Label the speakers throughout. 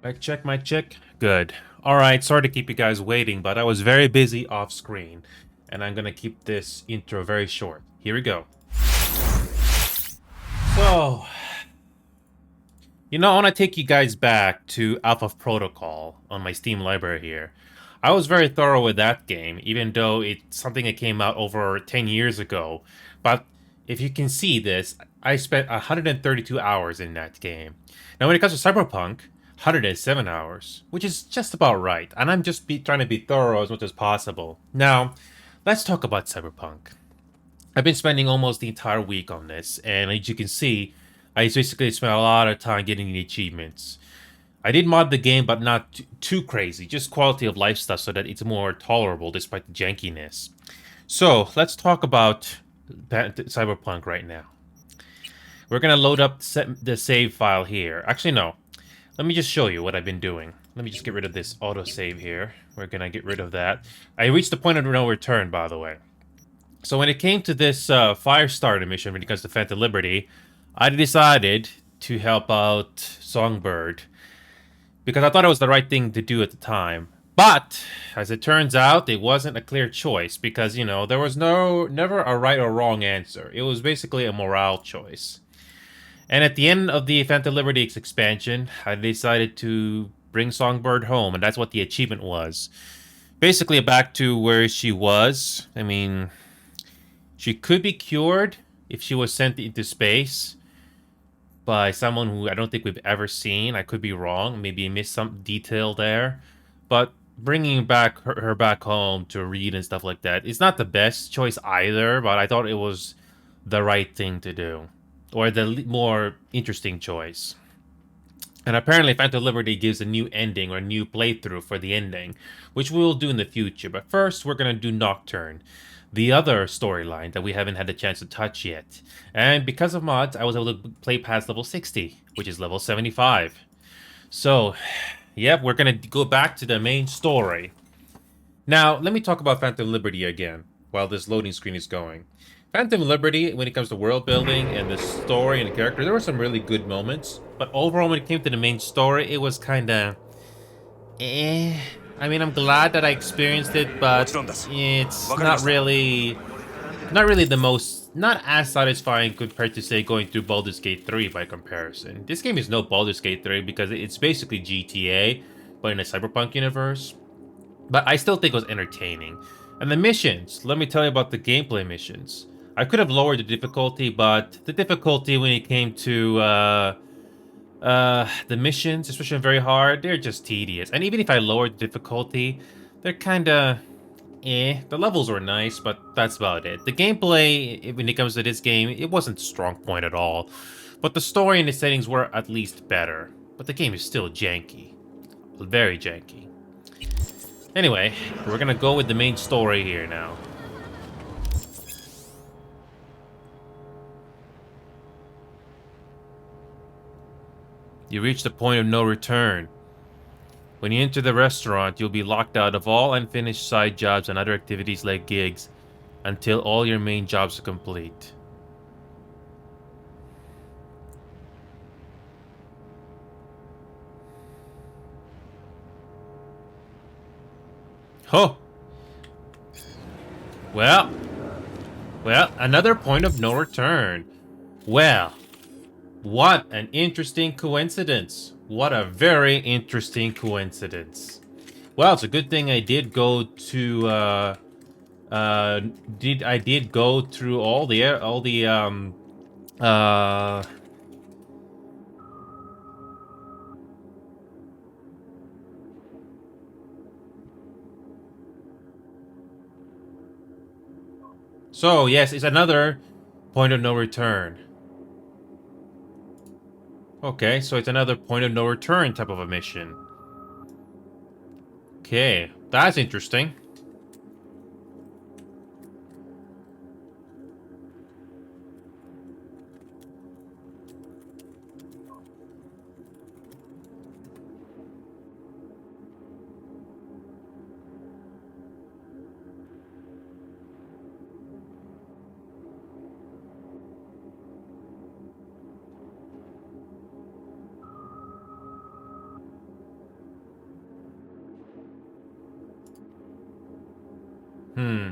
Speaker 1: Mic check, mic check. Good. All right, sorry to keep you guys waiting, but I was very busy off screen, and I'm gonna keep this intro very short. Here we go. So, I want to take you guys back to Alpha Protocol on my Steam library here. I was very thorough with that game, even though it's something that came out over 10 years ago. But if you can see this, I spent 132 hours in that game. Now, when it comes to Cyberpunk, 107 hours, which is just about right. And I'm just trying to be thorough as much as possible. Now, let's talk about Cyberpunk. I've been spending almost the entire week on this, and as you can see, I basically spent a lot of time getting the achievements. I did mod the game, but not too crazy, just quality of life stuff so that it's more tolerable despite the jankiness. So, let's talk about Cyberpunk right now. We're gonna load up the save file here. Actually, no. Let me just show you what I've been doing. Let me just get rid of this autosave here. We're gonna get rid of that. I reached the point of no return, by the way. So when it came to this Firestarter mission when it comes to Phantom Liberty, I decided to help out Songbird because I thought it was the right thing to do at the time. But as it turns out, it wasn't a clear choice because there was never a right or wrong answer. It was basically a morale choice. And at the end of the Phantom Liberty expansion, I decided to bring Songbird home, and that's what the achievement was. Basically, back to where she was. I mean, she could be cured if she was sent into space by someone who I don't think we've ever seen. I could be wrong. Maybe I missed some detail there. But bringing back her back home to read and stuff like that, it's not the best choice either, but I thought it was the right thing to do. Or the more interesting choice. And apparently Phantom Liberty gives a new ending or a new playthrough for the ending, which we will do in the future. But first, we're going to do Nocturne, the other storyline that we haven't had the chance to touch yet. And because of mods, I was able to play past level 60, which is level 75. So, yep, we're going to go back to the main story. Now, let me talk about Phantom Liberty again while this loading screen is going. Phantom Liberty, when it comes to world building and the story and the character, there were some really good moments. But overall, when it came to the main story, it was kind of eh. I mean, I'm glad that I experienced it, but it's not really the most, not as satisfying compared to say going through Baldur's Gate 3 by comparison. This game is no Baldur's Gate 3 because it's basically GTA, but in a cyberpunk universe. But I still think it was entertaining. And the missions, let me tell you about the gameplay missions. I could have lowered the difficulty, but the difficulty when it came to the missions, especially very hard, they're just tedious. And even if I lowered the difficulty, they're kinda The levels were nice, but that's about it. The gameplay, when it comes to this game, it wasn't a strong point at all. But the story and the settings were at least better. But the game is still janky. Very janky. Anyway, we're gonna go with the main story here now. You reach the point of no return. When you enter the restaurant, you'll be locked out of all unfinished side jobs and other activities like gigs until all your main jobs are complete. Oh! Well, another point of no return. Well, what an interesting coincidence. What a very interesting coincidence. Well, it's a good thing I did go to I did go through all the uh so yes, it's another point of no return. Okay, so it's another point of no return type of a mission. Okay, that's interesting. Hmm.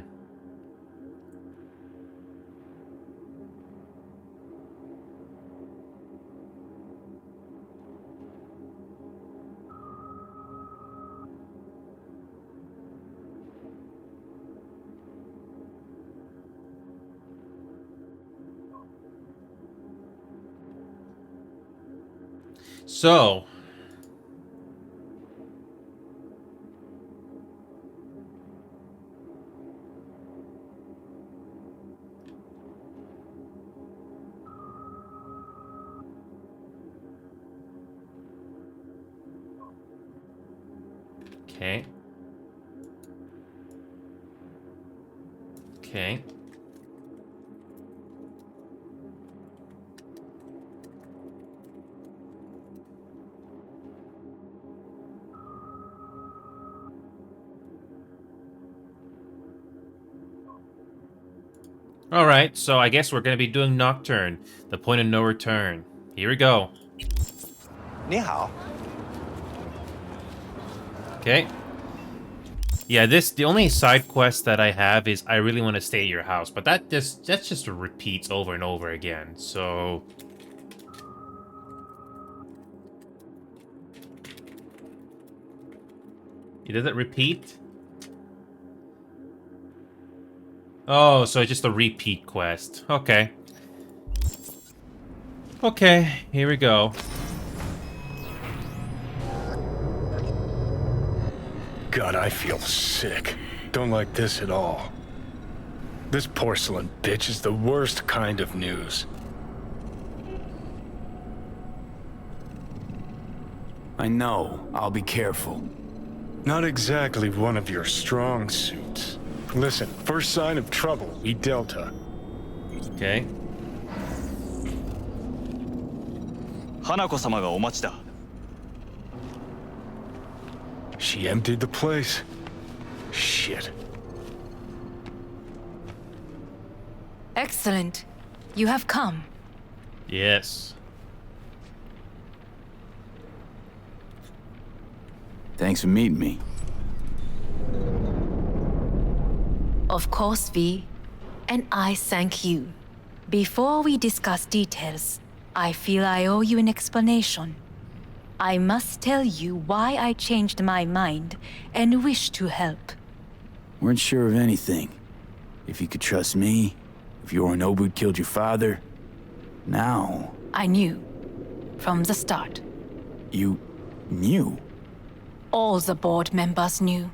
Speaker 1: So, okay. Okay. Alright, so I guess we're gonna be doing Nocturne, the point of no return. Here we go.
Speaker 2: 你好，
Speaker 1: Okay. Yeah, the only side quest that I have is I really want to stay at your house, but that's just repeats over and over again. So does it repeat? Oh, so it's just a repeat quest. Okay. Okay, here we go.
Speaker 3: God, I feel sick. Don't like this at all. This porcelain bitch is the worst kind of news.
Speaker 4: I know. I'll be careful.
Speaker 3: Not exactly one of your strong suits. Listen, first sign of trouble, we Delta.
Speaker 1: Okay.
Speaker 2: 花子様がお待ちだ。
Speaker 3: She emptied the place. Shit.
Speaker 5: Excellent. You have come.
Speaker 1: Yes.
Speaker 4: Thanks for meeting me.
Speaker 5: Of course, V. And I thank you. Before we discuss details, I feel I owe you an explanation. I must tell you why I changed my mind and wish to help.
Speaker 4: Weren't sure of anything. If you could trust me, if Yorinobu killed your father. Now...
Speaker 5: I knew. From the start.
Speaker 4: You... knew?
Speaker 5: All the board members knew.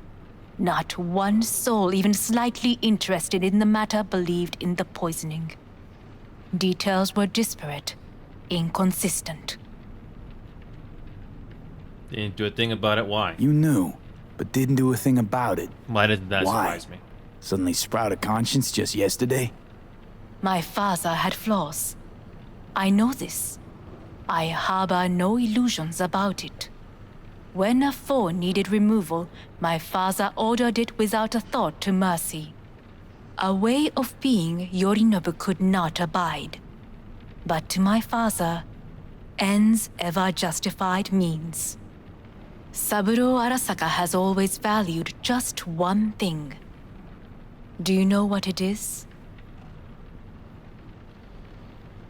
Speaker 5: Not one soul even slightly interested in the matter believed in the poisoning. Details were disparate, inconsistent.
Speaker 1: Didn't do a thing about it. Why?
Speaker 4: You knew, but didn't do a thing about it.
Speaker 1: Why didn't that
Speaker 4: Why?
Speaker 1: surprise me?
Speaker 4: Suddenly sprout a conscience just yesterday?
Speaker 5: My father had flaws. I know this. I harbor no illusions about it. When a foe needed removal, my father ordered it without a thought to mercy. A way of being Yorinobu could not abide. But to my father, ends ever justified means. Saburo Arasaka has always valued just one thing. Do you know what it is?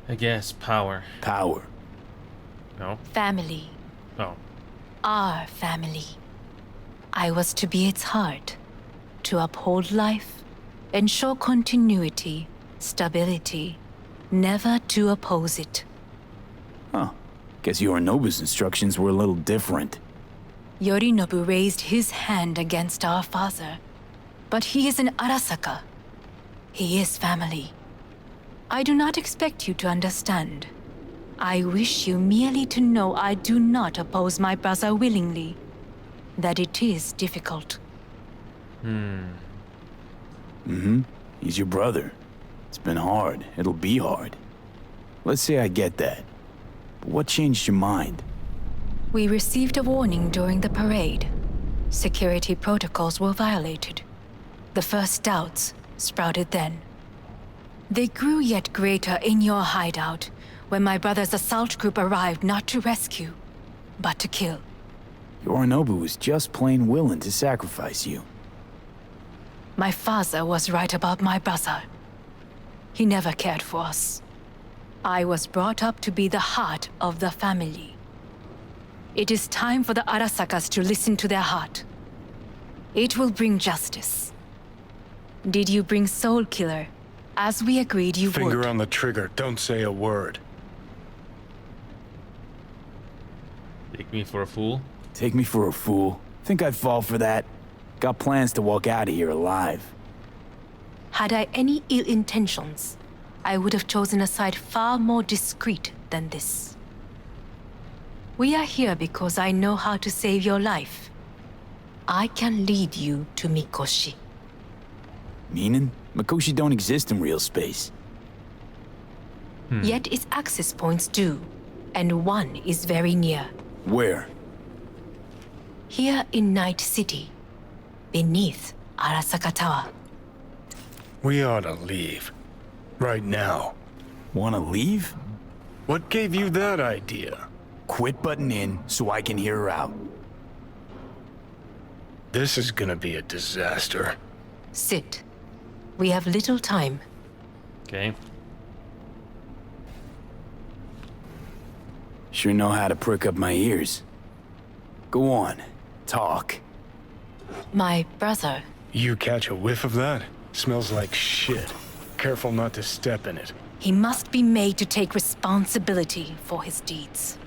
Speaker 1: I guess power.
Speaker 4: Power.
Speaker 1: No?
Speaker 5: Family.
Speaker 1: Oh.
Speaker 5: Our family. I was to be its heart, to uphold life, ensure continuity, stability, never to oppose it.
Speaker 4: Huh. Guess Yorinobu's instructions were a little different.
Speaker 5: Yorinobu raised his hand against our father, but he is an Arasaka. He is family. I do not expect you to understand. I wish you merely to know I do not oppose my brother willingly. That it is difficult.
Speaker 4: Mm-hmm. He's your brother. It's been hard. It'll be hard. Let's say I get that. But what changed your mind?
Speaker 5: We received a warning during the parade. Security protocols were violated. The first doubts sprouted then. They grew yet greater in your hideout, when my brother's assault group arrived not to rescue, but to kill.
Speaker 4: Yorinobu was just plain willing to sacrifice you.
Speaker 5: My father was right about my brother. He never cared for us. I was brought up to be the heart of the family. It is time for the Arasakas to listen to their heart. It will bring justice. Did you bring Soul Killer, as we agreed you would?
Speaker 3: Finger on the trigger, don't say a word.
Speaker 1: Take me for a fool?
Speaker 4: Take me for a fool? Think I'd fall for that? Got plans to walk out of here alive.
Speaker 5: Had I any ill intentions, I would have chosen a side far more discreet than this. We are here because I know how to save your life. I can lead you to Mikoshi.
Speaker 4: Meaning? Mikoshi don't exist in real space.
Speaker 5: Yet its access points do, and one is very near.
Speaker 4: Where?
Speaker 5: Here in Night City, beneath Arasaka Tower.
Speaker 3: We ought to leave. Right now.
Speaker 4: Wanna leave?
Speaker 3: What gave you that idea?
Speaker 4: Quit butting in so I can hear her out.
Speaker 3: This is gonna be a disaster.
Speaker 5: Sit. We have little time.
Speaker 1: Okay.
Speaker 4: Sure know how to prick up my ears. Go on, talk.
Speaker 5: My brother,
Speaker 3: You catch a whiff of that? Smells like shit. Careful not to step in it.
Speaker 5: he must be made to take responsibility for his deeds.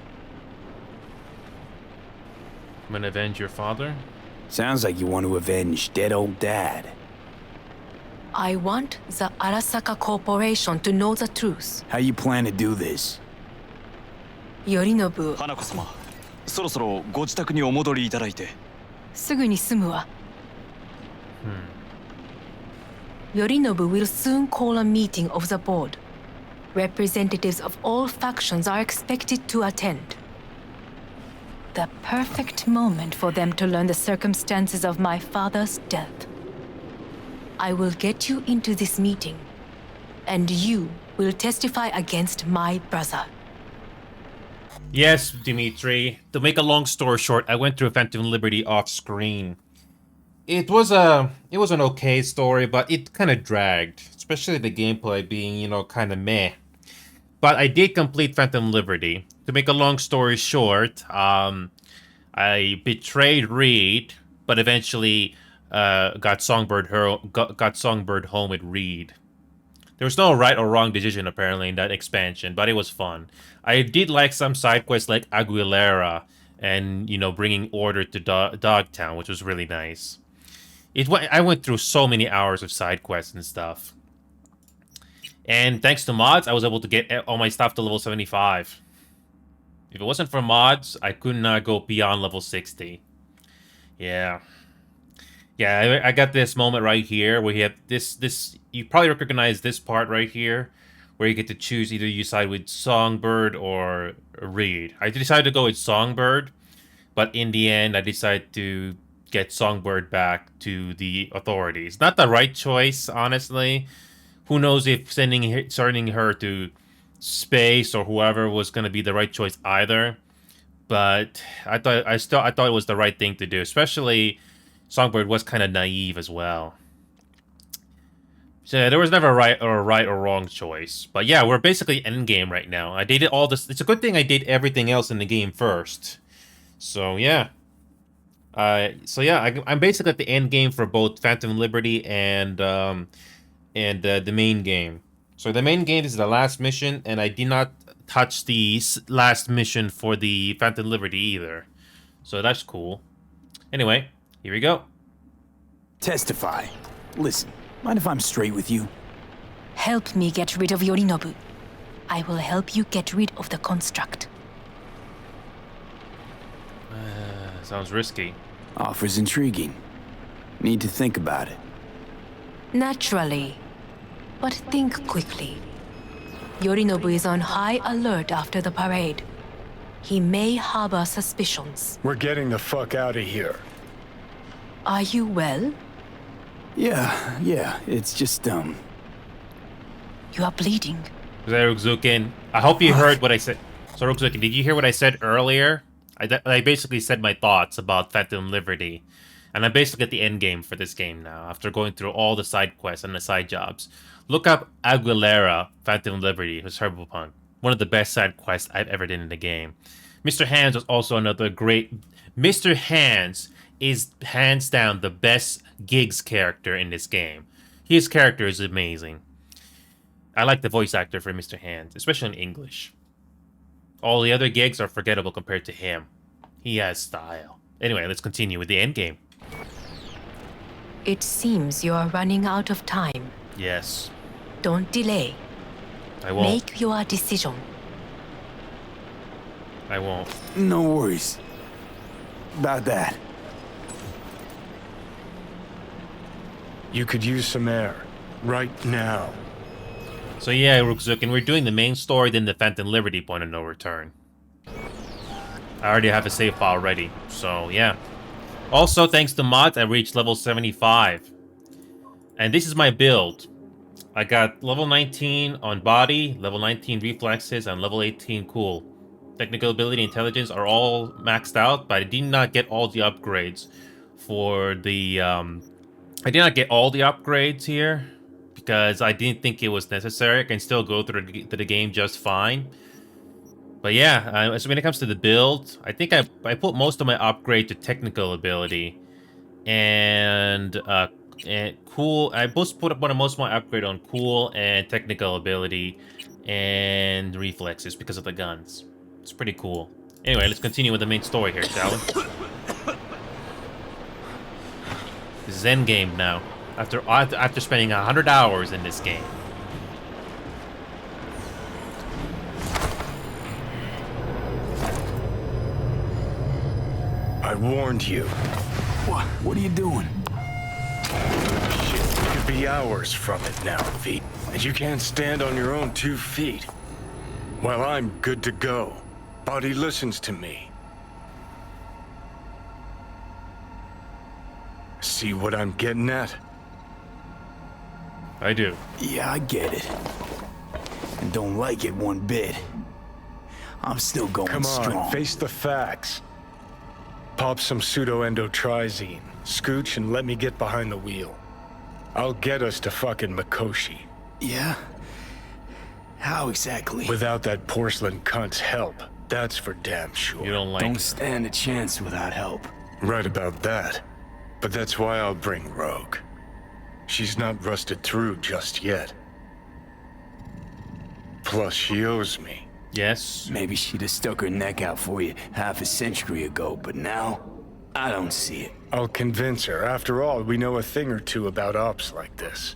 Speaker 1: I'm gonna avenge your father?
Speaker 4: Sounds like you want to avenge dead old dad.
Speaker 5: I want the Arasaka Corporation to know the truth.
Speaker 4: How you plan to do this?
Speaker 5: Yorinobu,
Speaker 2: 花子様、そろそろご自宅にお戻りいただいて。
Speaker 5: すぐに済むわ。Yorinobu will soon call a meeting of the board. Representatives of all factions are expected to attend. The perfect moment for them to learn the circumstances of my father's death. I will get you into this meeting, and you will testify against my brother.
Speaker 1: Yes, Dimitri. To make a long story short, I went through Phantom Liberty off screen. It was an okay story, but it kind of dragged, especially the gameplay being, kind of meh. But I did complete Phantom Liberty. To make a long story short, I betrayed Reed, but eventually got Songbird home with Reed. There was no right or wrong decision apparently in that expansion, but it was fun. I did like some side quests like Aguilera and bringing order to Dogtown, which was really nice. I went through so many hours of side quests and stuff. And thanks to mods, I was able to get all my stuff to level 75. If it wasn't for mods, I could not go beyond level 60. Yeah. Yeah, I got this moment right here where you have this. You probably recognize this part right here, where you get to choose either you side with Songbird or Reed. I decided to go with Songbird, but in the end, I decided to get Songbird back to the authorities. Not the right choice, honestly. Who knows if sending her to space or whoever was going to be the right choice either. But I thought it was the right thing to do, especially Songbird was kind of naive as well. So there was never a right or wrong choice. But yeah, we're basically endgame right now. I did all this. It's a good thing I did everything else in the game first. So yeah. I'm basically at the end game for both Phantom Liberty and the main game. So the main game is the last mission, and I did not touch the last mission for the Phantom Liberty either. So that's cool. Anyway, here we go.
Speaker 4: Testify. Listen, mind if I'm straight with you?
Speaker 5: Help me get rid of Yorinobu. I will help you get rid of the construct.
Speaker 1: Sounds risky.
Speaker 4: Offer's intriguing. Need to think about it.
Speaker 5: Naturally. But think quickly. Yorinobu is on high alert after the parade. He may harbor suspicions.
Speaker 3: We're getting the fuck out of here.
Speaker 5: Are you well?
Speaker 4: Yeah, it's just,
Speaker 5: You are bleeding.
Speaker 1: Zeruzukin, I hope you heard what I said. So, Zeruzukin, did you hear what I said earlier? I basically said my thoughts about Phantom Liberty. And I'm basically at the end game for this game now, after going through all the side quests and the side jobs. Look up Aguilera, Phantom Liberty, who's Cyberpunk. One of the best side quests I've ever done in the game. Mr. Hands was also another great... Mr. Hands is hands down the best Giggs character in this game. His character is amazing. I like the voice actor for Mr. Hands, especially in English. All the other gigs are forgettable compared to him. He has style. Anyway, let's continue with the end game.
Speaker 5: It seems you are running out of time.
Speaker 1: Yes,
Speaker 5: Don't delay.
Speaker 1: I won't.
Speaker 5: Make your decision.
Speaker 1: I won't.
Speaker 4: No worries about that.
Speaker 3: You could use some air. Right now.
Speaker 1: So yeah, Rookzook, and we're doing the main story, then the Phantom Liberty point of no return. I already have a save file ready, so yeah. Also, thanks to mods, I reached level 75. And this is my build. I got level 19 on body, level 19 reflexes, and level 18 cool. Technical ability and intelligence are all maxed out, but I did not get all the upgrades for the... I did not get all the upgrades here because I didn't think it was necessary. I can still go through the game just fine. But yeah, so when it comes to the build, I think I put most of my upgrade to technical ability and cool. I put most of my upgrade on cool and technical ability and reflexes because of the guns. It's pretty cool. Anyway, let's continue with the main story here, shall we? This is endgame now. After spending 100 hours in this game.
Speaker 3: I warned you.
Speaker 4: What are you doing?
Speaker 3: Shit, you could be hours from it now, V. And you can't stand on your own 2 feet. Well, I'm good to go. Body listens to me. See what I'm getting at?
Speaker 1: I do.
Speaker 4: Yeah, I get it. And don't like it one bit. I'm still going
Speaker 3: Come on,
Speaker 4: strong.
Speaker 3: face the facts. Pop some pseudo-endotrizine, scooch, and let me get behind the wheel. I'll get us to fucking Mikoshi.
Speaker 4: Yeah? How exactly?
Speaker 3: Without that porcelain cunt's help, that's for damn sure.
Speaker 1: You don't like
Speaker 4: Don't stand a chance without help.
Speaker 3: Right about that. But that's why I'll bring Rogue. She's not rusted through just yet. Plus, she owes me.
Speaker 1: Yes.
Speaker 4: Maybe she'd have stuck her neck out for you half a century ago, but now, I don't see it.
Speaker 3: I'll convince her. After all, we know a thing or two about ops like this.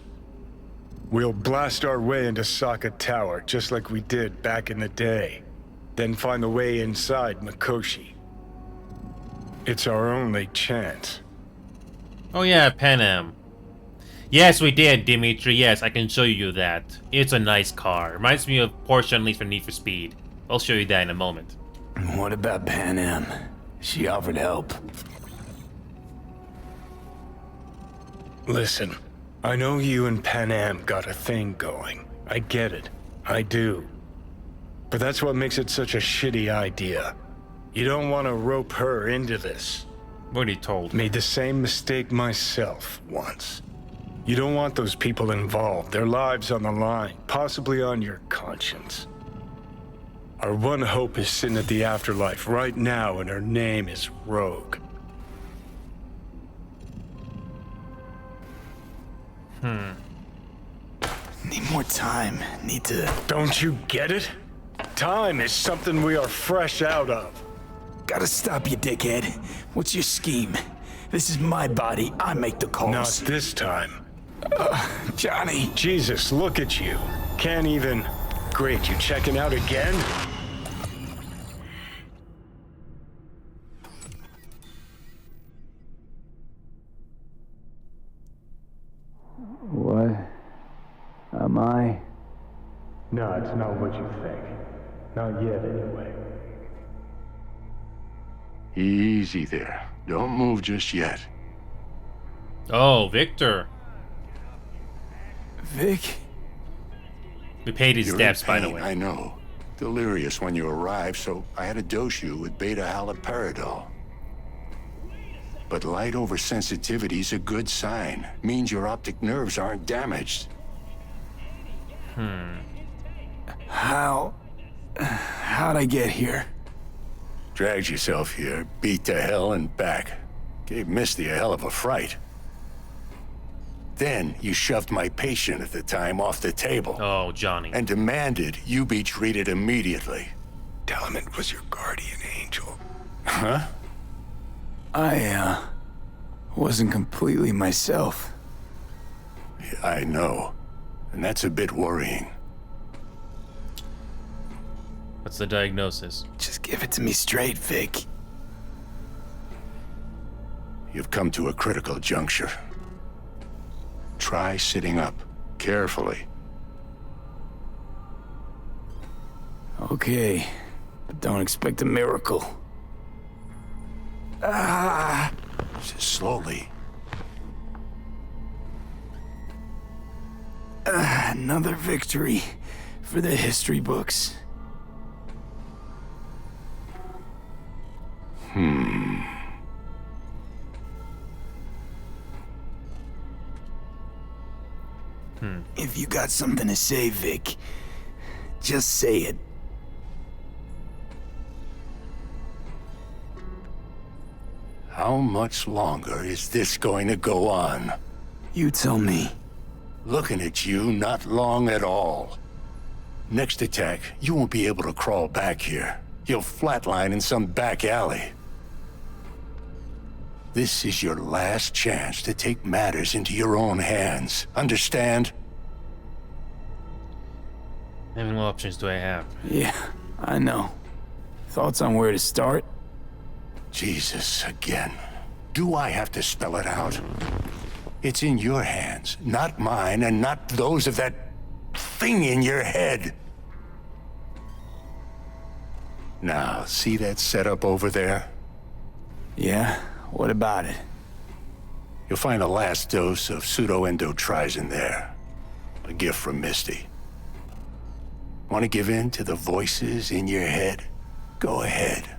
Speaker 3: We'll blast our way into Sokka Tower, just like we did back in the day. Then find the way inside Mikoshi. It's our only chance.
Speaker 1: Oh yeah, Panem. Yes, we did, Dimitri. Yes, I can show you that. It's a nice car. Reminds me of Porsche Unleashed for Need for Speed. I'll show you that in a moment.
Speaker 4: What about Pan Am? She offered help.
Speaker 3: Listen, I know you and Pan Am got a thing going. I get it. I do. But that's what makes it such a shitty idea. You don't want to rope her into this.
Speaker 1: What are you told?
Speaker 3: Made the same mistake myself once. You don't want those people involved, their lives on the line, possibly on your conscience. Our one hope is sitting at the afterlife right now, and her name is Rogue.
Speaker 4: Need more time. Need to...
Speaker 3: Don't you get it? Time is something we are fresh out of.
Speaker 4: Gotta stop you, dickhead. What's your scheme? This is my body. I make the calls.
Speaker 3: Not this time.
Speaker 4: Johnny.
Speaker 3: Jesus, look at you. Can't even... Great, you checking out again?
Speaker 4: What? Am I?
Speaker 3: No, it's not what you think. Not yet, anyway.
Speaker 6: Easy there. Don't move just yet.
Speaker 1: Oh, Victor.
Speaker 4: Vic?
Speaker 1: We paid his
Speaker 6: You're
Speaker 1: debts,
Speaker 6: in
Speaker 1: by the
Speaker 6: pain,
Speaker 1: way.
Speaker 6: I know. Delirious when you arrived, so I had to dose you with beta haloperidol. but light oversensitivity's a good sign. Means your optic nerves aren't damaged.
Speaker 4: How'd I get here?
Speaker 6: Dragged yourself here, beat to hell and back. Gave Misty a hell of a fright. Then you shoved my patient at the time off the table.
Speaker 1: Oh, Johnny.
Speaker 6: And demanded you be treated immediately.
Speaker 3: Tell him it was your guardian angel.
Speaker 6: Huh?
Speaker 4: I, wasn't completely myself.
Speaker 6: I know. And that's a bit worrying.
Speaker 1: What's the diagnosis?
Speaker 4: Just give it to me straight, Vic.
Speaker 6: You've come to a critical juncture. Try sitting up, carefully.
Speaker 4: Okay, but don't expect a miracle.
Speaker 6: Just slowly.
Speaker 4: Another victory for the history books. If you got something to say, Vic, just say it.
Speaker 6: How much longer is this going to go on?
Speaker 4: You tell me.
Speaker 6: Looking at you, not long at all. Next attack, you won't be able to crawl back here. You'll flatline in some back alley. This is your last chance to take matters into your own hands. Understand?
Speaker 1: How many options do I have?
Speaker 4: Yeah, I know. Thoughts on where to start?
Speaker 6: Jesus, again. Do I have to spell it out? It's in your hands, not mine, and not those of that thing in your head. Now, see that setup over there?
Speaker 4: Yeah, what about it?
Speaker 6: You'll find a last dose of pseudoendotrizin there. A gift from Misty. Want to give in to the voices in your head? Go ahead.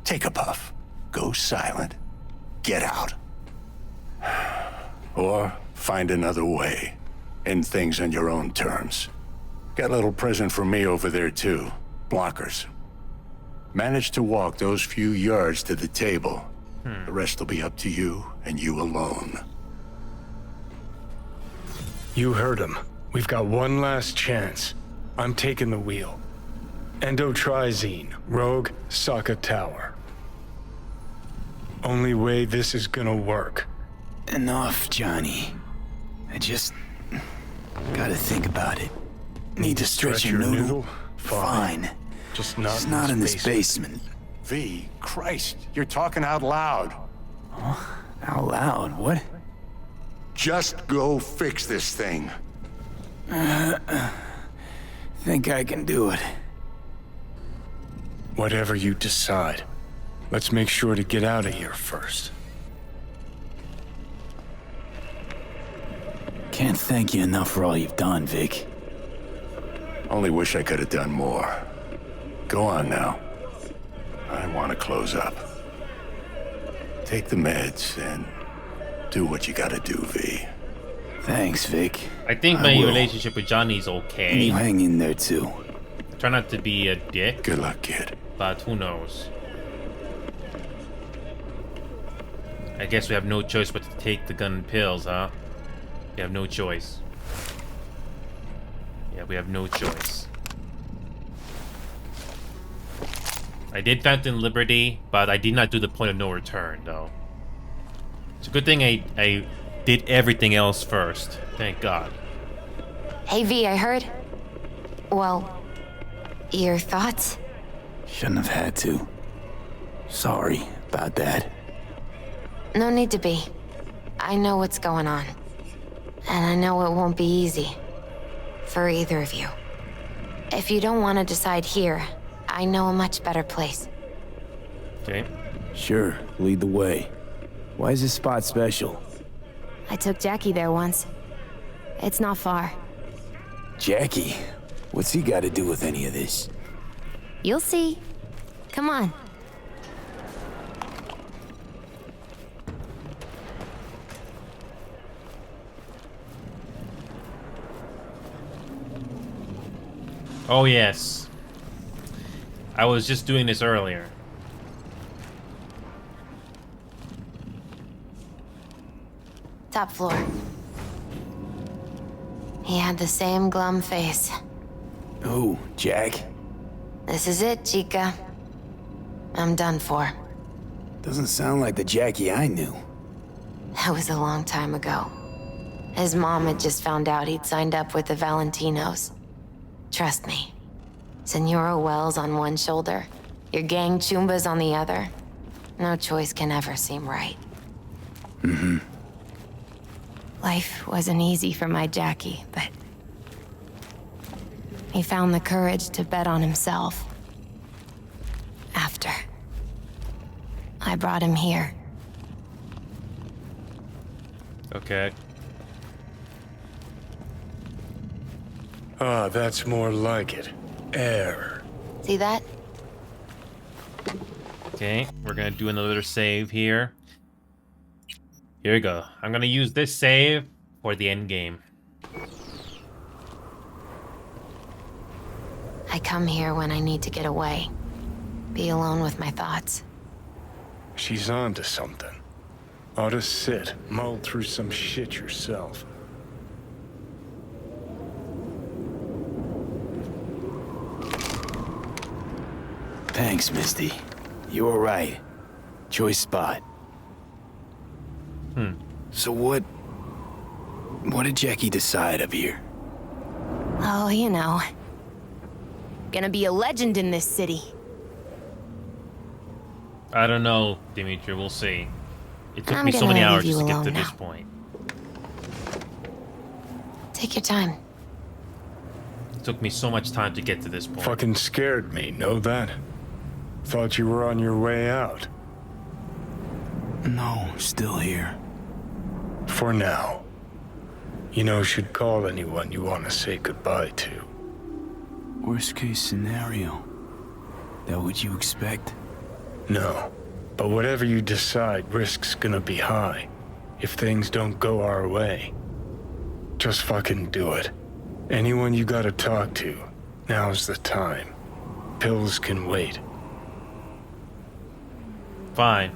Speaker 6: Take a puff. Go silent. Get out. Or find another way. End things on your own terms. Got a little present for me over there too. Blockers. Manage to walk those few yards to the table. The rest will be up to you and you alone.
Speaker 3: You heard him. We've got one last chance. I'm taking the wheel. Endotrizine, Rogue, Sokka Tower. Only way this is gonna work.
Speaker 4: Enough, Johnny. I just gotta think about it. Need to stretch your noodle? Fine.
Speaker 3: Just
Speaker 4: not in this basement.
Speaker 6: V, Christ, you're talking out loud.
Speaker 4: Out loud, what?
Speaker 6: Just go fix this thing.
Speaker 4: Think I can do it.
Speaker 3: Whatever you decide. Let's make sure to get out of here first.
Speaker 4: Can't thank you enough for all you've done, Vic.
Speaker 6: Only wish I could have done more. Go on now. I want to close up. Take the meds and do what you gotta do, V.
Speaker 4: Thanks, Vic.
Speaker 1: I think
Speaker 4: I
Speaker 1: my
Speaker 4: will.
Speaker 1: relationship with Johnny's
Speaker 4: And
Speaker 1: okay.
Speaker 4: you hang in there, too.
Speaker 1: Try not to be a dick,
Speaker 6: Good luck, kid.
Speaker 1: but who knows? I guess we have no choice but to take the gun and pills, huh? We have no choice. Yeah, we have no choice. I did Phantom Liberty, but I did not do the point of no return, though. It's a good thing I did everything else first. Thank God.
Speaker 7: Hey V, I heard. Well, your thoughts?
Speaker 4: Shouldn't have had to. Sorry about that.
Speaker 7: No need to be. I know what's going on. And I know it won't be easy. For either of you. If you don't want to decide here, I know a much better place.
Speaker 1: Okay.
Speaker 4: Sure, lead the way. Why is this spot special?
Speaker 7: I took Jackie there once. It's not far.
Speaker 4: Jackie? What's he got to do with any of this?
Speaker 7: You'll see. Come on.
Speaker 1: Oh, yes. I was just doing this earlier.
Speaker 7: Top floor. He had the same glum face.
Speaker 4: Who, Jack?
Speaker 7: This is it, Chica. I'm done for.
Speaker 4: Doesn't sound like the Jackie I knew.
Speaker 7: That was a long time ago. His mom had just found out he'd signed up with the Valentinos. Trust me. Senora Wells on one shoulder, your gang Chumbas on the other. No choice can ever seem right.
Speaker 4: Mm-hmm.
Speaker 7: Life wasn't easy for my Jackie, but he found the courage to bet on himself. After I brought him here.
Speaker 1: Okay.
Speaker 3: Ah, that's more like it. Air.
Speaker 7: See that?
Speaker 1: Okay, we're gonna do another save here. Here we go. I'm gonna use this save for the end game.
Speaker 7: I come here when I need to get away. Be alone with my thoughts.
Speaker 3: She's on to something. Ought to sit, mull through some shit yourself.
Speaker 4: Thanks, Misty. You were right. Choice spot. So what did Jackie decide up here?
Speaker 7: Oh, you know. Gonna be a legend in this city.
Speaker 1: I don't know, Dimitri. We'll see. It took
Speaker 7: I'm
Speaker 1: me so
Speaker 7: gonna
Speaker 1: many
Speaker 7: leave
Speaker 1: hours
Speaker 7: you
Speaker 1: just to get
Speaker 7: alone
Speaker 1: to this
Speaker 7: now.
Speaker 1: point.
Speaker 7: Take your time.
Speaker 1: It took me so much time to get to this point.
Speaker 3: Fucking scared me, know that? Thought you were on your way out.
Speaker 4: No, still here.
Speaker 3: For now. You know, should call anyone you want to say goodbye to.
Speaker 4: Worst case scenario. That what you expect?
Speaker 3: No. But whatever you decide, risk's gonna be high. If things don't go our way. Just fucking do it. Anyone you gotta talk to, now's the time. Pills can wait.
Speaker 1: Fine.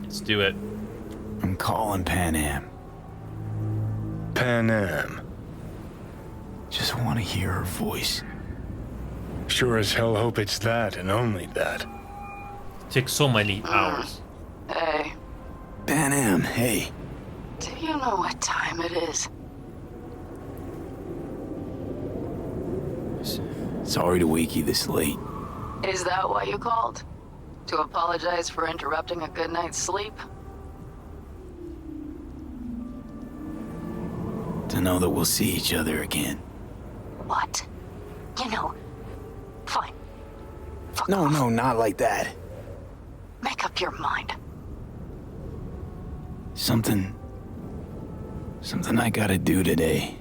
Speaker 1: Let's do it.
Speaker 4: I'm calling Pan Am.
Speaker 3: Pan Am.
Speaker 4: Just want to hear her voice.
Speaker 3: Sure as hell hope it's that and only that.
Speaker 1: It takes so many hours.
Speaker 8: Hey,
Speaker 4: Pan Am, hey.
Speaker 8: do you know what time it is?
Speaker 4: Sorry to wake you this late.
Speaker 8: Is that why you called? To apologize for interrupting a good night's sleep?
Speaker 4: To know that we'll see each other again.
Speaker 8: What? You know, fine. Fuck
Speaker 4: No,
Speaker 8: off.
Speaker 4: no, not like that.
Speaker 8: Make up your mind.
Speaker 4: Something I gotta do today.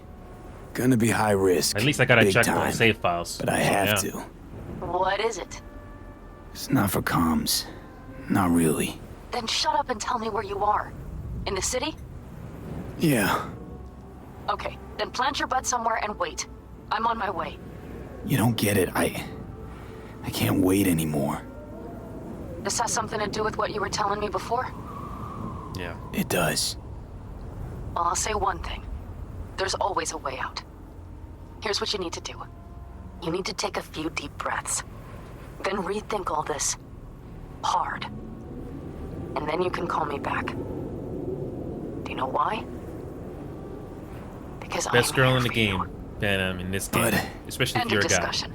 Speaker 4: Gonna be high risk.
Speaker 1: At least I gotta
Speaker 4: big
Speaker 1: check
Speaker 4: time,
Speaker 1: my save files.
Speaker 4: But I
Speaker 1: So,
Speaker 4: have
Speaker 1: yeah.
Speaker 4: to.
Speaker 8: What is it?
Speaker 4: It's not for comms. Not really.
Speaker 8: Then shut up and tell me where you are. In the city?
Speaker 4: Yeah,
Speaker 8: Okay, then plant your butt somewhere and wait. I'm on my way.
Speaker 4: you don't get it. I can't wait anymore.
Speaker 8: This has something to do with what you were telling me before?
Speaker 1: Yeah.
Speaker 4: It does.
Speaker 8: Well, I'll say one thing. There's always a way out. Here's what you need to do. You need to take a few deep breaths. Then rethink all this. Hard. And then you can call me back. Do you know why? Because
Speaker 1: Best
Speaker 8: I'm
Speaker 1: girl
Speaker 8: here
Speaker 1: in the
Speaker 8: for
Speaker 1: game,
Speaker 8: you.
Speaker 1: Venom, in this game.
Speaker 4: But-
Speaker 1: Especially if
Speaker 8: End
Speaker 1: you're
Speaker 8: of
Speaker 1: a guy.
Speaker 8: discussion.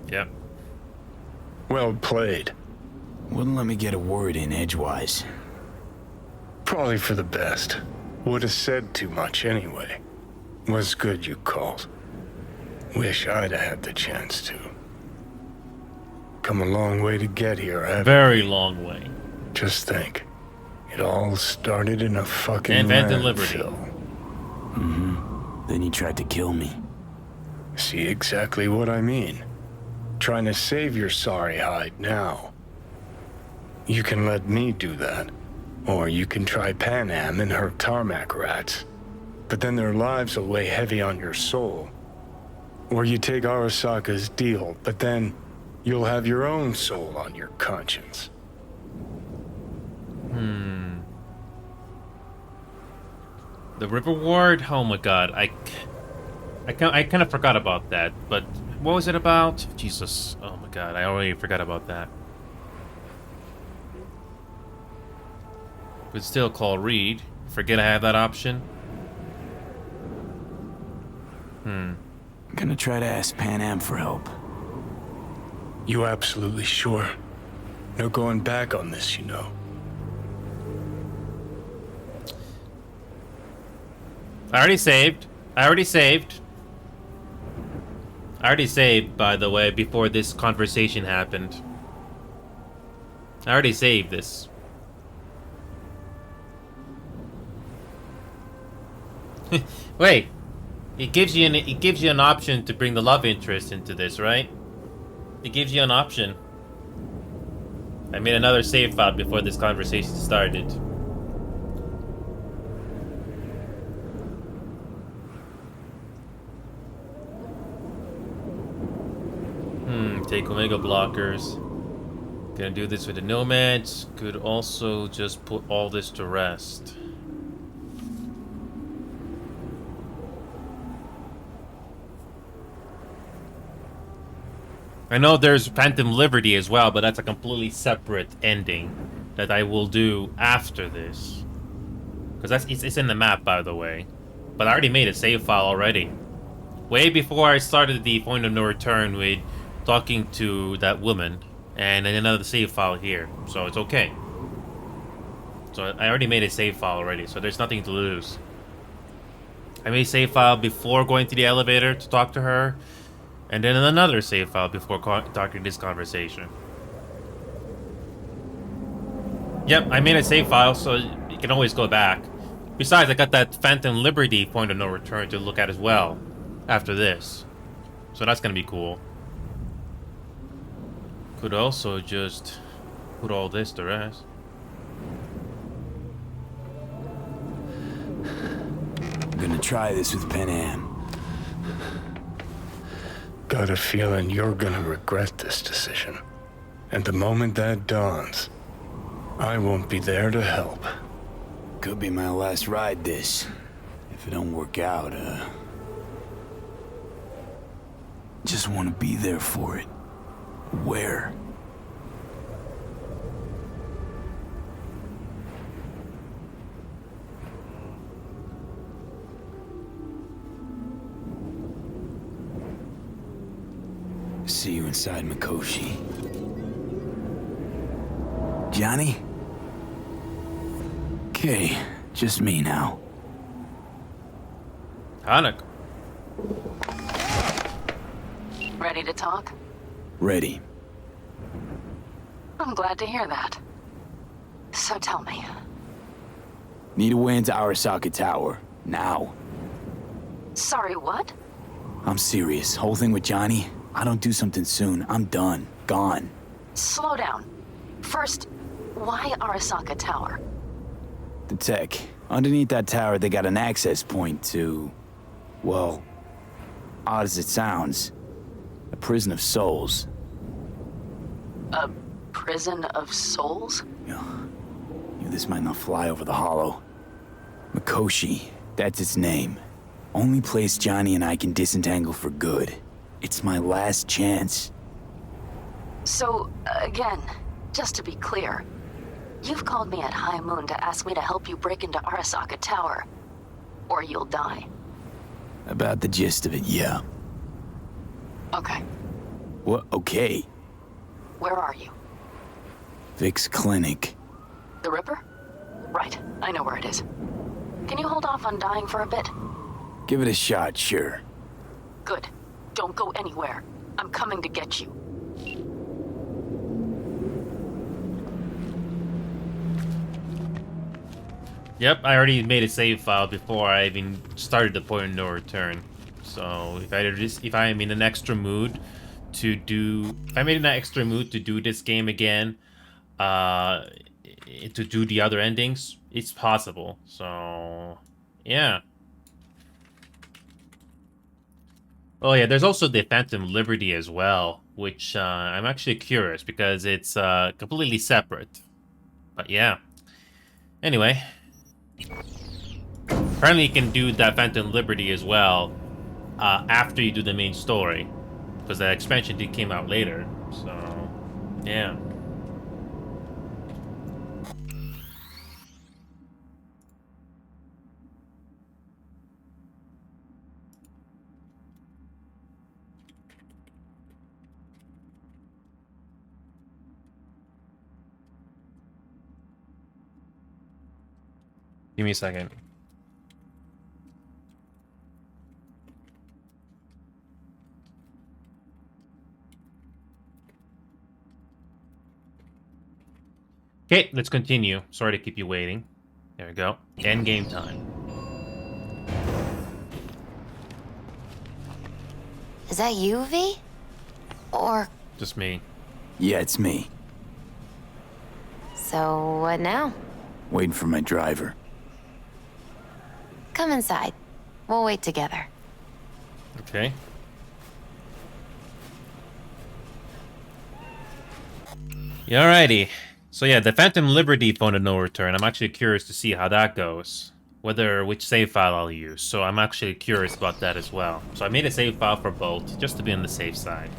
Speaker 1: Yep.
Speaker 3: Well played.
Speaker 4: Wouldn't let me get a word in edgewise.
Speaker 3: Probably for the best. Would have said too much anyway. Was good you called. Wish I'd have had the chance to. Come a long way to get here, haven't
Speaker 1: Very long way.
Speaker 3: we? Just think. It all started in a fucking
Speaker 1: And Phantom Liberty.
Speaker 3: landfill.
Speaker 4: Then he tried to kill me.
Speaker 3: See exactly what I mean. Trying to save your sorry hide now. You can let me do that. Or you can try Pan Am and her tarmac rats. But then their lives will weigh heavy on your soul. Or you take Arasaka's deal, but then you'll have your own soul on your conscience.
Speaker 1: The River Ward? Oh my god, I kind of forgot about that, but what was it about? Jesus, oh my god, I already forgot about that. But still call Reed. Forget I have that option.
Speaker 4: I'm gonna try to ask Pan Am for help.
Speaker 3: You absolutely sure? No going back on this, you know.
Speaker 1: I already saved. I already saved, by the way, before this conversation happened. I already saved this. Wait. It gives you an option to bring the love interest into this, right? It gives you an option. I made another save file before this conversation started. Take Omega blockers. Gonna do this with the Nomads. Could also just put all this to rest. I know there's Phantom Liberty as well, but that's a completely separate ending that I will do after this. Because it's in the map, by the way. But I already made a save file already. Way before I started the point of no return with talking to that woman. And then another save file here. So it's okay. So I already made a save file already, so there's nothing to lose. I made a save file before going to the elevator to talk to her. And then another save file before starting this conversation. Yep, I made a save file, so you can always go back. Besides, I got that Phantom Liberty point of no return to look at as well after this. So that's gonna be cool. Could also just put all this to rest.
Speaker 4: I'm gonna try this with Pan Am.
Speaker 3: Got a feeling you're gonna regret this decision. And the moment that dawns, I won't be there to help.
Speaker 4: Could be my last ride this. If it don't work out, just want to be there for it. Where? See you inside Mikoshi. Johnny? Okay, just me now.
Speaker 1: Hanak.
Speaker 8: Ready to talk?
Speaker 4: Ready.
Speaker 8: I'm glad to hear that. So tell me.
Speaker 4: Need a way into Arasaka Tower. Now.
Speaker 8: Sorry, what?
Speaker 4: I'm serious. Whole thing with Johnny, I don't do something soon, I'm done. Gone.
Speaker 8: Slow down. First, why Arasaka Tower?
Speaker 4: The tech. Underneath that tower, they got an access point to... well, odd as it sounds, a prison of souls.
Speaker 8: A prison of souls?
Speaker 4: Yeah, this might not fly over the hollow. Mikoshi, that's its name. Only place Johnny and I can disentangle for good. It's my last chance.
Speaker 8: So, again, just to be clear, you've called me at High Moon to ask me to help you break into Arasaka Tower, or you'll die.
Speaker 4: About the gist of it, yeah.
Speaker 8: Okay.
Speaker 4: What? Okay.
Speaker 8: Where are you?
Speaker 4: Vic's clinic.
Speaker 8: The Ripper? Right, I know where it is. Can you hold off on dying for a bit?
Speaker 4: Give it a shot, sure.
Speaker 8: Good. Don't go anywhere. I'm coming to get you.
Speaker 1: Yep, I already made a save file before I even started the point of no return. So if I'm in an extra mood to do, if I'm in an extra mood to do this game again, to do the other endings, it's possible. So, yeah. Oh yeah, there's also the Phantom Liberty as well, which I'm actually curious because it's completely separate. But yeah. Anyway, apparently you can do that Phantom Liberty as well after you do the main story, because the expansion did came out later. So yeah. Give me a second. Okay, let's continue. Sorry to keep you waiting. There we go. End game time.
Speaker 7: Is that you, V? Or...
Speaker 1: Just me.
Speaker 4: Yeah, it's me.
Speaker 7: So, what now?
Speaker 4: Waiting for my driver.
Speaker 7: Come inside. We'll wait together.
Speaker 1: Okay. Yeah, alrighty. So yeah, the Phantom Liberty phone to no return. I'm actually curious to see how that goes. Which save file I'll use. So I'm actually curious about that as well. So I made a save file for both, just to be on the safe side.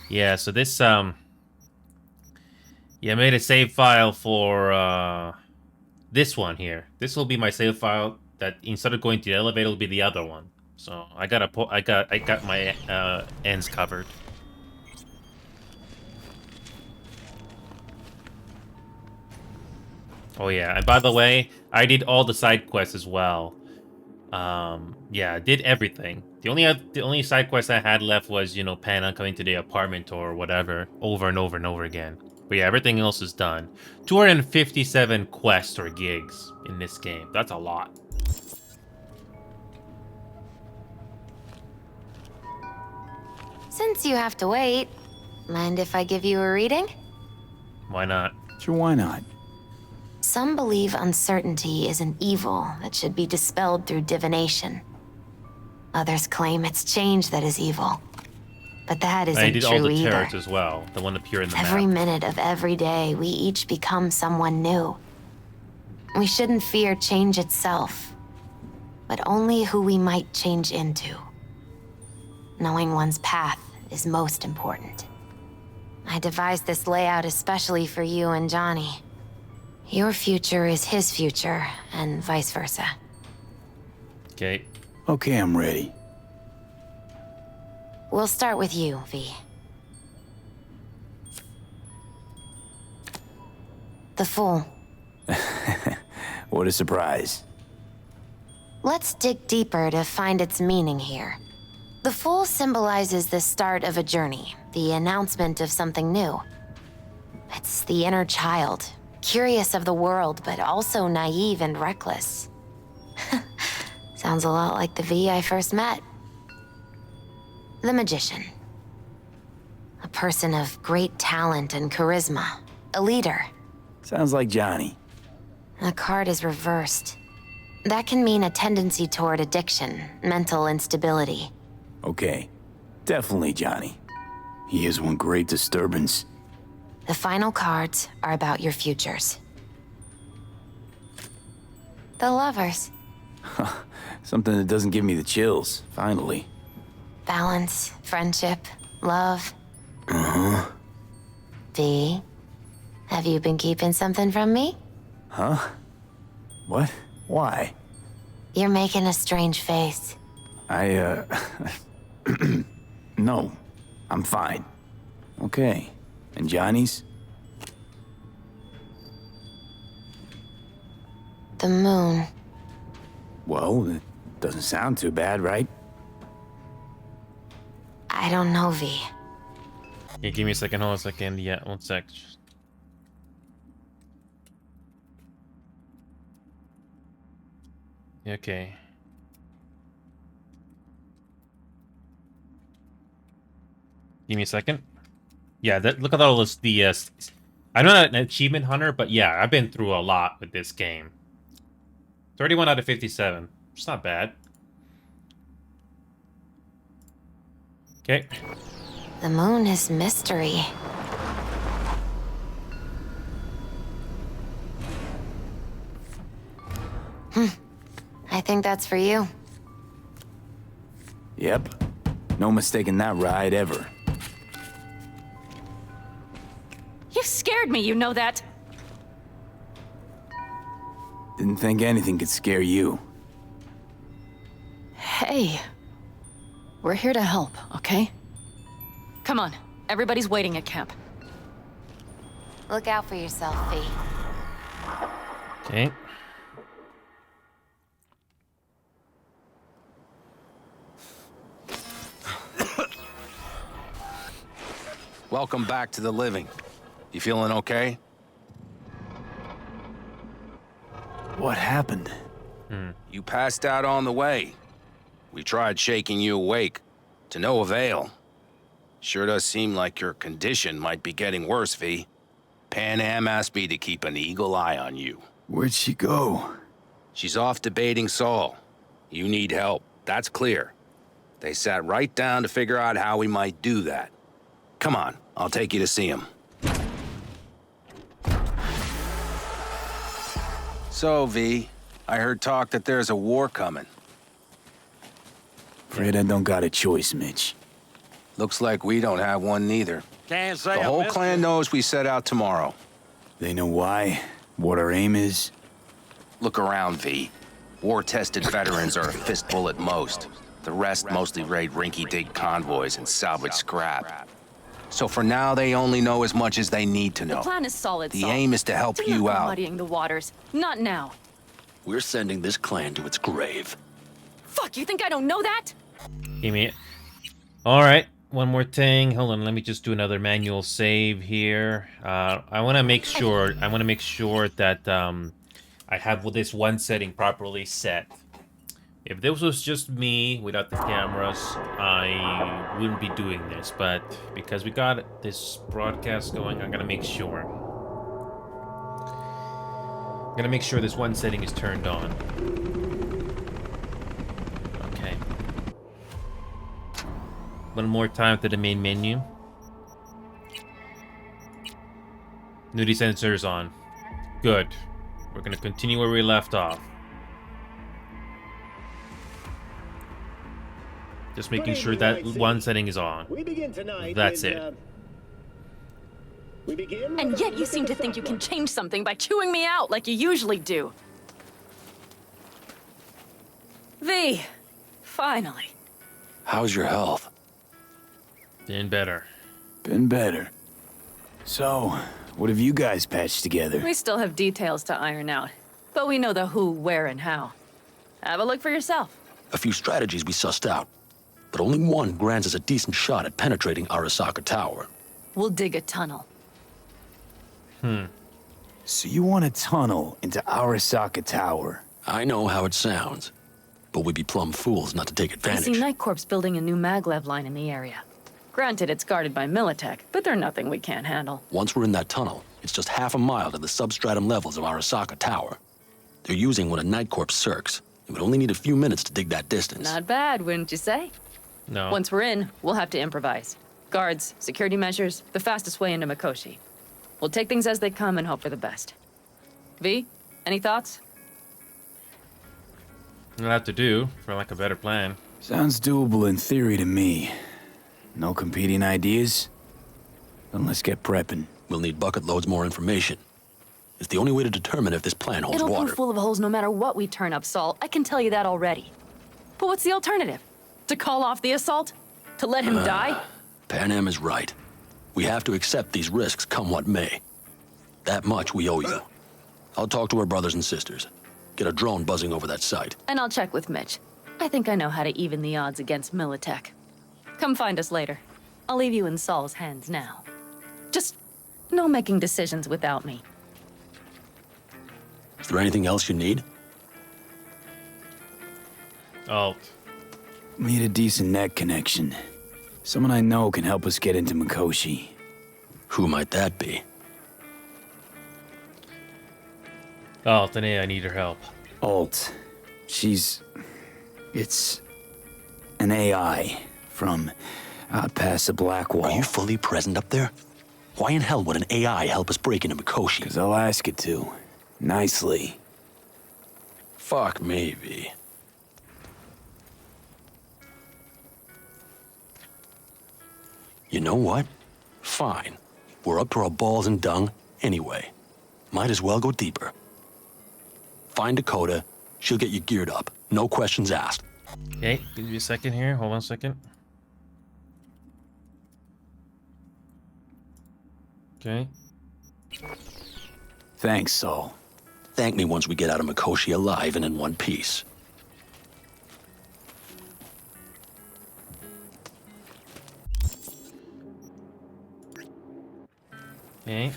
Speaker 1: Yeah, so this yeah, I made a save file for this one here. This will be my save file that instead of going to the elevator will be the other one. So I got my ends covered. Oh yeah, and by the way, I did all the side quests as well. Yeah, I did everything. The only side quest I had left was, you know, Panna coming to the apartment or whatever, over and over and over again. But yeah, everything else is done. 257 quests or gigs in this game. That's a lot.
Speaker 7: Since you have to wait, mind if I give you a reading?
Speaker 1: Why not?
Speaker 4: Sure, why not?
Speaker 7: Some believe uncertainty is an evil that should be dispelled through divination. Others claim it's change that is evil. But that isn't
Speaker 1: I did all
Speaker 7: true
Speaker 1: the
Speaker 7: either.
Speaker 1: turrets as well. The one appear in the
Speaker 7: Every
Speaker 1: map.
Speaker 7: minute of every day, we each become someone new. We shouldn't fear change itself, but only who we might change into. Knowing one's path is most important. I devised this layout especially for you and Johnny. Your future is his future, and vice versa.
Speaker 1: Okay.
Speaker 4: Okay, I'm ready.
Speaker 7: We'll start with you, V. The Fool.
Speaker 4: What a surprise.
Speaker 7: Let's dig deeper to find its meaning here. The Fool symbolizes the start of a journey, the announcement of something new. It's the inner child, curious of the world, but also naive and reckless. Sounds a lot like the V I first met. The Magician. A person of great talent and charisma. A leader.
Speaker 4: Sounds like Johnny.
Speaker 7: The card is reversed. That can mean a tendency toward addiction, mental instability.
Speaker 4: Okay, definitely Johnny. He is one great disturbance.
Speaker 7: The final cards are about your futures. The Lovers.
Speaker 4: Something that doesn't give me the chills, finally.
Speaker 7: Balance, friendship, love.
Speaker 4: Uh-huh.
Speaker 7: V, have you been keeping something from me?
Speaker 4: Huh? What? Why?
Speaker 7: You're making a strange face.
Speaker 4: No, I'm fine. Okay, and Johnny's?
Speaker 7: The moon.
Speaker 4: Well, it doesn't sound too bad, right?
Speaker 7: I don't know, V.
Speaker 1: Yeah, give me a second. Hold on a second. Yeah, one sec. Okay. Give me a second. Yeah, look at all this. I'm not an achievement hunter, but yeah, I've been through a lot with this game. 31 out of 57. It's not bad. Okay.
Speaker 7: The moon is mystery. I think that's for you.
Speaker 4: Yep. No mistaking that ride ever.
Speaker 5: You scared me, you know that.
Speaker 4: Didn't think anything could scare you.
Speaker 5: Hey. We're here to help, okay? Come on. Everybody's waiting at camp.
Speaker 7: Look out for yourself, V.
Speaker 1: Okay.
Speaker 9: Welcome back to the living. You feeling okay?
Speaker 4: What happened?
Speaker 9: You passed out on the way. We tried shaking you awake. To no avail. Sure does seem like your condition might be getting worse, V. Pan Am asked me to keep an eagle eye on you.
Speaker 4: Where'd she go?
Speaker 9: She's off debating Saul. You need help, that's clear. They sat right down to figure out how we might do that. Come on, I'll take you to see him. So, V, I heard talk that there's a war coming.
Speaker 4: Afraid I don't got a choice, Mitch.
Speaker 9: Looks like we don't have one neither.
Speaker 2: Can't say
Speaker 9: The whole clan knows we set out tomorrow.
Speaker 4: They know why? What our aim is?
Speaker 9: Look around, V. War-tested veterans are a fistful at most. The rest mostly raid rinky-dink convoys and salvage scrap. So for now, they only know as much as they need to know.
Speaker 5: The plan is solid,
Speaker 9: The
Speaker 5: Saul.
Speaker 9: aim is to help
Speaker 5: Do
Speaker 9: you
Speaker 5: not go
Speaker 9: out.
Speaker 5: muddying the waters. Not now.
Speaker 6: We're sending this clan to its grave.
Speaker 5: Fuck, you think I don't know that?
Speaker 1: Give me it. Alright, one more thing. Hold on, let me just do another manual save here. I want to make sure that I have this one setting properly set. If this was just me without the cameras, I wouldn't be doing this, but because we got this broadcast going, I'm gonna make sure. I'm gonna make sure this one setting is turned on. Okay. One more time to the main menu. Nudity sensors on. Good. We're gonna continue where we left off. Just making sure that one setting is on.
Speaker 10: We begin tonight.
Speaker 1: That's it.
Speaker 10: We begin.
Speaker 5: And yet you seem to think you can change something by chewing me out like you usually do. V, finally.
Speaker 6: How's your health?
Speaker 1: Been better.
Speaker 4: Been better. So, what have you guys patched together?
Speaker 5: We still have details to iron out, but we know the who, where, and how. Have a look for yourself.
Speaker 6: A few strategies we sussed out, but only one grants us a decent shot at penetrating Arasaka Tower.
Speaker 5: We'll dig a tunnel.
Speaker 4: So you want a tunnel into Arasaka Tower?
Speaker 6: I know how it sounds, but we'd be plumb fools not to take
Speaker 5: I
Speaker 6: advantage.
Speaker 5: see Night Corps building a new maglev line in the area. Granted, it's guarded by Militech, but they're nothing we can't handle.
Speaker 6: Once we're in that tunnel, it's just half a mile to the substratum levels of Arasaka Tower. They're using one of Night Corps circs. It would only need a few minutes to dig that distance.
Speaker 5: Not bad, wouldn't you say?
Speaker 1: No.
Speaker 5: Once we're in, we'll have to improvise. Guards, security measures, the fastest way into Mikoshi. We'll take things as they come and hope for the best. V, any thoughts?
Speaker 1: I'll have to do, for lack of a better plan.
Speaker 4: Sounds doable in theory to me. No competing ideas? Then let's get prepping.
Speaker 6: We'll need bucket loads more information. It's the only way to determine if this plan holds
Speaker 5: It'll
Speaker 6: water.
Speaker 5: prove full of holes no matter what we turn up, Saul. I can tell you that already. But what's the alternative? To call off the assault? To let him die?
Speaker 6: Pan Am is right. We have to accept these risks come what may. That much we owe you. I'll talk to our brothers and sisters. Get a drone buzzing over that site.
Speaker 5: And I'll check with Mitch. I think I know how to even the odds against Militech. Come find us later. I'll leave you in Saul's hands now. Just no making decisions without me.
Speaker 6: Is there anything else you need?
Speaker 1: Alt.
Speaker 4: Need a decent net connection. Someone I know can help us get into Mikoshi.
Speaker 6: Who might that be?
Speaker 1: Alt, and I need your help.
Speaker 4: Alt. It's an AI from I'd pass the black wall.
Speaker 11: Are you fully present up there? Why in hell would an AI help us break into Mikoshi?
Speaker 4: Because I'll ask it to. Nicely.
Speaker 11: Fuck me, V. You know what? Fine. We're up to our balls in dung anyway. Might as well go deeper. Find Dakota. She'll get you geared up. No questions asked.
Speaker 1: Okay, give me a second here. Hold on a second. Okay.
Speaker 4: Thanks, Saul.
Speaker 11: Thank me once we get out of Mikoshi alive and in one piece.
Speaker 1: Okay.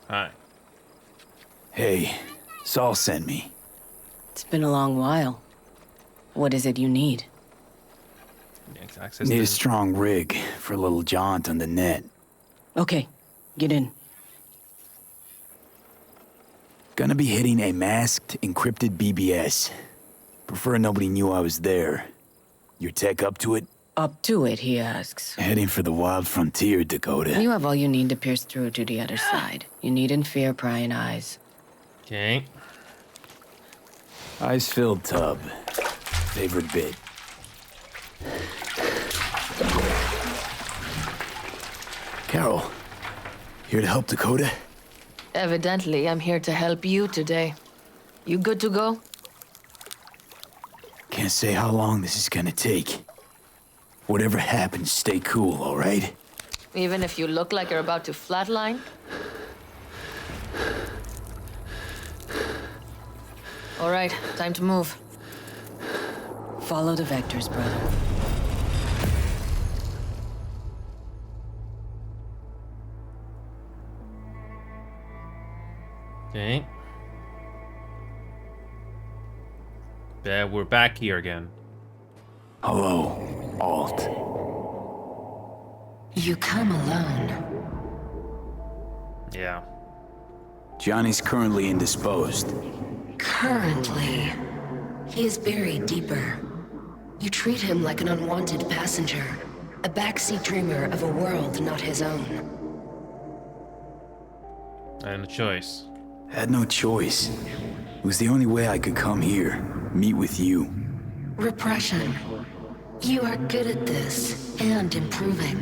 Speaker 1: Hi.
Speaker 4: Hey, Saul sent me.
Speaker 12: It's been a long while. What is it you need?
Speaker 4: Need a strong rig for a little jaunt on the net.
Speaker 12: Okay, get in.
Speaker 4: Gonna be hitting a masked, encrypted BBS. Prefer nobody knew I was there. Your tech up to it?
Speaker 12: Up to it, he asks.
Speaker 4: Heading for the wild frontier, Dakota.
Speaker 12: You have all you need to pierce through to the other side. You needn't fear prying eyes.
Speaker 1: Okay.
Speaker 4: Ice-filled tub. Favorite bit. Carol, here to help Dakota?
Speaker 8: Evidently, I'm here to help you today. You good to go?
Speaker 4: Can't say how long this is gonna take. Whatever happens, stay cool, all right?
Speaker 8: Even if you look like you're about to flatline? All right, time to move.
Speaker 12: Follow the vectors, brother.
Speaker 1: Okay. Yeah, we're back here again.
Speaker 4: Hello, Alt.
Speaker 7: You come alone.
Speaker 1: Yeah.
Speaker 4: Johnny's currently indisposed.
Speaker 7: Currently, he is buried deeper. You treat him like an unwanted passenger, a backseat dreamer of a world not his own.
Speaker 1: I had no choice.
Speaker 4: Had no choice. It was the only way I could come here, meet with you.
Speaker 7: Repression. You are good at this, and improving.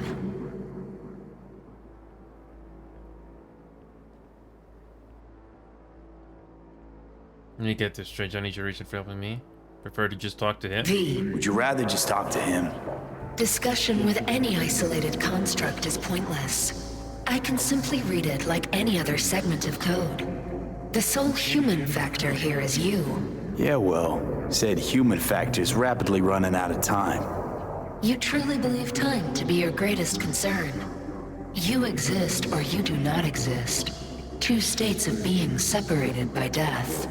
Speaker 1: Let me get this straight. Johnny your reason for helping me. Prefer to just talk to him?
Speaker 7: V.
Speaker 4: Would you rather just talk to him?
Speaker 7: Discussion with any isolated construct is pointless. I can simply read it like any other segment of code. The sole human factor here is you.
Speaker 4: Yeah, well, said human factor's rapidly running out of time.
Speaker 7: You truly believe time to be your greatest concern. You exist or you do not exist. Two states of being separated by death.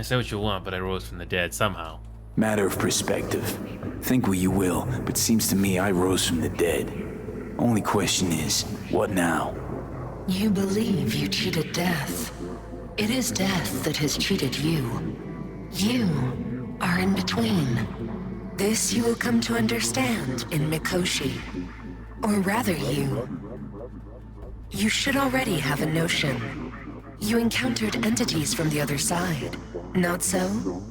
Speaker 1: Say what you want, but I rose from the dead somehow.
Speaker 4: Matter of perspective. Think what you will, but seems to me I rose from the dead. Only question is, what now?
Speaker 7: You believe you cheated death. It is death that has cheated you. You are in between. This you will come to understand in Mikoshi. Or rather you should already have a notion. You encountered entities from the other side, not so?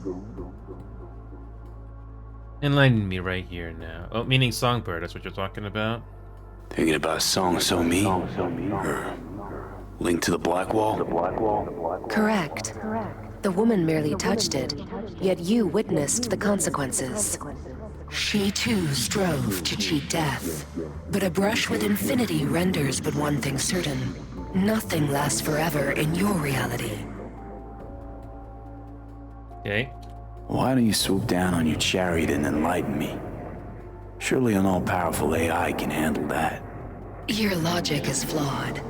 Speaker 1: Enlighten me right here now. Oh, meaning Songbird, that's what you're talking about?
Speaker 4: Thinking about Song So Me? Or Link to the Black Wall?
Speaker 7: Correct. The woman merely touched it, yet you witnessed the consequences. She too strove to cheat death. But a brush with infinity renders but one thing certain. Nothing lasts forever in your reality.
Speaker 1: Okay.
Speaker 4: Why don't you swoop down on your chariot and enlighten me? Surely an all-powerful AI can handle that.
Speaker 7: Your logic is flawed.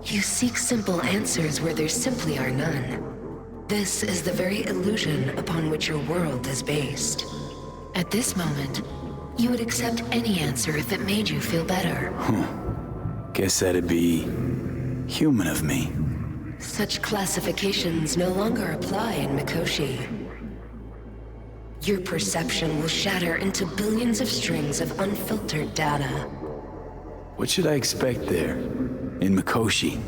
Speaker 7: You seek simple answers where there simply are none. This is the very illusion upon which your world is based. At this moment, you would accept any answer if it made you feel better.
Speaker 4: Guess that'd be human of me.
Speaker 13: Such classifications no longer apply in Mikoshi. Your perception will shatter into billions of strings of unfiltered data.
Speaker 4: What should I expect there, in Mikoshi?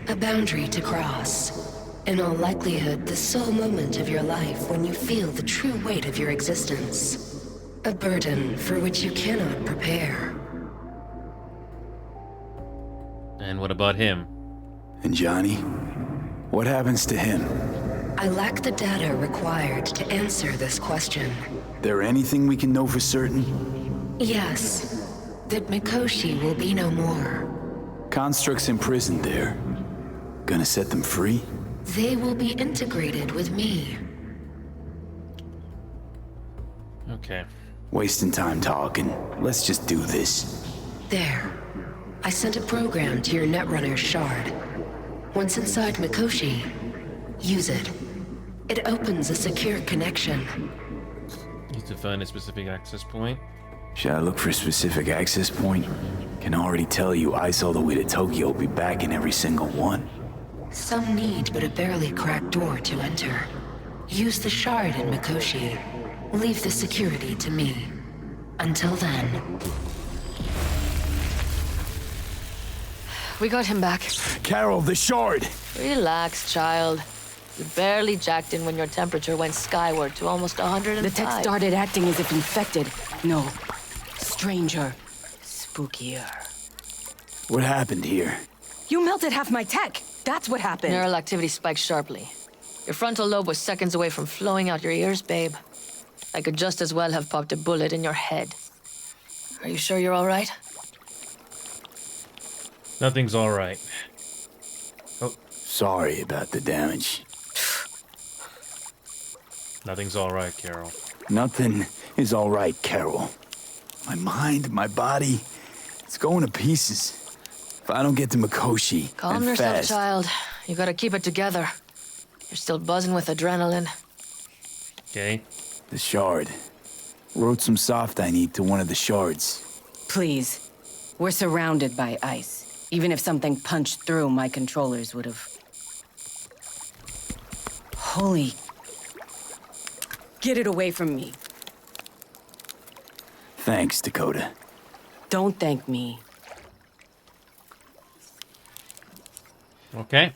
Speaker 13: A boundary to cross. In all likelihood, the sole moment of your life when you feel the true weight of your existence. A burden for which you cannot prepare.
Speaker 1: And what about him?
Speaker 4: And Johnny? What happens to him?
Speaker 13: I lack the data required to answer this question.
Speaker 4: There anything we can know for certain?
Speaker 13: Yes, that Mikoshi will be no more.
Speaker 4: Constructs imprisoned there. Gonna set them free?
Speaker 13: They will be integrated with me.
Speaker 1: Okay.
Speaker 4: Wasting time talking. Let's just do this.
Speaker 13: There. I sent a program to your Netrunner's shard. Once inside Mikoshi, use it. It opens a secure connection.
Speaker 1: Need to find a specific access point.
Speaker 4: Should I look for a specific access point? Can already tell you Ice all the way to Tokyo will be back in every single one.
Speaker 13: Some need but a barely cracked door to enter. Use the shard in Mikoshi. Leave the security to me. Until then.
Speaker 8: We got him back.
Speaker 4: Carol, the shard!
Speaker 8: Relax, child. You barely jacked in when your temperature went skyward to almost 105.
Speaker 12: The tech started acting as if infected. No. Stranger. Spookier.
Speaker 4: What happened here?
Speaker 12: You melted half my tech! That's what happened!
Speaker 8: Neural activity spiked sharply. Your frontal lobe was seconds away from flowing out your ears, babe. I could just as well have popped a bullet in your head. Are you sure you're all right?
Speaker 1: Nothing's all right. Oh,
Speaker 4: sorry about the damage.
Speaker 1: Nothing's all right, Carol.
Speaker 4: Nothing is all right, Carol. My mind, my body, it's going to pieces. If I don't get to Mikoshi,
Speaker 8: Calm
Speaker 4: and
Speaker 8: yourself,
Speaker 4: fast,
Speaker 8: child. You gotta keep it together. You're still buzzing with adrenaline.
Speaker 1: Okay.
Speaker 4: The shard. Wrote some soft I need to one of the shards.
Speaker 12: Please. We're surrounded by ice. Even if something punched through, my controllers would have... Holy... Get it away from me.
Speaker 4: Thanks, Dakota.
Speaker 12: Don't thank me.
Speaker 1: Okay.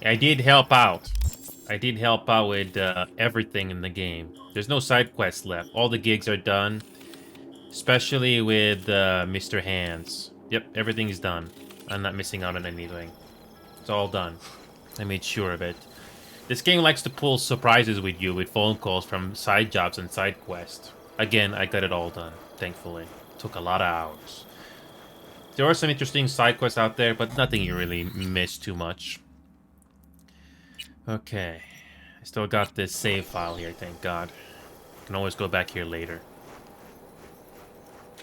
Speaker 1: I did help out. I did help out with everything in the game. There's no side quests left. All the gigs are done. Especially with Mr. Hands. Yep, everything's done. I'm not missing out on anything. It's all done. I made sure of it. This game likes to pull surprises with you with phone calls from side jobs and side quests. Again, I got it all done, thankfully. Took a lot of hours. There are some interesting side quests out there, but nothing you really miss too much. Okay. I still got this save file here, thank God. Can always go back here later.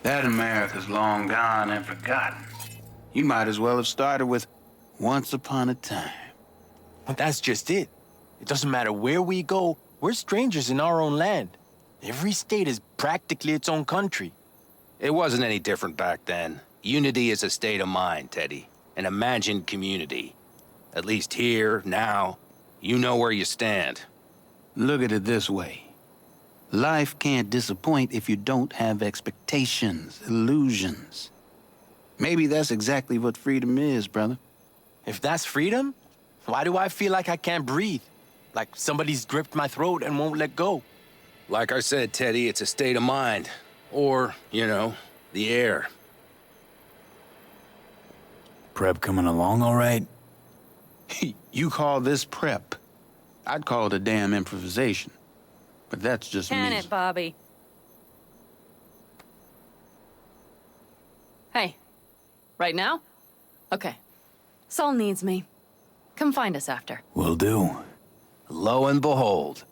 Speaker 14: That America's long gone and forgotten. You might as well have started with Once Upon a Time.
Speaker 15: But that's just it. It doesn't matter where we go, we're strangers in our own land. Every state is practically its own country.
Speaker 9: It wasn't any different back then. Unity is a state of mind, Teddy. An imagined community. At least here, now, you know where you stand.
Speaker 14: Look at it this way. Life can't disappoint if you don't have expectations, illusions. Maybe that's exactly what freedom is, brother.
Speaker 15: If that's freedom, why do I feel like I can't breathe? Like somebody's gripped my throat and won't let go?
Speaker 9: Like I said, Teddy, it's a state of mind. Or, you know, the air.
Speaker 4: Prep coming along all right?
Speaker 14: You call this prep. I'd call it a damn improvisation. But that's just me.
Speaker 12: Can it, Bobby?
Speaker 8: Hey. Right now? Okay. Saul needs me. Come find us after.
Speaker 4: Will do.
Speaker 9: Lo and behold.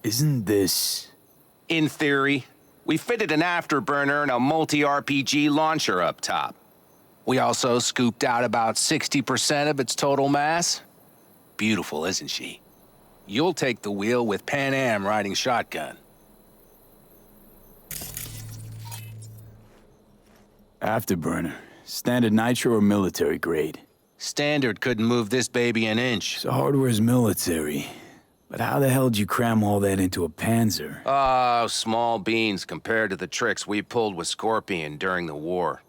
Speaker 4: Isn't this...
Speaker 9: In theory, we fitted an afterburner and a multi-RPG launcher up top. We also scooped out about 60% of its total mass. Beautiful, isn't she? You'll take the wheel with Pan Am riding shotgun.
Speaker 4: Afterburner. Standard nitro or military grade?
Speaker 9: Standard couldn't move this baby an inch.
Speaker 4: So hardware's military. But how the hell did you cram all that into a Panzer?
Speaker 9: Oh, small beans compared to the tricks we pulled with Scorpion during the war.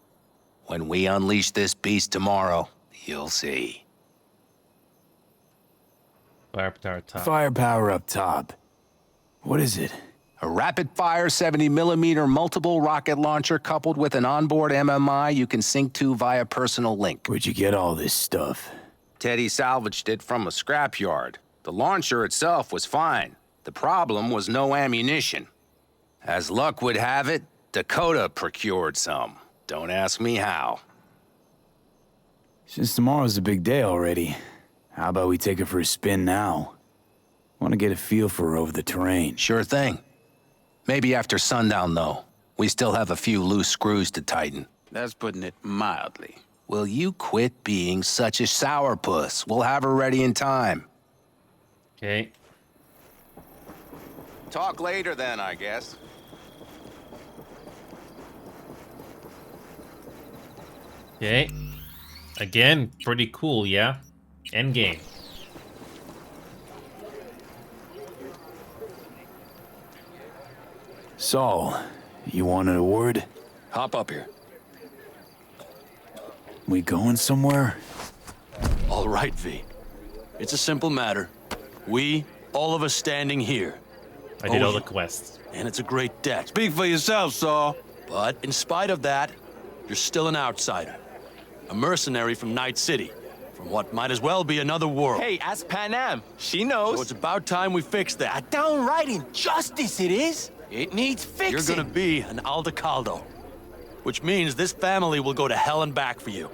Speaker 9: When we unleash this beast tomorrow, you'll see.
Speaker 1: Firepower top.
Speaker 4: Firepower up top. What is it?
Speaker 9: A rapid-fire 70mm multiple rocket launcher coupled with an onboard MMI you can sync to via personal link.
Speaker 4: Where'd you get all this stuff?
Speaker 9: Teddy salvaged it from a scrapyard. The launcher itself was fine. The problem was no ammunition. As luck would have it, Dakota procured some. Don't ask me how.
Speaker 4: Since tomorrow's a big day already, how about we take her for a spin now? Want to get a feel for her over the terrain.
Speaker 9: Sure thing. Maybe after sundown, though. We still have a few loose screws to tighten.
Speaker 14: That's putting it mildly.
Speaker 9: Will you quit being such a sourpuss? We'll have her ready in time.
Speaker 1: Okay.
Speaker 9: Talk later then, I guess.
Speaker 1: Okay. Again, pretty cool, yeah? Endgame.
Speaker 4: Saul, you wanted a word?
Speaker 11: Hop up here.
Speaker 4: We going somewhere?
Speaker 11: All right, V. It's a simple matter. We, all of us standing here.
Speaker 1: I did
Speaker 11: owe
Speaker 1: all the
Speaker 11: you.
Speaker 1: quests.
Speaker 11: And it's a great debt.
Speaker 14: Speak for yourself, Saul.
Speaker 11: But in spite of that, you're still an outsider. A mercenary from Night City. From what might as well be another world.
Speaker 15: Hey, ask Panam. She knows.
Speaker 11: So it's about time we fix
Speaker 15: A
Speaker 11: that.
Speaker 15: downright injustice it is. It needs fixing.
Speaker 11: You're gonna be an Aldecaldo. Which means this family will go to hell and back for you.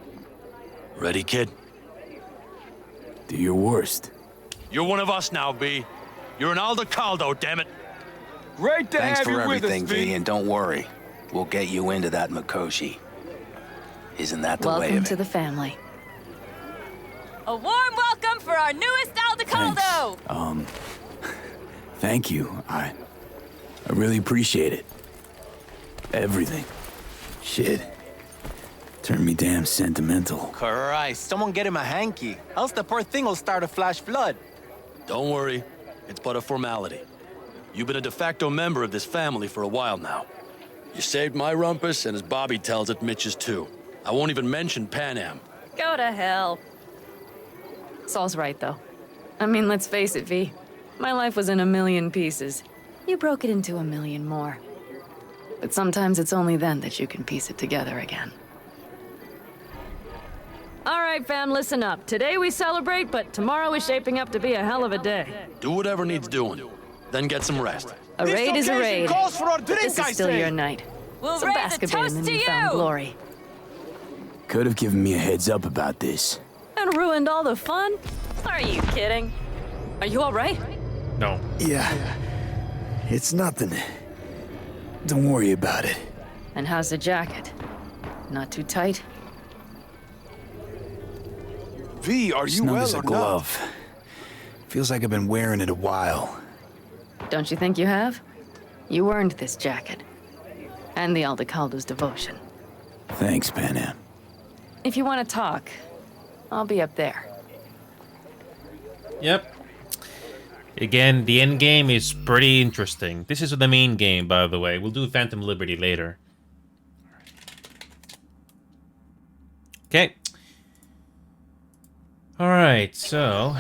Speaker 11: Ready, kid?
Speaker 4: Do your worst.
Speaker 11: You're one of us now, V. You're an Aldecaldo, damn it.
Speaker 15: Great to
Speaker 9: Thanks
Speaker 15: have
Speaker 9: for
Speaker 15: you
Speaker 9: everything,
Speaker 15: with us,
Speaker 9: V, and don't worry. We'll get you into that Mikoshi. Isn't that the way
Speaker 5: Welcome
Speaker 9: of
Speaker 5: to
Speaker 9: it?
Speaker 5: the family.
Speaker 16: A warm welcome for our newest Aldecaldo!
Speaker 4: Thanks. Thank you. I really appreciate it. Everything. Shit. Turned me damn sentimental.
Speaker 15: Christ, someone get him a hanky. Else the poor thing will start a flash flood.
Speaker 11: Don't worry. It's but a formality. You've been a de facto member of this family for a while now. You saved my rumpus, and as Bobby tells it, Mitch's too. I won't even mention Panam.
Speaker 16: Go to hell.
Speaker 17: Saul's right, though. I mean, let's face it, V. My life was in a million pieces. You broke it into a million more. But sometimes it's only then that you can piece it together again.
Speaker 16: All right, fam, listen up. Today we celebrate, but tomorrow is shaping up to be a hell of a day.
Speaker 11: Do whatever needs doing. Then get some rest.
Speaker 17: A raid is a raid.
Speaker 15: Calls for our drink,
Speaker 17: This is
Speaker 15: I
Speaker 17: still
Speaker 15: say.
Speaker 17: your night.
Speaker 16: We'll
Speaker 17: So
Speaker 16: raise
Speaker 17: bask
Speaker 16: a
Speaker 17: a bit in
Speaker 16: toast
Speaker 17: the
Speaker 16: to
Speaker 17: newfound
Speaker 16: you!
Speaker 17: glory.
Speaker 4: Could have given me a heads up about this.
Speaker 16: And ruined all the fun? Are you kidding? Are you all right?
Speaker 1: No.
Speaker 4: Yeah. It's nothing. Don't worry about it.
Speaker 17: And how's the jacket? Not too tight?
Speaker 14: V, are you
Speaker 4: Snug
Speaker 14: well
Speaker 4: as a
Speaker 14: or
Speaker 4: glove. Feels like I've been wearing it a while.
Speaker 17: Don't you think you have? You earned this jacket. And the Aldecaldo's devotion.
Speaker 4: Thanks, Panam.
Speaker 17: If you want to talk, I'll be up there.
Speaker 1: Yep. Again, the end game is pretty interesting. This is the main game, by the way. We'll do Phantom Liberty later. Okay. Alright, so...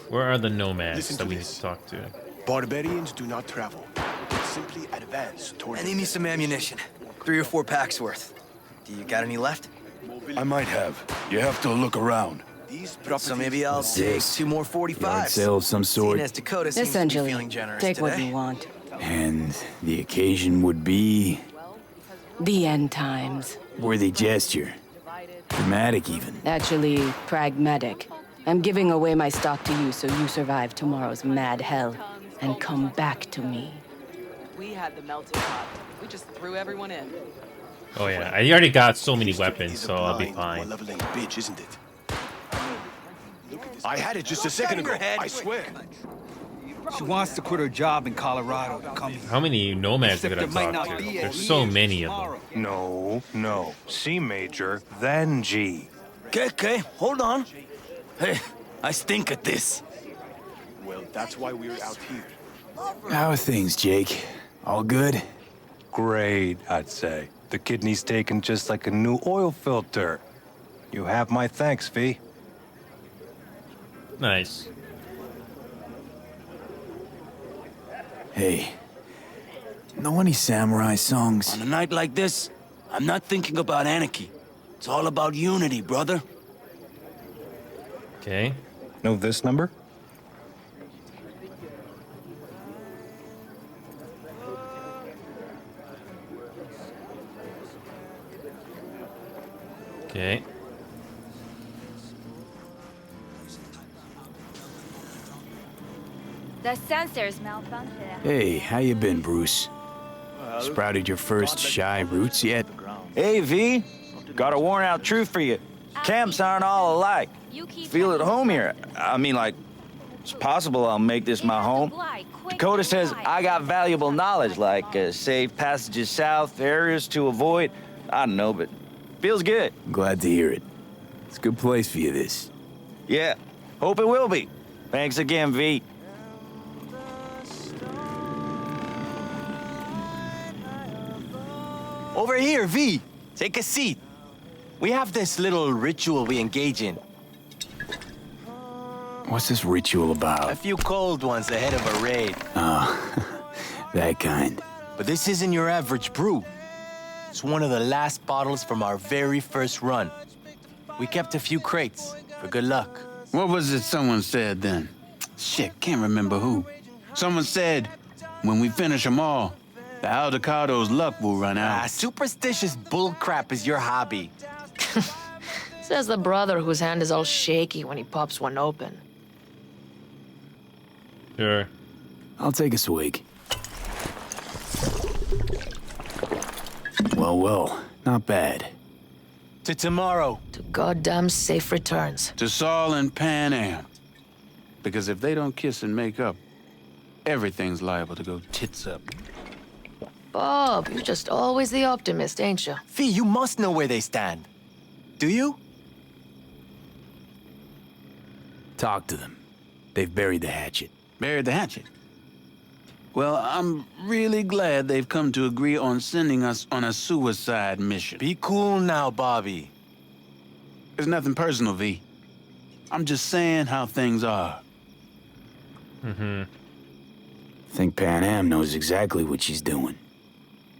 Speaker 1: Where are the nomads
Speaker 10: Listen
Speaker 1: that
Speaker 10: to
Speaker 1: we need
Speaker 10: this.
Speaker 1: to talk to?
Speaker 10: Barbarians do not travel. They simply advance toward
Speaker 18: I need me some ammunition. 3 or 4 packs worth. Do you got any left?
Speaker 6: I might have. You have to look around.
Speaker 18: So maybe I'll take 2 more
Speaker 4: Yard
Speaker 18: 45s.
Speaker 4: sale of some sort.
Speaker 18: Seeing as Dakota seems to be
Speaker 17: Essentially,
Speaker 18: feeling generous
Speaker 17: take
Speaker 18: today.
Speaker 17: what you want.
Speaker 4: And the occasion would be
Speaker 17: The end times.
Speaker 4: worthy gesture. Dramatic even.
Speaker 17: Actually, pragmatic. I'm giving away my stock to you so you survive tomorrow's mad hell and come back to me.
Speaker 19: We had the melting pot. We just threw everyone in.
Speaker 1: Oh yeah, I already got so many weapons,
Speaker 10: He's a
Speaker 1: so I'll be
Speaker 10: blind,
Speaker 1: fine.
Speaker 10: malevolent bitch, isn't it? I had it just a second ago. I swear.
Speaker 20: She wants to quit her job in Colorado to come here.
Speaker 1: How many nomads we gotta
Speaker 20: Except there might
Speaker 1: talk
Speaker 20: not
Speaker 1: to?
Speaker 20: be
Speaker 1: There's
Speaker 20: any
Speaker 1: so
Speaker 20: answers
Speaker 1: many of
Speaker 20: tomorrow.
Speaker 1: them.
Speaker 21: No. C major, then G.
Speaker 4: Okay, hold on. Hey, I stink at this.
Speaker 10: Well, that's why we're out here.
Speaker 4: How are things, Jake? All good?
Speaker 21: Great, I'd say. The kidney's taken just like a new oil filter. You have my thanks, V.
Speaker 1: Nice.
Speaker 4: Hey, know any samurai songs? On a night like this, I'm not thinking about anarchy. It's all about unity, brother.
Speaker 1: Okay.
Speaker 21: Know this number?
Speaker 1: Okay.
Speaker 22: The sensors malfunctioned.
Speaker 4: Hey, how you been, Bruce? Sprouted your first shy roots yet?
Speaker 23: Hey, V. Got a worn out truth for you. Camps aren't all alike. Feel at home here. I mean, like, it's possible I'll make this my home. Dakota says I got valuable knowledge, like safe passages south, areas to avoid. I don't know, but feels good.
Speaker 4: Glad to hear it. It's a good place for you, this.
Speaker 23: Yeah, hope it will be. Thanks again, V.
Speaker 15: Over here, V. Take a seat. We have this little ritual we engage in.
Speaker 4: What's this ritual about?
Speaker 15: A few cold ones ahead of a raid.
Speaker 4: Oh, that kind.
Speaker 15: But this isn't your average brew. It's one of the last bottles from our very first run. We kept a few crates for good luck.
Speaker 14: What was it someone said then? Shit, can't remember who. Someone said, when we finish them all, the Aldecado's luck will run out.
Speaker 15: Superstitious bullcrap is your hobby.
Speaker 24: Says the brother whose hand is all shaky when he pops one open.
Speaker 1: Sure.
Speaker 4: I'll take a swig. Well, not bad.
Speaker 15: To tomorrow.
Speaker 24: To goddamn safe returns.
Speaker 14: To Saul and Pan Am. Because if they don't kiss and make up, everything's liable to go tits up.
Speaker 24: Bob, you're just always the optimist, ain't you?
Speaker 15: Fee, you must know where they stand. Do you?
Speaker 4: Talk to them. They've buried the hatchet.
Speaker 14: Buried the hatchet? Well, I'm really glad they've come to agree on sending us on a suicide mission.
Speaker 15: Be cool now, Bobby.
Speaker 14: It's nothing personal, V. I'm just saying how things are.
Speaker 1: Mm-hmm.
Speaker 4: Think Pan Am knows exactly what she's doing.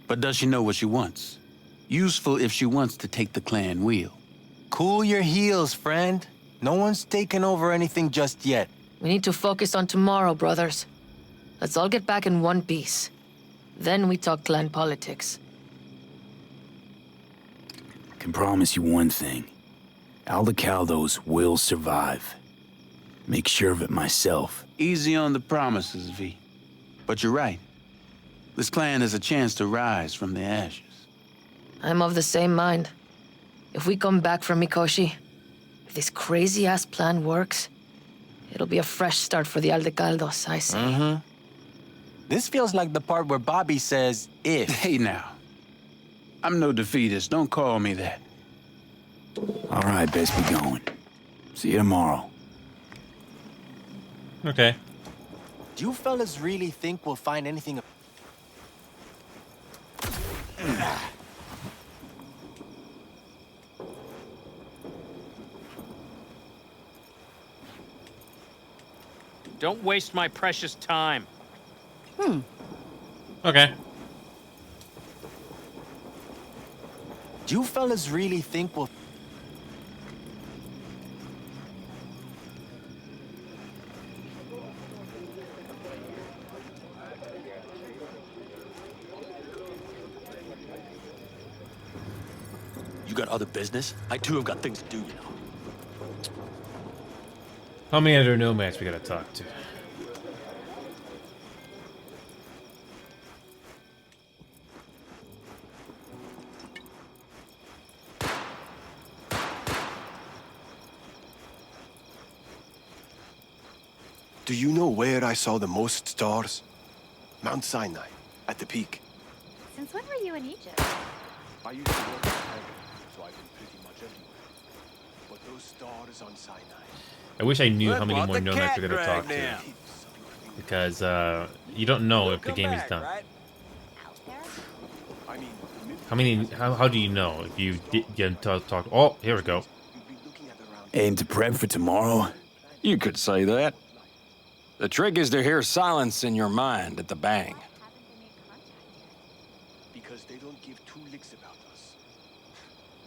Speaker 14: But does she know what she wants? Useful if she wants to take the clan wheel.
Speaker 15: Cool your heels, friend. No one's taken over anything just yet.
Speaker 24: We need to focus on tomorrow, brothers. Let's all get back in one piece. Then we talk clan politics.
Speaker 4: Can promise you one thing. Aldecaldos will survive. Make sure of it myself.
Speaker 14: Easy on the promises, V. But you're right. This clan has a chance to rise from the ashes.
Speaker 24: I'm of the same mind. If we come back from Mikoshi, if this crazy-ass plan works, it'll be a fresh start for the Aldecaldos, I say.
Speaker 15: Mm-hmm. This feels like the part where Bobby says, if.
Speaker 14: Hey now. I'm no defeatist, don't call me that.
Speaker 4: All right, best be going. See you tomorrow.
Speaker 1: Okay.
Speaker 15: Do you fellas really think we'll find anything?
Speaker 25: Don't waste my precious time.
Speaker 1: Okay.
Speaker 15: Do you fellas really think we'll...
Speaker 11: You got other business? I too have got things to do, you know.
Speaker 1: How many other nomads we gotta talk to?
Speaker 10: Do you know where I saw the most stars? Mount Sinai, at the peak.
Speaker 22: Since when were you in Egypt?
Speaker 10: I used to work in heaven, so I've been pretty much everywhere. But those stars on Sinai.
Speaker 1: I wish I knew
Speaker 10: Look
Speaker 1: how many
Speaker 10: what
Speaker 1: more
Speaker 10: the
Speaker 1: nomads
Speaker 10: cat
Speaker 1: we're gonna talk
Speaker 10: dragged
Speaker 1: to.
Speaker 10: in.
Speaker 1: Because you don't know if the game is done. How do you know if you get to talk? Oh, here we go.
Speaker 4: Aim to prep for tomorrow?
Speaker 11: You could say that. The trick is to hear silence in your mind at the bang.
Speaker 10: Because they don't give two licks about us.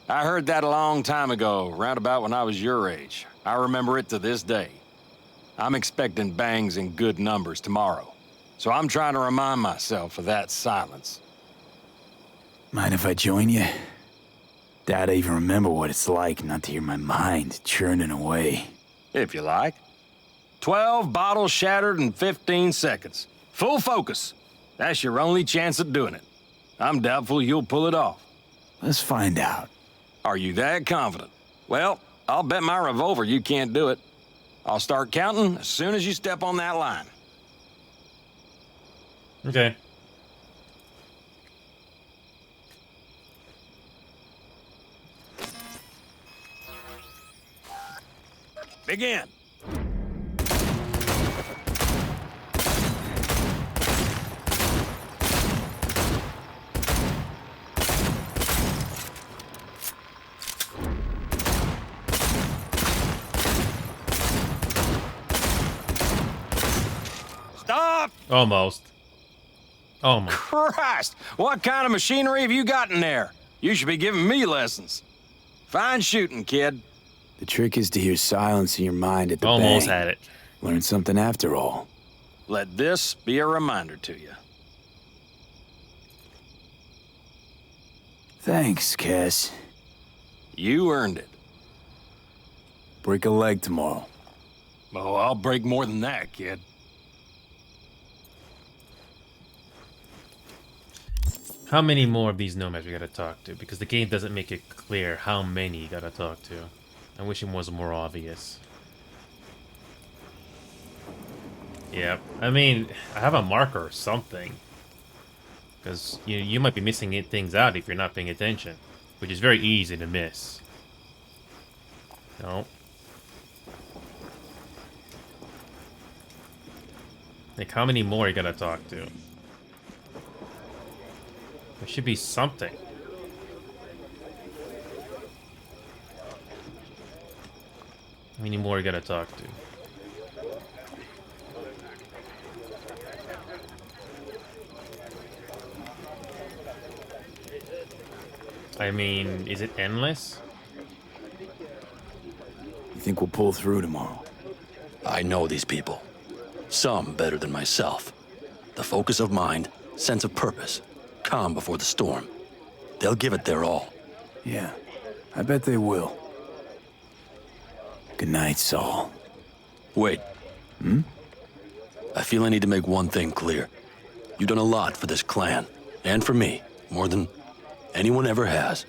Speaker 11: I heard that a long time ago, round about when I was your age. I remember it to this day. I'm expecting bangs in good numbers tomorrow, so I'm trying to remind myself of that silence.
Speaker 4: Mind if I join you? Doubt I even remember what it's like not to hear my mind churning away.
Speaker 11: If you like. 12 bottles shattered in 15 seconds. Full focus. That's your only chance at doing it. I'm doubtful you'll pull it off.
Speaker 4: Let's find out.
Speaker 11: Are you that confident? Well, I'll bet my revolver you can't do it. I'll start counting as soon as you step on that line.
Speaker 1: Okay.
Speaker 11: Begin. Stop!
Speaker 1: Almost. Almost.
Speaker 11: Christ! What kind of machinery have you got in there? You should be giving me lessons. Fine shooting, kid.
Speaker 4: The trick is to hear silence in your mind at the
Speaker 1: Almost
Speaker 4: bang.
Speaker 1: had it.
Speaker 4: Learn something after all.
Speaker 11: Let this be a reminder to you.
Speaker 4: Thanks, Cass.
Speaker 11: You earned it.
Speaker 4: Break a leg tomorrow.
Speaker 11: Oh, I'll break more than that, kid.
Speaker 1: How many more of these nomads we gotta talk to? Because the game doesn't make it clear how many you gotta talk to. I wish it was more obvious. Yep. I mean, I have a marker or something. Because you might be missing things out if you're not paying attention. Which is very easy to miss. No. Like, how many more you gotta talk to? There should be something. How many more you gotta talk to? I mean, is it endless?
Speaker 4: You think we'll pull through tomorrow?
Speaker 11: I know these people. Some better than myself. The focus of mind, sense of purpose, calm before the storm. They'll give it their all.
Speaker 4: Yeah, I bet they will. Good night, Saul.
Speaker 11: Wait. I feel I need to make one thing clear. You've done a lot for this clan, and for me, more than anyone ever has.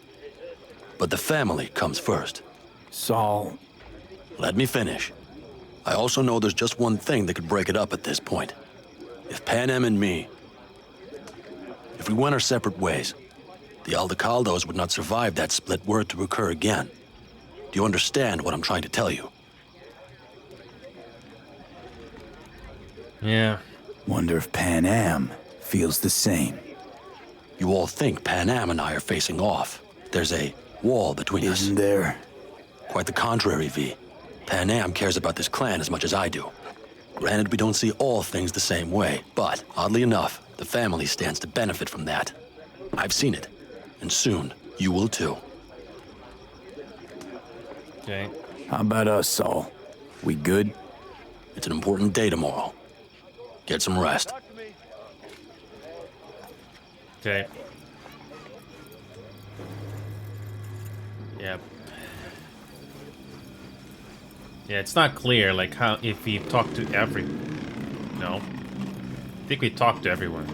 Speaker 11: But the family comes first.
Speaker 4: Saul.
Speaker 11: Let me finish. I also know there's just one thing that could break it up at this point. If Panem and me... If we went our separate ways, the Aldecaldos would not survive that split were it to occur again. Do you understand what I'm trying to tell you?
Speaker 1: Yeah.
Speaker 4: Wonder if Panem feels the same.
Speaker 11: You all think Panem and I are facing off. There's a wall between us.
Speaker 4: Isn't there?
Speaker 11: Quite the contrary, V. Panem cares about this clan as much as I do. Granted, we don't see all things the same way, but oddly enough, the family stands to benefit from that. I've seen it, and soon you will too.
Speaker 1: Okay.
Speaker 4: How about us, Saul? We good?
Speaker 11: It's an important day tomorrow. Get some rest.
Speaker 1: Okay. Yep. Yeah, it's not clear, like, how, if we talk to every... No. I think we talked to everyone.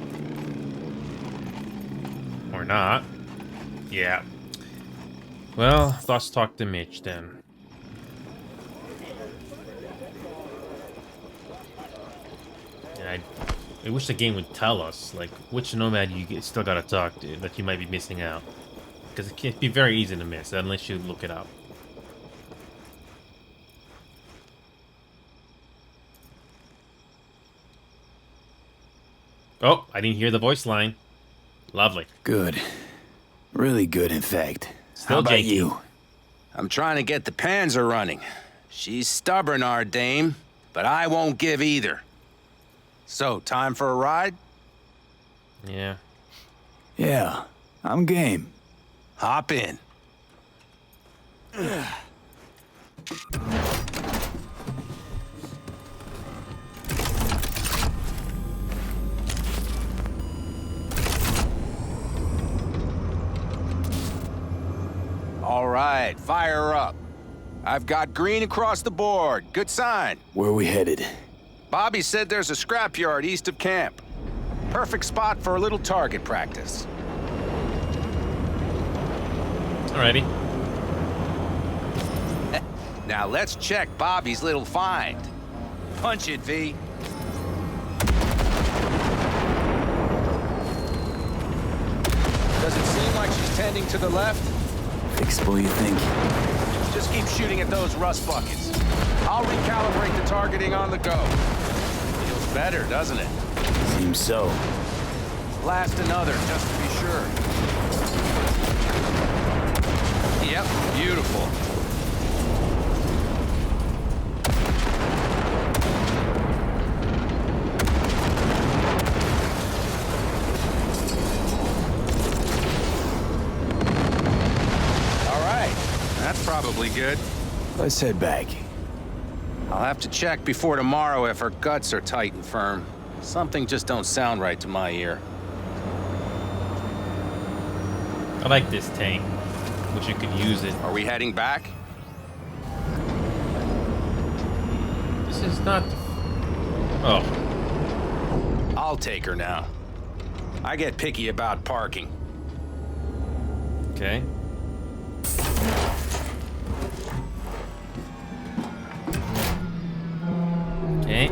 Speaker 1: Or not. Yeah. Well, let's talk to Mitch, then. I wish the game would tell us, like, which nomad still gotta talk to that you might be missing out. Because it can be very easy to miss unless you look it up. Oh, I didn't hear the voice line. Lovely.
Speaker 4: Good. Really good, in fact.
Speaker 1: Still
Speaker 4: How about
Speaker 1: janky.
Speaker 4: you?
Speaker 9: I'm trying to get the Panzer running. She's stubborn, our dame, but I won't give either. So, time for a ride?
Speaker 1: Yeah.
Speaker 4: Yeah, I'm game.
Speaker 9: Hop in. All right, fire up. I've got green across the board. Good sign.
Speaker 4: Where are we headed?
Speaker 9: Bobby said there's a scrapyard east of camp. Perfect spot for a little target practice.
Speaker 1: Alrighty.
Speaker 9: Now let's check Bobby's little find. Punch it, V. Does it seem like she's tending to the left?
Speaker 4: Fixable, you think?
Speaker 9: Just keep shooting at those rust buckets. I'll recalibrate the targeting on the go. Feels better, doesn't it?
Speaker 4: Seems so.
Speaker 9: Blast another, just to be sure. Yep, beautiful. All right, that's probably good.
Speaker 4: Let's head back.
Speaker 9: I'll have to check before tomorrow if her guts are tight and firm. Something just don't sound right to my ear.
Speaker 1: I like this tank. Wish you could use it.
Speaker 9: Are we heading back?
Speaker 1: This is not... Oh.
Speaker 9: I'll take her now. I get picky about parking.
Speaker 1: Okay. Okay.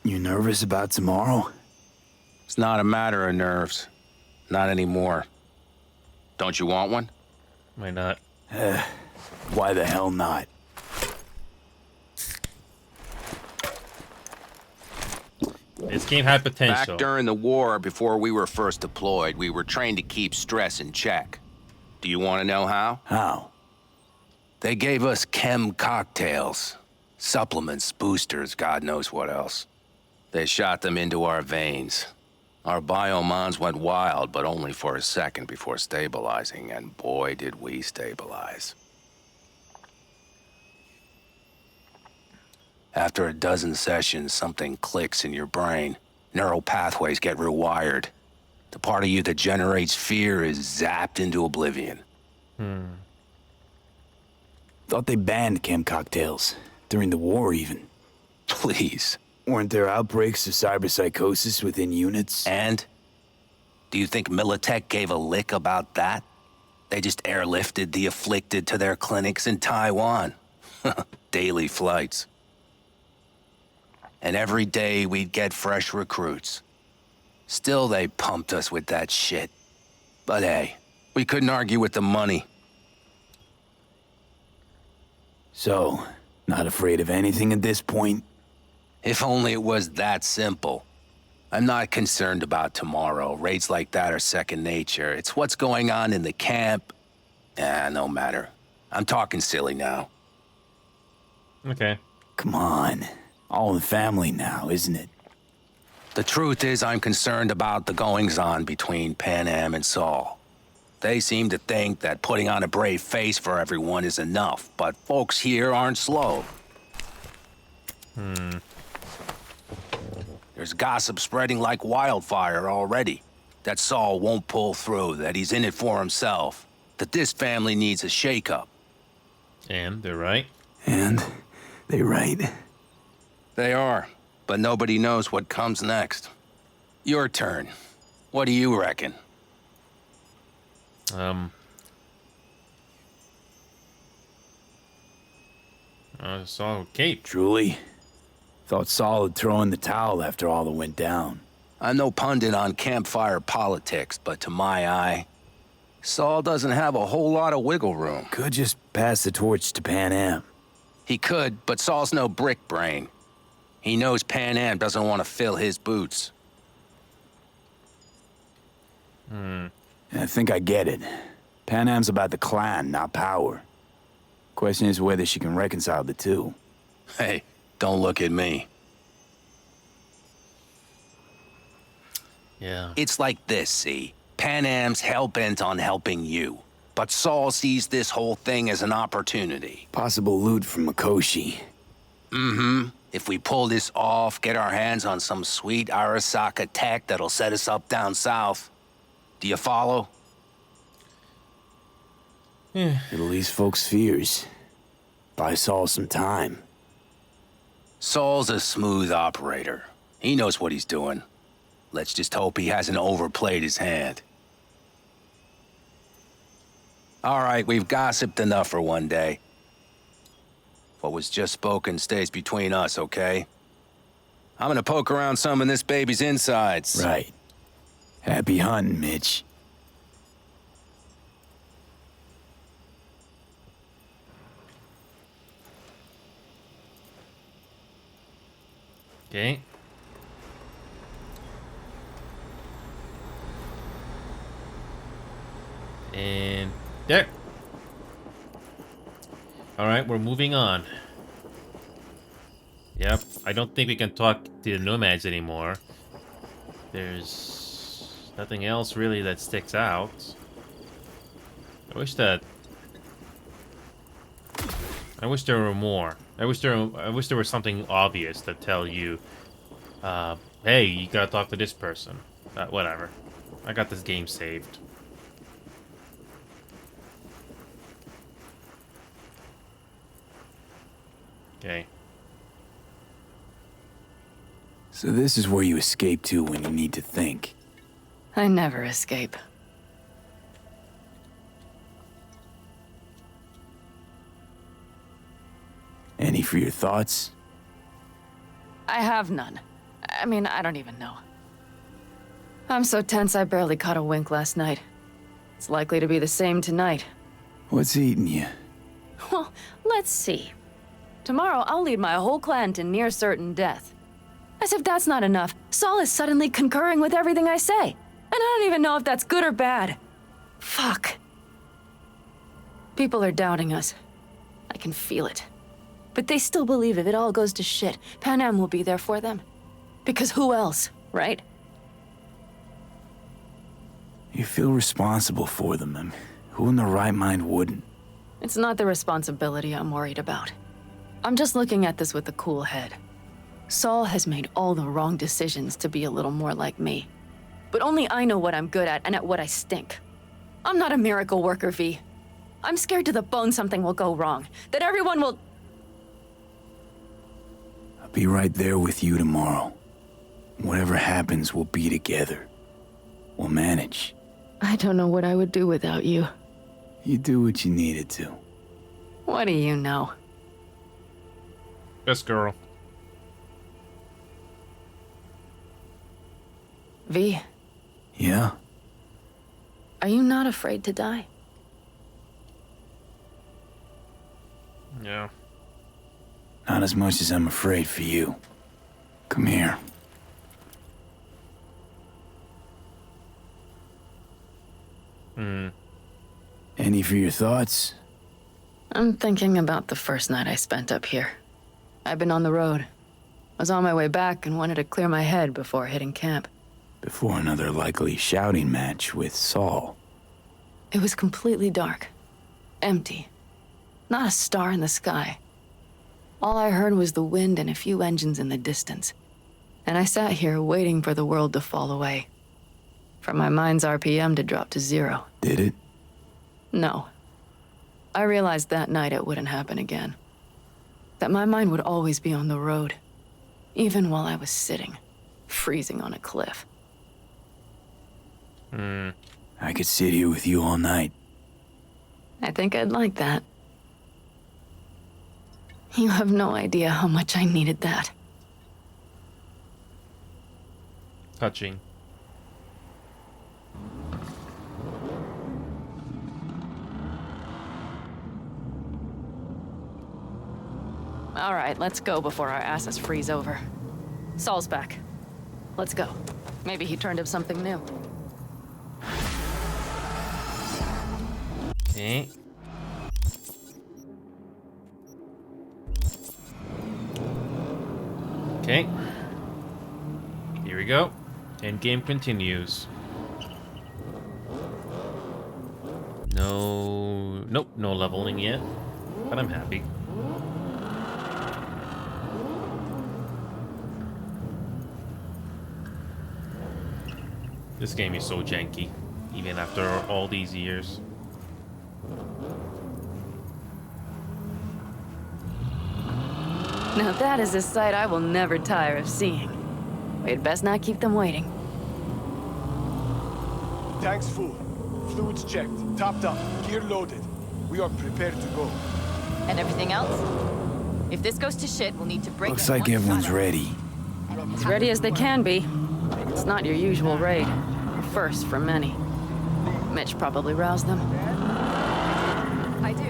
Speaker 4: You nervous about tomorrow?
Speaker 9: It's not a matter of nerves. Not anymore. Don't you want one?
Speaker 1: Why not?
Speaker 4: Why the hell not?
Speaker 1: This game had potential.
Speaker 9: Back during the war, before we were first deployed, we were trained to keep stress in check. Do you want to know how?
Speaker 4: How?
Speaker 9: They gave us chem cocktails. Supplements, boosters, God knows what else. They shot them into our veins. Our biomons went wild, but only for a second before stabilizing, and boy did we stabilize. After a dozen sessions, something clicks in your brain. Neural pathways get rewired. The part of you that generates fear is zapped into oblivion.
Speaker 4: Thought they banned chem cocktails. During the war, even.
Speaker 9: Please.
Speaker 4: Weren't there outbreaks of cyberpsychosis within units?
Speaker 9: And? Do you think Militech gave a lick about that? They just airlifted the afflicted to their clinics in Taiwan. Daily flights. And every day we'd get fresh recruits. Still they pumped us with that shit. But hey, we couldn't argue with the money.
Speaker 4: So, not afraid of anything at this point?
Speaker 9: If only it was that simple. I'm not concerned about tomorrow. Raids like that are second nature. It's what's going on in the camp. No matter. I'm talking silly now.
Speaker 1: Okay.
Speaker 4: Come on. All in the family now, isn't it?
Speaker 9: The truth is I'm concerned about the goings-on between Pan Am and Saul. They seem to think that putting on a brave face for everyone is enough, but folks here aren't slow. There's gossip spreading like wildfire already. That Saul won't pull through, that he's in it for himself, that this family needs a shakeup.
Speaker 1: And they're right.
Speaker 4: And they're right.
Speaker 9: They are. but nobody knows what comes next. Your turn. What do you reckon?
Speaker 1: Saul Cape.
Speaker 4: Truly? Thought Saul would throw in the towel after all that went down.
Speaker 9: I'm no pundit on campfire politics, but to my eye, Saul doesn't have a whole lot of wiggle room.
Speaker 4: Could just pass the torch to Pan Am.
Speaker 9: He could, but Saul's no brick brain. He knows Pan Am doesn't want to fill his boots.
Speaker 4: I think I get it. Pan Am's about the clan, not power. Question is whether she can reconcile the two.
Speaker 9: Hey, don't look at me.
Speaker 1: Yeah.
Speaker 9: It's like this, see? Pan Am's hell-bent on helping you. But Saul sees this whole thing as an opportunity.
Speaker 4: Possible loot from Mikoshi.
Speaker 9: Mm-hmm. If we pull this off, get our hands on some sweet Arasaka tech that'll set us up down south. Do you follow?
Speaker 4: It'll ease folks' fears. Buy Saul some time.
Speaker 9: Saul's a smooth operator. He knows what he's doing. Let's just hope he hasn't overplayed his hand. All right, we've gossiped enough for one day. What was just spoken stays between us, okay? I'm gonna poke around some of this baby's insides.
Speaker 4: Right. Happy hunting, Mitch.
Speaker 1: Okay. And there. Alright, we're moving on. Yep, I don't think we can talk to the nomads anymore. There's nothing else really that sticks out. I wish there were more. I wish there was something obvious to tell you, hey, you gotta talk to this person. Whatever. I got this game saved. Okay.
Speaker 4: So this is where you escape to when you need to think.
Speaker 17: I never escape.
Speaker 4: Any for your thoughts?
Speaker 17: I have none. I mean, I don't even know. I'm so tense I barely caught a wink last night. It's likely to be the same tonight.
Speaker 4: What's eating you?
Speaker 17: Well, let's see. Tomorrow I'll lead my whole clan to near certain death. As if that's not enough, Saul is suddenly concurring with everything I say. And I don't even know if that's good or bad. Fuck. People are doubting us. I can feel it. But they still believe if it all goes to shit, Pan Am will be there for them. Because who else, right?
Speaker 4: You feel responsible for them, and who in their right mind wouldn't?
Speaker 17: It's not the responsibility I'm worried about. I'm just looking at this with a cool head. Saul has made all the wrong decisions to be a little more like me. But only I know what I'm good at and at what I stink. I'm not a miracle worker, V. I'm scared to the bone something will go wrong. That everyone will...
Speaker 4: I'll be right there with you tomorrow. Whatever happens, we'll be together. We'll manage.
Speaker 17: I don't know what I would do without you.
Speaker 4: You do what you needed to.
Speaker 17: What do you know?
Speaker 1: Best girl.
Speaker 17: V.
Speaker 4: Yeah?
Speaker 17: Are you not afraid to die?
Speaker 1: Yeah.
Speaker 4: Not as much as I'm afraid for you. Come here. Any for your thoughts?
Speaker 17: I'm thinking about the first night I spent up here. I've been on the road. I was on my way back and wanted to clear my head before hitting camp.
Speaker 4: Before another likely shouting match with Saul.
Speaker 17: It was completely dark. Empty. Not a star in the sky. All I heard was the wind and a few engines in the distance. And I sat here waiting for the world to fall away. For my mind's RPM to drop to 0.
Speaker 4: Did it?
Speaker 17: No. I realized that night it wouldn't happen again. That my mind would always be on the road. Even while I was sitting, freezing on a cliff.
Speaker 4: I could sit here with you all night.
Speaker 17: I think I'd like that. You have no idea how much I needed that.
Speaker 1: Touching.
Speaker 17: All right, let's go before our asses freeze over. Saul's back. Let's go. Maybe he turned up something new.
Speaker 1: Okay. Okay. Here we go. And game continues. Nope, no leveling yet. But I'm happy. This game is so janky, even after all these years.
Speaker 17: Now that is a sight I will never tire of seeing. We'd best not keep them waiting.
Speaker 10: Tank's full. Fluids checked. Topped up. Gear loaded. We are prepared to go.
Speaker 19: And everything else? If this goes to shit, we'll need to break.
Speaker 4: Looks like everyone's ready.
Speaker 17: As ready as they can be. It's not your usual raid. A first for many. Mitch probably roused them.
Speaker 19: I do.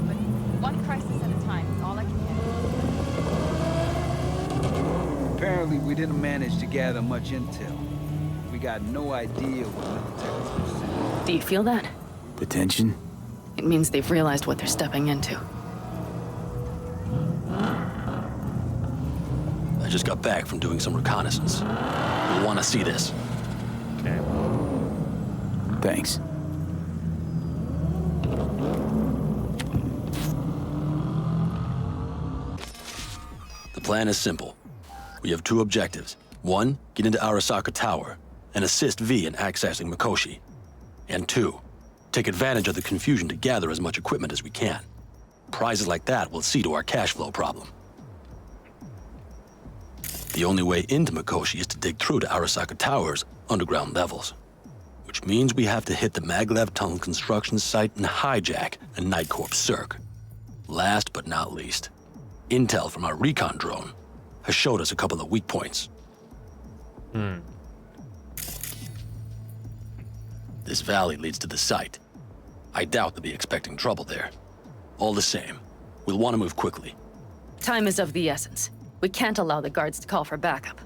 Speaker 19: But one crisis at a time is all I can handle.
Speaker 20: Apparently, we didn't manage to gather much intel. We got no idea what Militech was saying.
Speaker 17: Do you feel that?
Speaker 4: The tension?
Speaker 17: It means they've realized what they're stepping into.
Speaker 11: I just got back from doing some reconnaissance. You'll want to see this.
Speaker 1: Okay.
Speaker 4: Thanks.
Speaker 11: The plan is simple. We have two objectives. One, get into Arasaka Tower and assist V in accessing Mikoshi. And two, take advantage of the confusion to gather as much equipment as we can. Prizes like that will see to our cash flow problem. The only way into Mikoshi is to dig through to Arasaka Tower's underground levels. Which means we have to hit the Maglev Tunnel construction site and hijack a Night Corps Circ. Last but not least, intel from our recon drone has showed us a couple of weak points. This valley leads to the site. I doubt they'll be expecting trouble there. All the same, we'll want to move quickly.
Speaker 17: Time is of the essence. We can't allow the guards to call for backup.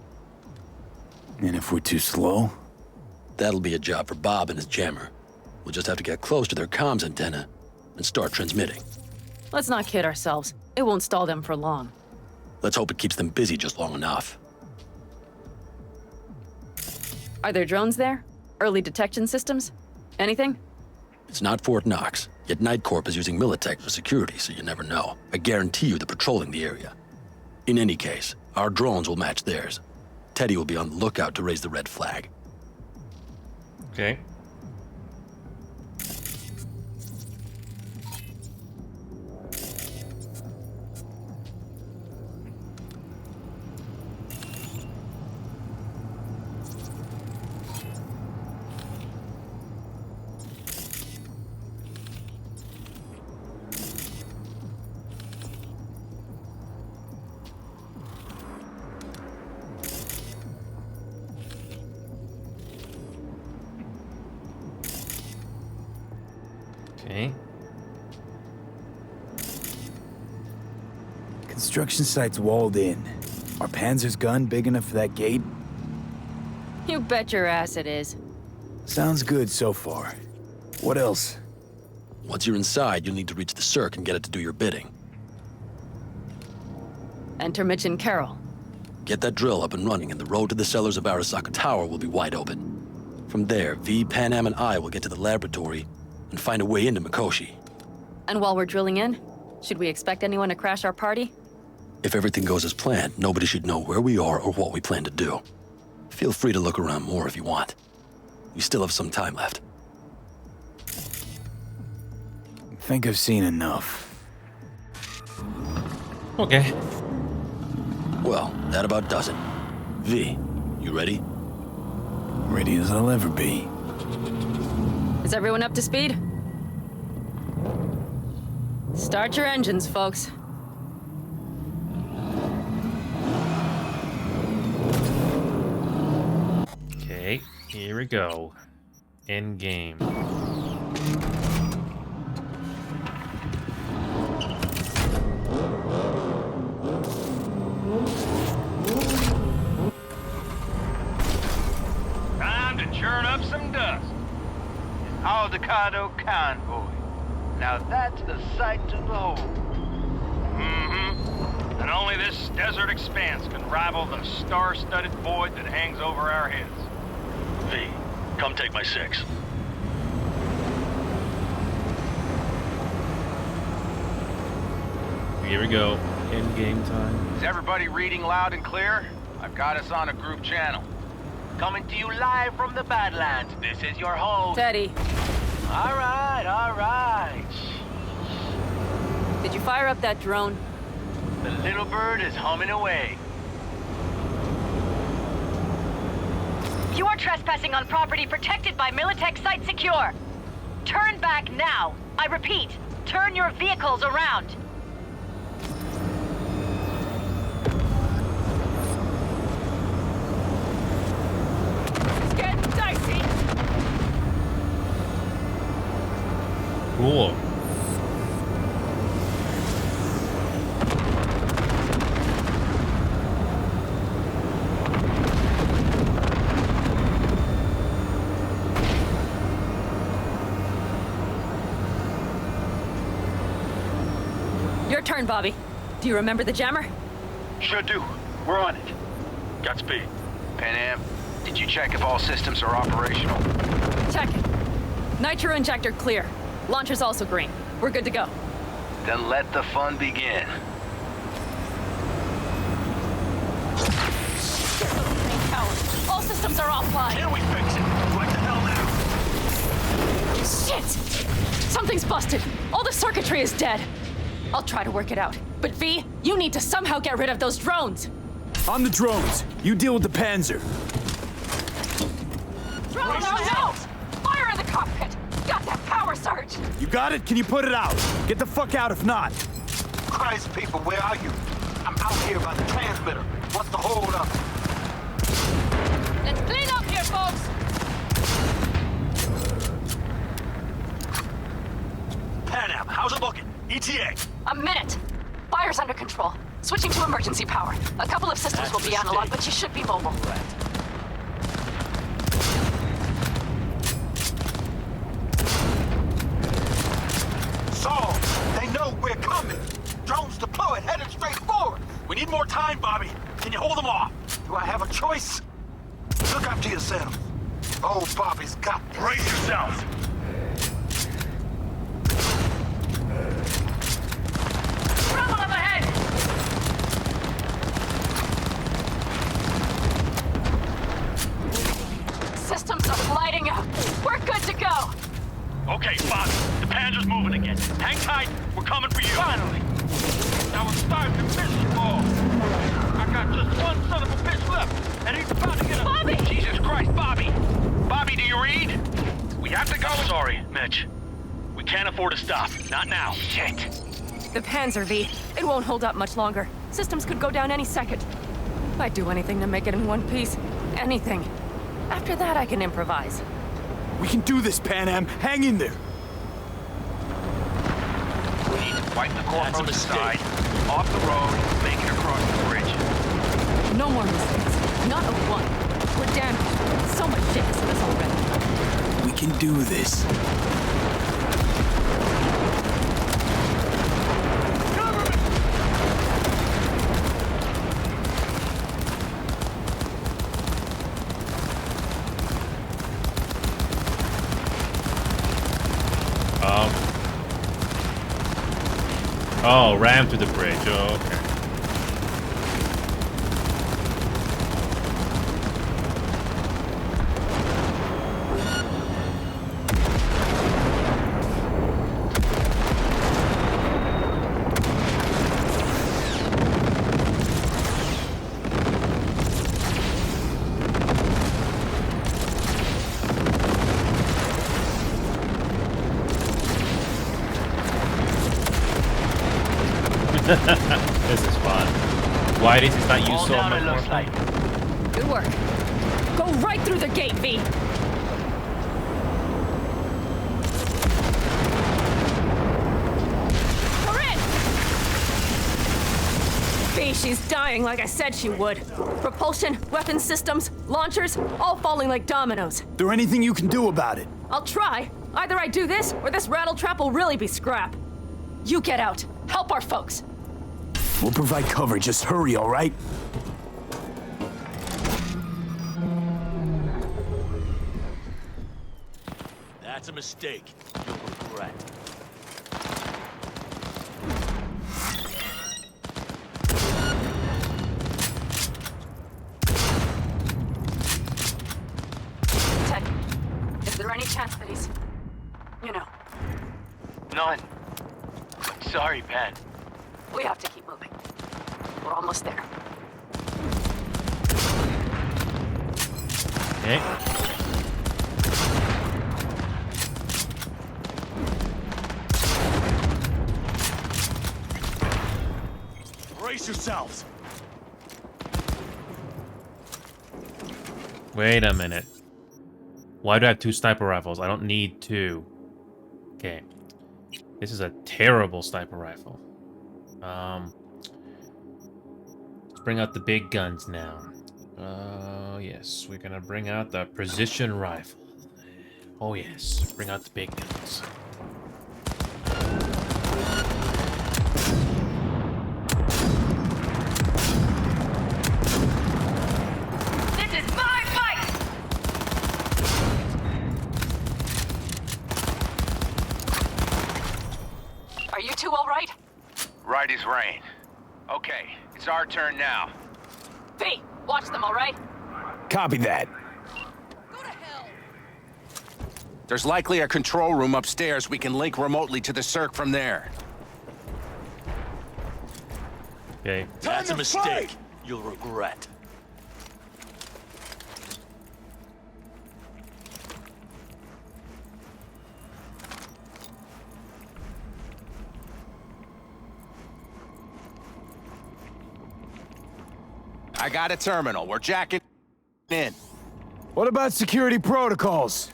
Speaker 4: And if we're too slow?
Speaker 11: That'll be a job for Bob and his jammer. We'll just have to get close to their comms antenna and start transmitting.
Speaker 17: Let's not kid ourselves. It won't stall them for long.
Speaker 11: Let's hope it keeps them busy just long enough.
Speaker 17: Are there drones there? Early detection systems? Anything?
Speaker 11: It's not Fort Knox, yet Night Corp is using Militech for security, so you never know. I guarantee you they're patrolling the area. In any case, our drones will match theirs. Teddy will be on the lookout to raise the red flag.
Speaker 1: Okay. Okay.
Speaker 4: Construction site's walled in. Are Panzer's gun big enough for that gate?
Speaker 17: You bet your ass it is.
Speaker 4: Sounds good so far. What else?
Speaker 11: Once you're inside, you'll need to reach the Cirque and get it to do your bidding.
Speaker 17: Enter Mitch and Carol.
Speaker 11: Get that drill up and running, and the road to the cellars of Arasaka Tower will be wide open. From there, V, Panam, and I will get to the laboratory and find a way into Mikoshi.
Speaker 17: And while we're drilling in, should we expect anyone to crash our party?
Speaker 11: If everything goes as planned, nobody should know where we are or what we plan to do. Feel free to look around more if you want. We still have some time left.
Speaker 4: Think I've seen enough.
Speaker 1: Okay.
Speaker 11: Well, that about does it. V, you ready?
Speaker 4: Ready as I'll ever be.
Speaker 16: Is everyone up to speed? Start your engines, folks.
Speaker 1: Okay, here we go. End game.
Speaker 2: Time to churn up some dust. An Aldecado convoy. Now that's a sight to behold.
Speaker 25: Mm-hmm. And only this desert expanse can rival the star-studded void that hangs over our heads.
Speaker 11: V, come take my 6.
Speaker 1: Here we go. End game time.
Speaker 2: Is everybody reading loud and clear? I've got us on a group channel. Coming to you live from the Badlands. This is your host.
Speaker 16: Teddy.
Speaker 2: All right, all right.
Speaker 16: Did you fire up that drone?
Speaker 2: The little bird is humming away.
Speaker 22: You are trespassing on property protected by Militech Site Secure. Turn back now. I repeat, turn your vehicles around.
Speaker 16: It's getting dicey.
Speaker 1: Cool.
Speaker 16: Your turn, Bobby. Do you remember the jammer?
Speaker 2: Sure do. We're on it.
Speaker 11: Godspeed.
Speaker 9: Pan Am, did you check if all systems are operational?
Speaker 16: Check it. Nitro injector clear. Launcher's also green. We're good to go.
Speaker 9: Then let the fun begin.
Speaker 16: All systems are offline.
Speaker 2: Can we fix it? What the hell now?
Speaker 16: Shit! Something's busted. All the circuitry is dead. I'll try to work it out. But V, you need to somehow get rid of those drones.
Speaker 4: On the drones. You deal with the Panzer.
Speaker 16: No, no, no! Fire in the cockpit! Got that power surge!
Speaker 4: You got it? Can you put it out? Get the fuck out if not.
Speaker 2: Christ, people, where are you? I'm out here by the transmitter. What's the hold up?
Speaker 16: Let's clean up here, folks!
Speaker 2: Pan Am, how's it looking? ETA.
Speaker 8: A minute. Fire's under control. Switching to emergency power. A couple of systems will be analog, but you should be mobile.
Speaker 2: Saul, they know we're coming. Drones deployed, headed straight forward. We need more time, Bobby. Can you hold them off? Do I have a choice? Look after yourself. Oh, Bobby's got this. Brace yourself.
Speaker 16: Trouble up ahead!
Speaker 8: Systems are lighting up. We're good to go.
Speaker 2: Okay, Bobby, the Panzer's moving again. Hang tight, we're coming for you. Finally. Now we're starting to finish you all. I got just one son of a bitch left, and he's about to get a...
Speaker 16: Bobby!
Speaker 2: Jesus Christ, Bobby! Bobby, do you read? We have to go.
Speaker 11: Sorry, Mitch. We can't afford to stop. Not now.
Speaker 2: Shit.
Speaker 16: The Panzer, V. It won't hold up much longer. Systems could go down any second. I'd do anything to make it in one piece. Anything. After that, I can improvise.
Speaker 4: We can do this, Pan Am. Hang in there.
Speaker 2: We need to wipe the corpos aside, off the road, make it across the bridge.
Speaker 16: No more mistakes. Not a one. We're damn so much shit has hit us already.
Speaker 4: We can do this.
Speaker 1: Oh, ram to the bridge. Oh, okay. This is fun. Why this is not used
Speaker 15: All
Speaker 1: so
Speaker 15: down,
Speaker 1: much
Speaker 15: it
Speaker 1: more?
Speaker 15: looks like.
Speaker 16: Good work. Go right through the gate, V. We're in! V, she's dying like I said she would. Propulsion, weapon systems, launchers, all falling like dominoes.
Speaker 4: There anything you can do about it?
Speaker 16: I'll try. Either I do this, or this rattletrap will really be scrap. You get out. Help our folks.
Speaker 4: We'll provide cover. Just hurry, all right?
Speaker 3: That's a mistake. You'll regret.
Speaker 8: Ted, is there any chance that he's... you know...
Speaker 15: None. Sorry, Pan.
Speaker 8: We have to keep moving. We're almost there.
Speaker 1: Okay.
Speaker 3: Brace yourselves.
Speaker 1: Wait a minute. Why do I have 2 sniper rifles? I don't need 2. Okay. This is a terrible sniper rifle. Let's bring out the big guns now. Yes, we're gonna bring out the precision rifle. Oh yes, bring out the big guns.
Speaker 22: This is my fight!
Speaker 8: Are you two all right?
Speaker 9: Right as rain. Okay, it's our turn now.
Speaker 8: V, watch them, all right?
Speaker 4: Copy that.
Speaker 9: There's likely a control room upstairs. We can link remotely to the circ from there.
Speaker 1: Okay.
Speaker 3: That's a mistake. You'll regret.
Speaker 9: I got a terminal. We're jacking in.
Speaker 4: What about security protocols?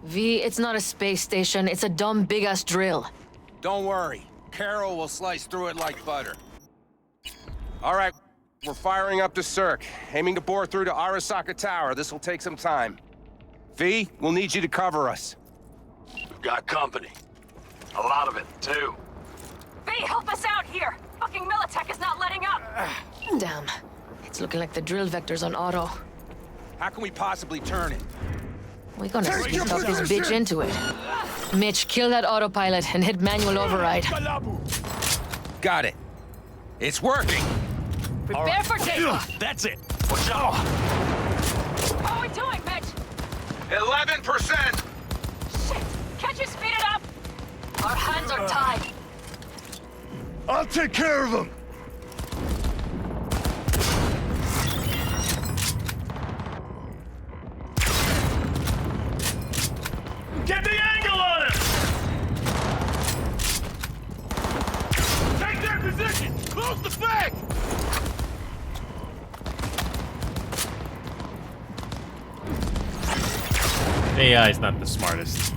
Speaker 24: V, it's not a space station. It's a dumb big-ass drill.
Speaker 9: Don't worry. Carol will slice through it like butter. All right, we're firing up the circ, aiming to bore through to Arasaka Tower. This will take some time. V, we'll need you to cover us.
Speaker 3: We've got company. A lot of it, too.
Speaker 8: V, help us out here! Fucking Militech is not letting up!
Speaker 24: Damn. It's looking like the drill vector's on auto.
Speaker 9: How can we possibly turn it?
Speaker 24: We're gonna speed up this bitch into it. Mitch, kill that autopilot and hit manual override.
Speaker 9: Got it. It's working.
Speaker 24: Prepare for takeoff.
Speaker 3: That's it. Watch out.
Speaker 8: How are we doing, Mitch?
Speaker 9: 11%.
Speaker 8: Shit! Can't you speed it up? Our hands are tied.
Speaker 3: I'll take care of him. Get the angle on him! Take their position! Close the flank!
Speaker 1: AI is not the smartest.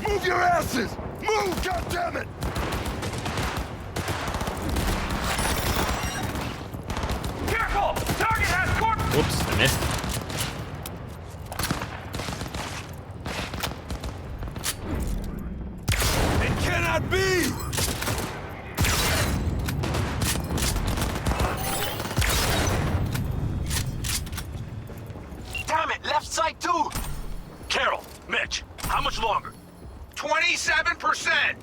Speaker 3: Move your asses! Move, goddammit! Careful! Target has corp.
Speaker 1: Whoops, I missed.
Speaker 3: It cannot be!
Speaker 2: Damn it, left side too!
Speaker 3: Carol, Mitch, how much longer?
Speaker 9: 27%.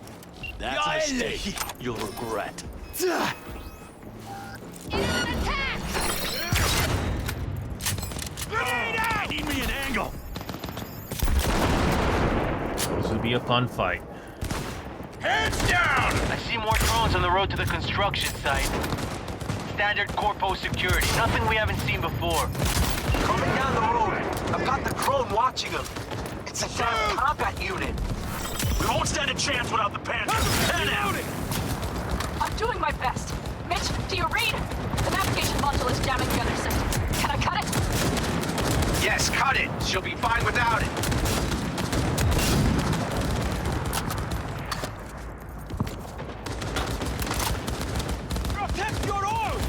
Speaker 3: That's a mistake. You'll regret. Need me an angle.
Speaker 1: This will be a fun fight.
Speaker 15: Hands down! I see more drones on the road to the construction site. Standard corpo security. Nothing we haven't seen before.
Speaker 2: Coming down the road. I've got the drone watching him. It's a damn combat unit.
Speaker 3: We won't stand a chance without the Panther. Pan out!
Speaker 8: I'm doing my best. Mitch, do you read? The navigation module is jamming the other systems. Can I cut it?
Speaker 2: Yes, cut it. She'll be fine without it.
Speaker 3: Protect your oil!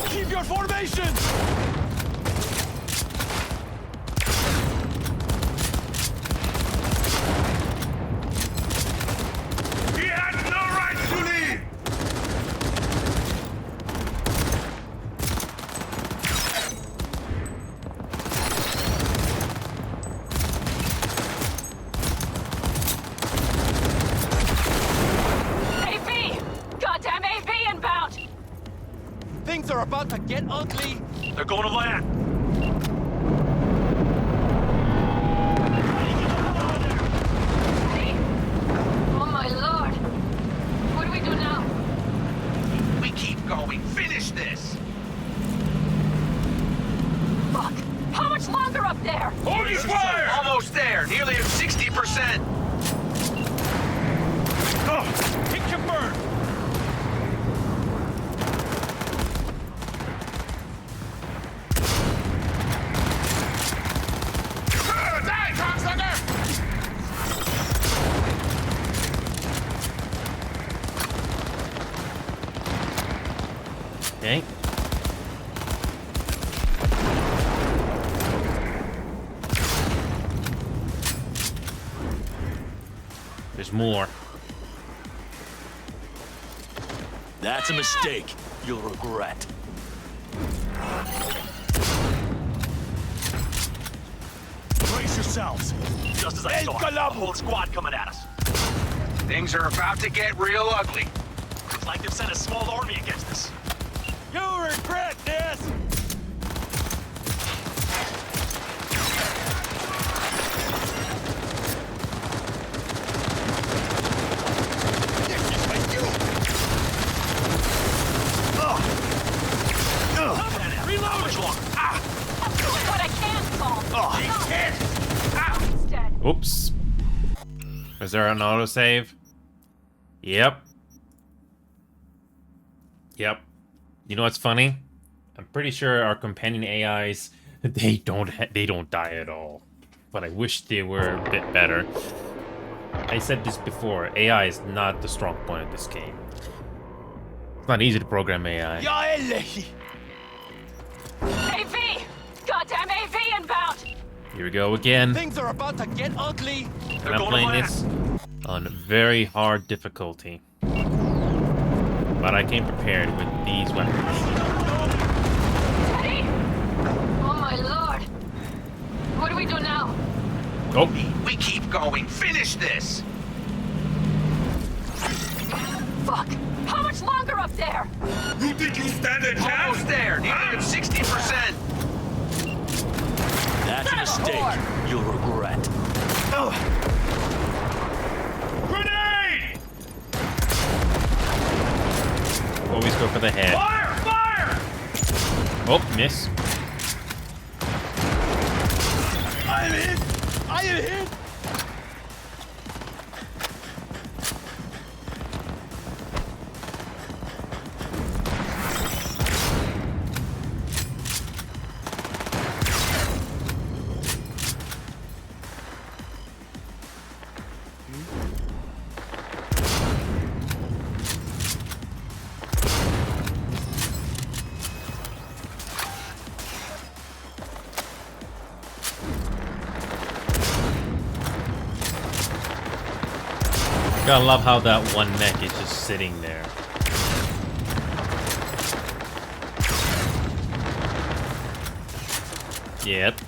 Speaker 3: Keep your formation! He has no right to leave!
Speaker 8: AV! Goddamn AV inbound!
Speaker 15: Things are about to get ugly.
Speaker 3: They're going to land.
Speaker 8: Oh my lord! What do we do now?
Speaker 2: We keep going. Finish this.
Speaker 8: Fuck! How much longer up there?
Speaker 3: Hold your fire!
Speaker 2: Almost there. Nearly at 60%.
Speaker 3: Pick your bird! Die, cocksucker!
Speaker 1: Okay. There's more.
Speaker 11: That's a mistake. You'll regret.
Speaker 3: Brace yourselves. Just as I thought, a whole squad coming at us.
Speaker 2: Things are about to get real ugly.
Speaker 3: It's like they've sent a small army against us. You regret this! Reload! How much longer?
Speaker 8: I'm doing what I can, Saul!
Speaker 3: Oh, he's dead!
Speaker 8: He's dead.
Speaker 1: Oops. Is there an autosave? Yep. Yep. You know what's funny? I'm pretty sure our companion AIs they don't die at all. But I wish they were a bit better. I said this before. AI is not the strong point of this game. It's not easy to program AI.
Speaker 8: AV! Goddamn AV inbound!
Speaker 1: Here we go again.
Speaker 15: Things are about to get ugly.
Speaker 1: And I'm playing this on very hard difficulty. But I came prepared with these weapons.
Speaker 8: Teddy! Oh my lord! What do we do now?
Speaker 1: Oh!
Speaker 2: We keep going. Finish this.
Speaker 8: Fuck! How much longer up there?
Speaker 3: You think you stand a chance?
Speaker 2: Almost there. Nearly at 60%.
Speaker 11: That's a mistake. You'll regret.
Speaker 3: Grenade!
Speaker 1: Always go for the head.
Speaker 3: Fire! Fire!
Speaker 1: Oh, miss.
Speaker 3: I am hit! I am hit!
Speaker 1: Gotta love how that one mech is just sitting there. Yep.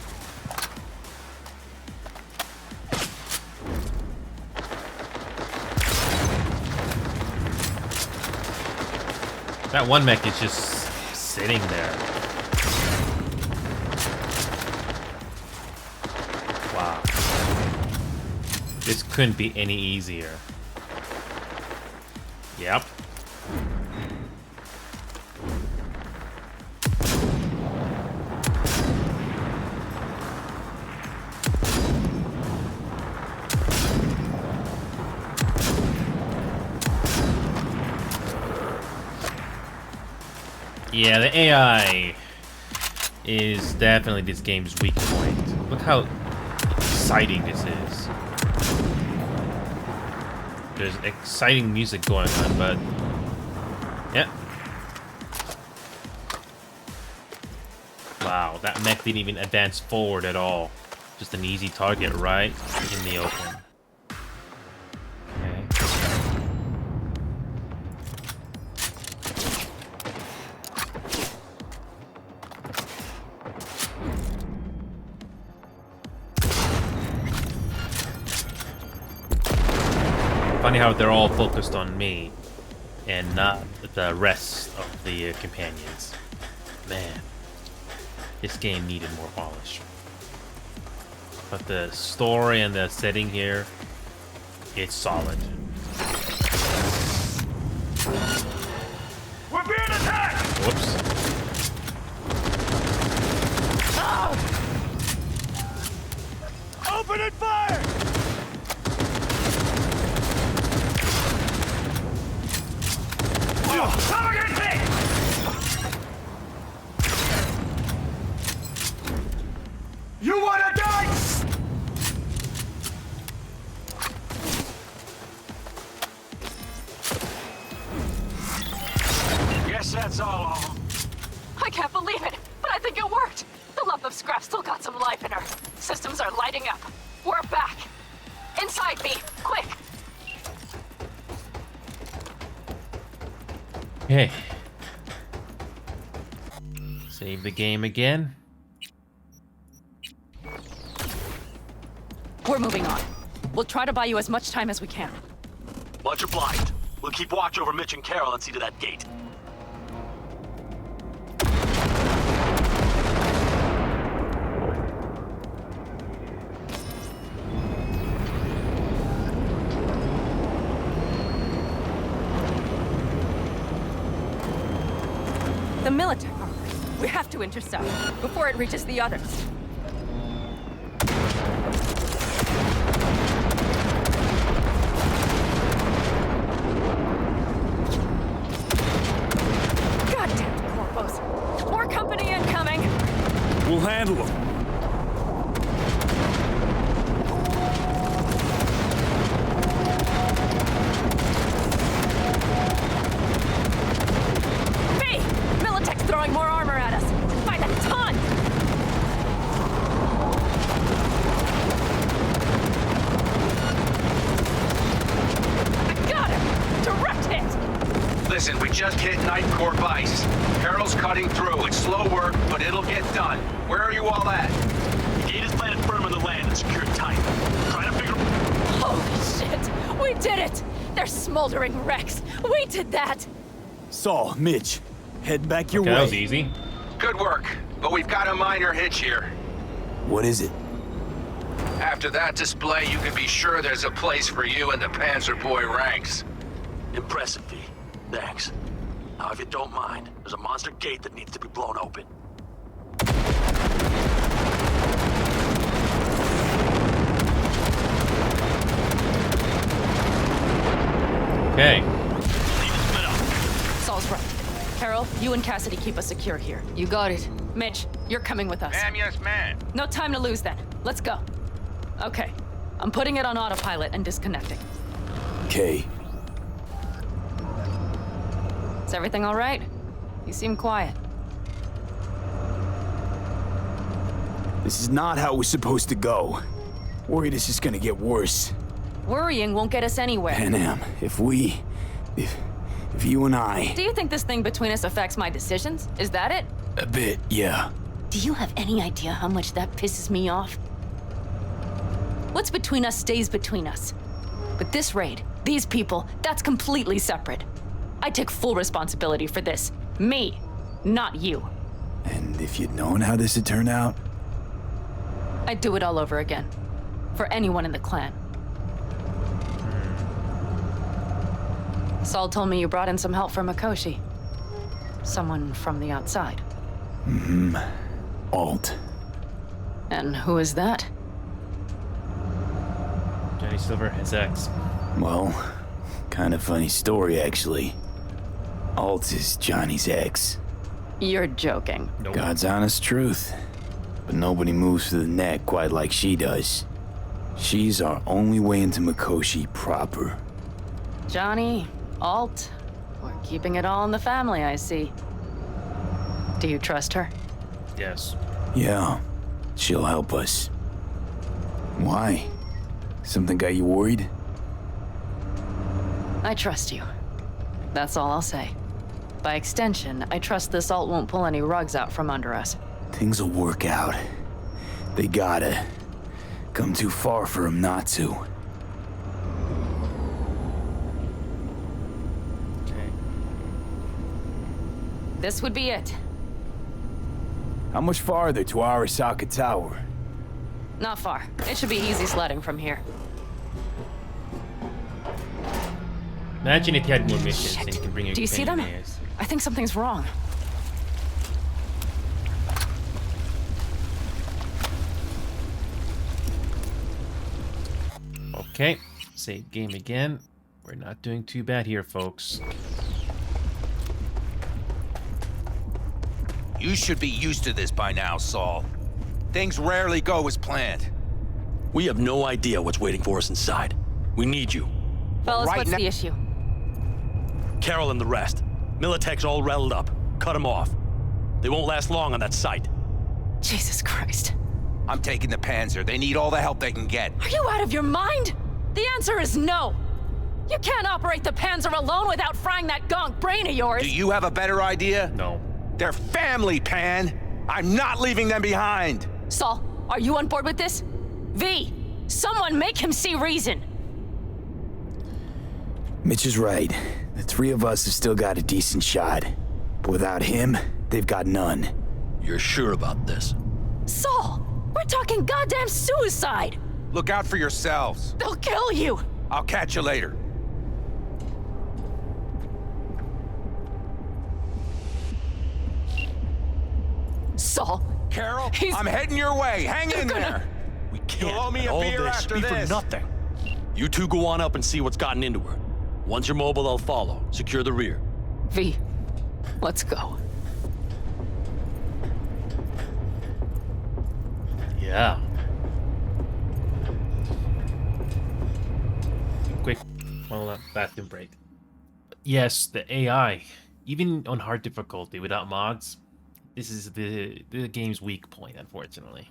Speaker 1: That one mech is just sitting there. Wow. This couldn't be any easier. Yep. Yeah, the AI is definitely this game's weak point. Look how exciting this is. There's exciting music going on, but yeah. Wow, that mech didn't even advance forward at all. Just an easy target right in the open. Funny how they're all focused on me and not the rest of the companions. Man, this game needed more polish. But the story and the setting here, it's solid.
Speaker 3: We're being attacked!
Speaker 1: Whoops.
Speaker 3: Open and fire! Come against me! You wanna die?
Speaker 2: Guess that's all of them.
Speaker 8: I can't believe it, but I think it worked. The lump of scrap still got some life in her. Systems are lighting up. We're back. Inside me, quick.
Speaker 1: Okay. Save the game again.
Speaker 19: We're moving on. We'll try to buy you as much time as we can.
Speaker 2: Much obliged. We'll keep watch over Mitch and Carol and see to that gate.
Speaker 19: The military armor. We have to intercept before it reaches the others. Goddamn corpos. More company incoming.
Speaker 3: We'll handle them.
Speaker 19: Throwing more armor at us. By the ton! I got him! Direct hit!
Speaker 9: Listen, we just hit Night Corp ice. Carol's cutting through. It's slow work, but it'll get done. Where are you all at?
Speaker 2: The gate is planted firm in the land and secured tight. Trying to figure...
Speaker 19: Holy shit! We did it! They're smoldering wrecks. We did that!
Speaker 4: Saul, Mitch, head back your way.
Speaker 1: That was easy.
Speaker 9: Good work, but we've got a minor hitch here.
Speaker 4: What is it?
Speaker 9: After that display, you can be sure there's a place for you in the Panzer Boy ranks.
Speaker 2: Impressive, V. Thanks. Now, if you don't mind, there's a monster gate that needs to be blown open.
Speaker 1: Okay.
Speaker 19: Saul's right. Carol, you and Cassidy keep us secure here.
Speaker 24: You got it.
Speaker 19: Mitch, you're coming with us.
Speaker 25: Ma'am, yes, ma'am.
Speaker 19: No time to lose then. Let's go. Okay. I'm putting it on autopilot and disconnecting.
Speaker 4: Okay.
Speaker 19: Is everything all right? You seem quiet.
Speaker 4: This is not how it was supposed to go. Worried it's just gonna get worse.
Speaker 19: Worrying won't get us anywhere.
Speaker 4: Panam, if you and I...
Speaker 19: Do you think this thing between us affects my decisions? Is that it?
Speaker 4: A bit, yeah.
Speaker 19: Do you have any idea how much that pisses me off? What's between us stays between us. But this raid, these people, that's completely separate. I take full responsibility for this. Me.
Speaker 16: not you.
Speaker 4: And if you'd known how this would turn out?
Speaker 16: I'd do it all over again. For anyone in the clan. Saul told me you brought in some help from Mikoshi. Someone from the outside.
Speaker 4: Mm-hmm. Alt.
Speaker 16: And who is that?
Speaker 1: Johnny Silver, his ex.
Speaker 4: Well, kind of funny story, actually. Alt is Johnny's ex.
Speaker 16: You're joking.
Speaker 1: Nope.
Speaker 4: God's honest truth. But nobody moves to the neck quite like she does. She's our only way into Mikoshi proper.
Speaker 16: Johnny, Alt, we're keeping it all in the family, I see. Do you trust her?
Speaker 1: Yes.
Speaker 4: Yeah, she'll help us. Why? Something got you worried?
Speaker 16: I trust you. That's all I'll say. By extension, I trust this Alt won't pull any rugs out from under us.
Speaker 4: Things will work out. They gotta. Come too far for him not to.
Speaker 1: Okay.
Speaker 16: This would be it.
Speaker 4: How much farther to Arasaka Tower?
Speaker 16: Not far. It should be easy sledding from here.
Speaker 1: Imagine if you had more missions and you could bring your
Speaker 16: Do you see them?
Speaker 1: companions.
Speaker 16: I think something's wrong.
Speaker 1: Okay, save game again. We're not doing too bad here, folks.
Speaker 9: You should be used to this by now, Saul. Things rarely go as planned.
Speaker 11: We have no idea what's waiting for us inside. We need you.
Speaker 16: Fellas,
Speaker 9: Right
Speaker 16: what's
Speaker 9: now-
Speaker 16: the issue?
Speaker 11: Carol and the rest. Militech's all rattled up. Cut them off. They won't last long on that site.
Speaker 16: Jesus Christ.
Speaker 9: I'm taking the Panzer. They need all the help they can get.
Speaker 16: Are you out of your mind? The answer is no. You can't operate the Panzer alone without frying that gonk brain of yours.
Speaker 9: Do you have a better idea?
Speaker 1: No.
Speaker 9: They're family, Pan. I'm not leaving them behind.
Speaker 16: Saul, are you on board with this? V, someone make him see reason.
Speaker 4: Mitch is right. The three of us have still got a decent shot. But without him, they've got none.
Speaker 11: You're sure about this?
Speaker 16: Saul, we're talking goddamn suicide.
Speaker 9: Look out for yourselves.
Speaker 16: They'll kill you.
Speaker 9: I'll catch you later.
Speaker 16: Saul.
Speaker 9: Carol, I'm heading your way. Hang in there.
Speaker 11: We can't.
Speaker 9: You'll owe me a
Speaker 11: all
Speaker 9: beer
Speaker 11: this
Speaker 9: after
Speaker 11: be
Speaker 9: this.
Speaker 11: for nothing. You two go on up and see what's gotten into her. Once you're mobile, I'll follow. Secure the rear.
Speaker 16: V, let's go.
Speaker 1: Yeah. Quick, bathroom break. Yes, the AI, even on hard difficulty without mods, this is the game's weak point, unfortunately.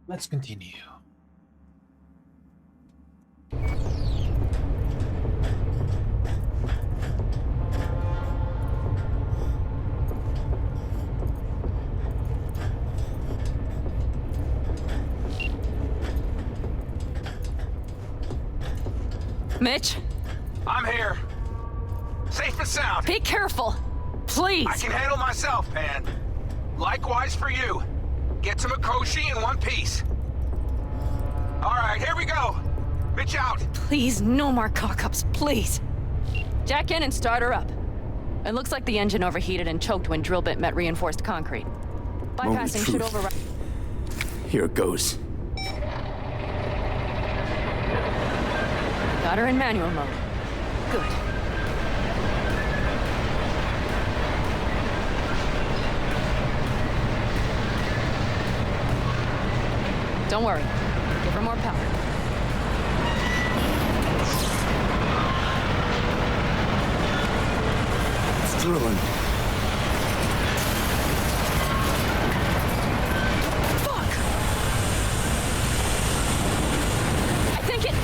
Speaker 1: Let's continue.
Speaker 16: Mitch?
Speaker 2: I'm here. Safe and sound.
Speaker 16: Be careful. Please.
Speaker 2: I can handle myself, Pan. Likewise for you. Get to Mikoshi in one piece. All right, here we go. Mitch out.
Speaker 16: Please, no more cock-ups, please. Jack in and start her up. It looks like the engine overheated and choked when drill bit met reinforced concrete. Bypassing should override.
Speaker 4: Here it goes.
Speaker 16: Got her in manual mode. Good. Don't worry. Give her more power.
Speaker 4: It's thrilling.
Speaker 16: Fuck! I think it...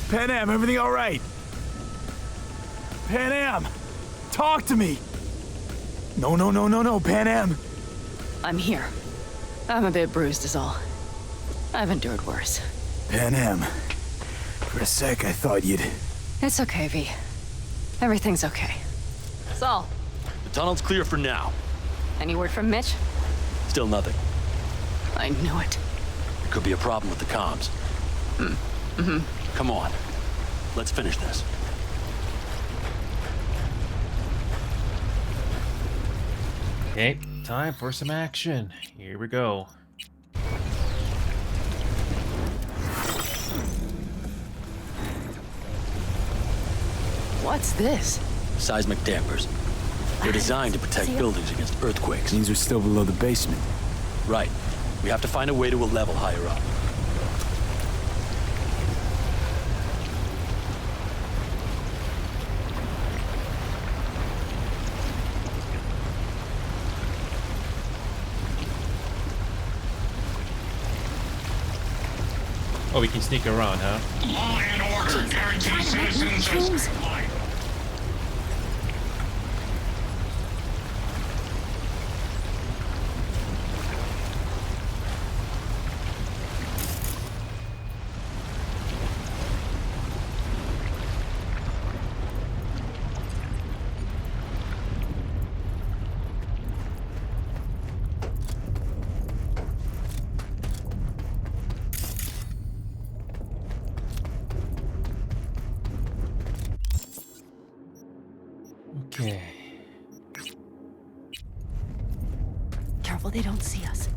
Speaker 4: Pan Am, everything all right? Pan Am, talk to me. No, Pan Am.
Speaker 16: I'm here. I'm a bit bruised is all. I've endured worse.
Speaker 4: Pan Am, for a sec I thought you'd...
Speaker 16: It's okay, V. Everything's okay. Saul,
Speaker 11: The tunnel's clear for now.
Speaker 16: any word from Mitch?
Speaker 11: Still nothing.
Speaker 16: I knew it.
Speaker 11: It could be a problem with the comms. Come on. Let's finish this.
Speaker 1: Okay, time for some action. Here we go.
Speaker 16: What's this?
Speaker 11: Seismic dampers. They're designed to protect buildings against earthquakes.
Speaker 4: Means we're still below the basement.
Speaker 11: Right. We have to find a way to a level higher up.
Speaker 1: Oh, we can sneak around, huh?
Speaker 2: Law and order guarantee citizens as compliant.
Speaker 1: Okay.
Speaker 16: Careful they don't see us.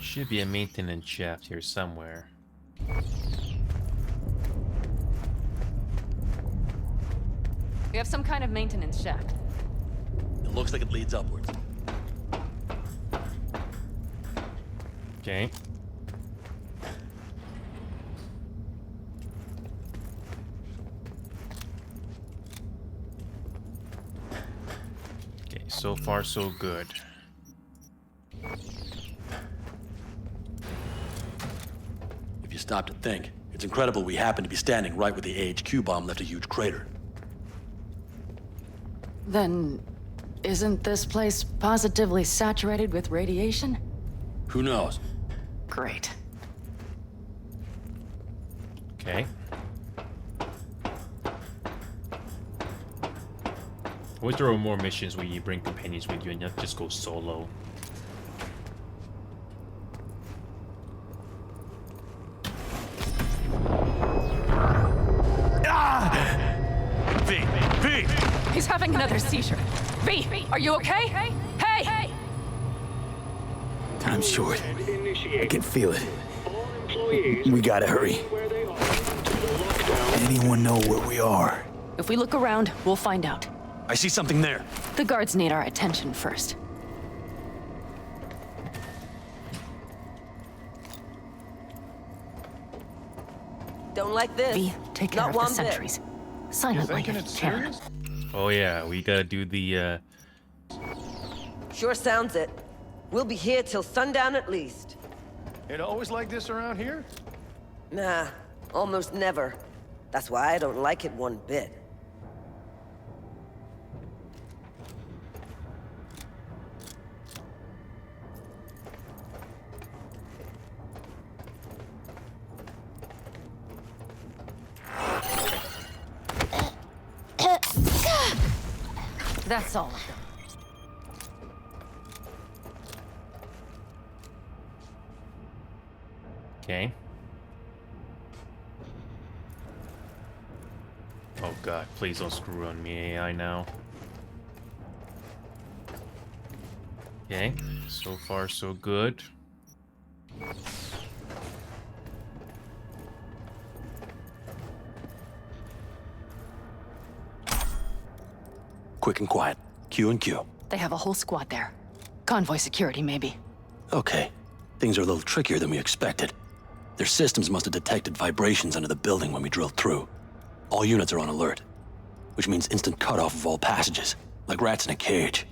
Speaker 1: Should be a maintenance shaft here somewhere.
Speaker 16: We have some kind of maintenance shaft.
Speaker 11: It looks like it leads upwards.
Speaker 1: Okay. Okay, so far so good.
Speaker 11: If you stop to think, it's incredible we happen to be standing right where the AHQ bomb left a huge crater.
Speaker 16: Then, isn't this place positively saturated with radiation?
Speaker 11: Who knows?
Speaker 16: Great.
Speaker 1: Okay. I wish there were more missions where you bring companions with you and not just go solo.
Speaker 3: V!
Speaker 16: He's having another seizure. V, are you okay? Hey!
Speaker 4: Time's short. I can feel it. We gotta hurry. Anyone know where we are?
Speaker 16: If we look around, we'll find out.
Speaker 11: I see something there.
Speaker 16: The guards need our attention first.
Speaker 5: Don't like this.
Speaker 16: V, take care
Speaker 5: Not
Speaker 16: of the
Speaker 5: one bit.
Speaker 16: sentries. Silently if you can.
Speaker 1: Oh yeah, we gotta do the
Speaker 5: Sure sounds it. We'll be here till sundown at least.
Speaker 3: It always like this around here?
Speaker 5: Nah, almost never. That's why I don't like it one bit.
Speaker 16: That's all of them.
Speaker 1: Okay. Oh god, please don't screw on me, AI, now. Okay, so far so good.
Speaker 11: Quick and quiet. Q and Q.
Speaker 17: They have a whole squad there. Convoy security, maybe.
Speaker 11: Okay. Things are a little trickier than we expected. Their systems must have detected vibrations under the building when we drilled through. All units are on alert, which means instant cutoff of all passages, like rats in a cage.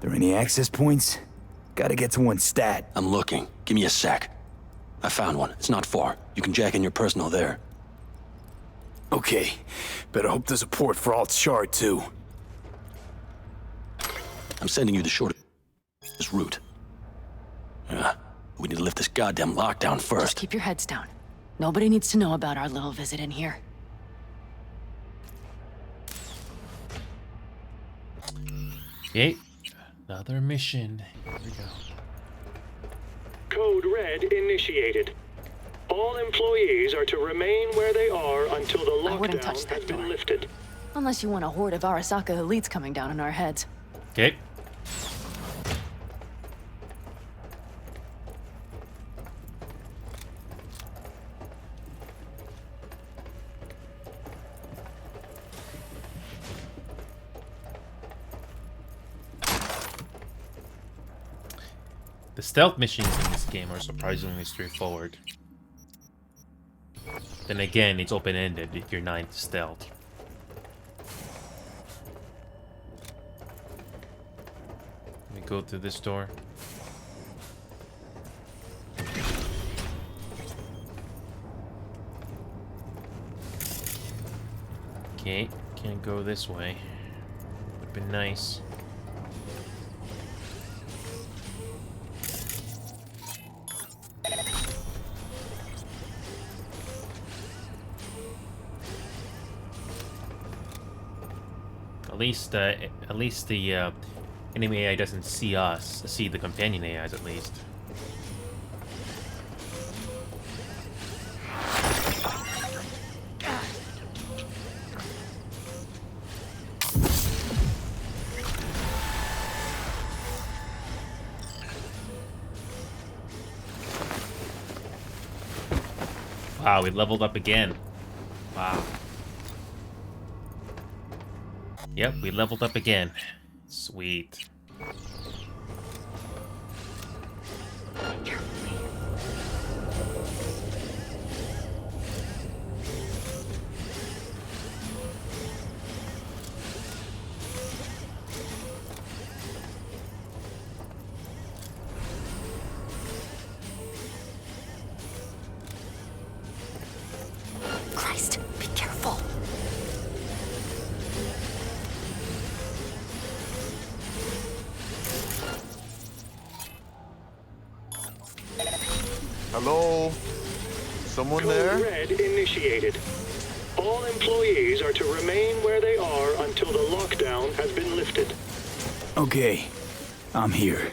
Speaker 4: There any access points? Gotta get to one stat.
Speaker 11: I'm looking. Give me a sec. I found one. It's not far. You can jack in your personal there.
Speaker 4: Okay. Better hope there's a port for alt shard, too.
Speaker 11: I'm sending you the shortest route. We need to lift this goddamn lockdown first.
Speaker 17: Just keep your heads down. Nobody needs to know about our little visit in here.
Speaker 1: Okay, another mission. Here we go.
Speaker 6: Code Red initiated. All employees are to remain where they are until the lockdown has been lifted.
Speaker 17: Unless you want a horde of Arasaka elites coming down on our heads.
Speaker 1: Okay. The stealth missions in this game are surprisingly straightforward. Then again, it's open-ended if you're not into stealth. Let me go through this door. Okay, can't go this way. Would've been nice. At least the enemy AI doesn't see us. See the companion AIs at least. Wow, we leveled up again. Wow. Yep, we leveled up again. Sweet.
Speaker 17: Christ, be careful.
Speaker 10: Hello? Someone
Speaker 6: Code
Speaker 10: there?
Speaker 6: Red initiated. All employees are to remain where they are until the lockdown has been lifted.
Speaker 4: Okay. I'm here.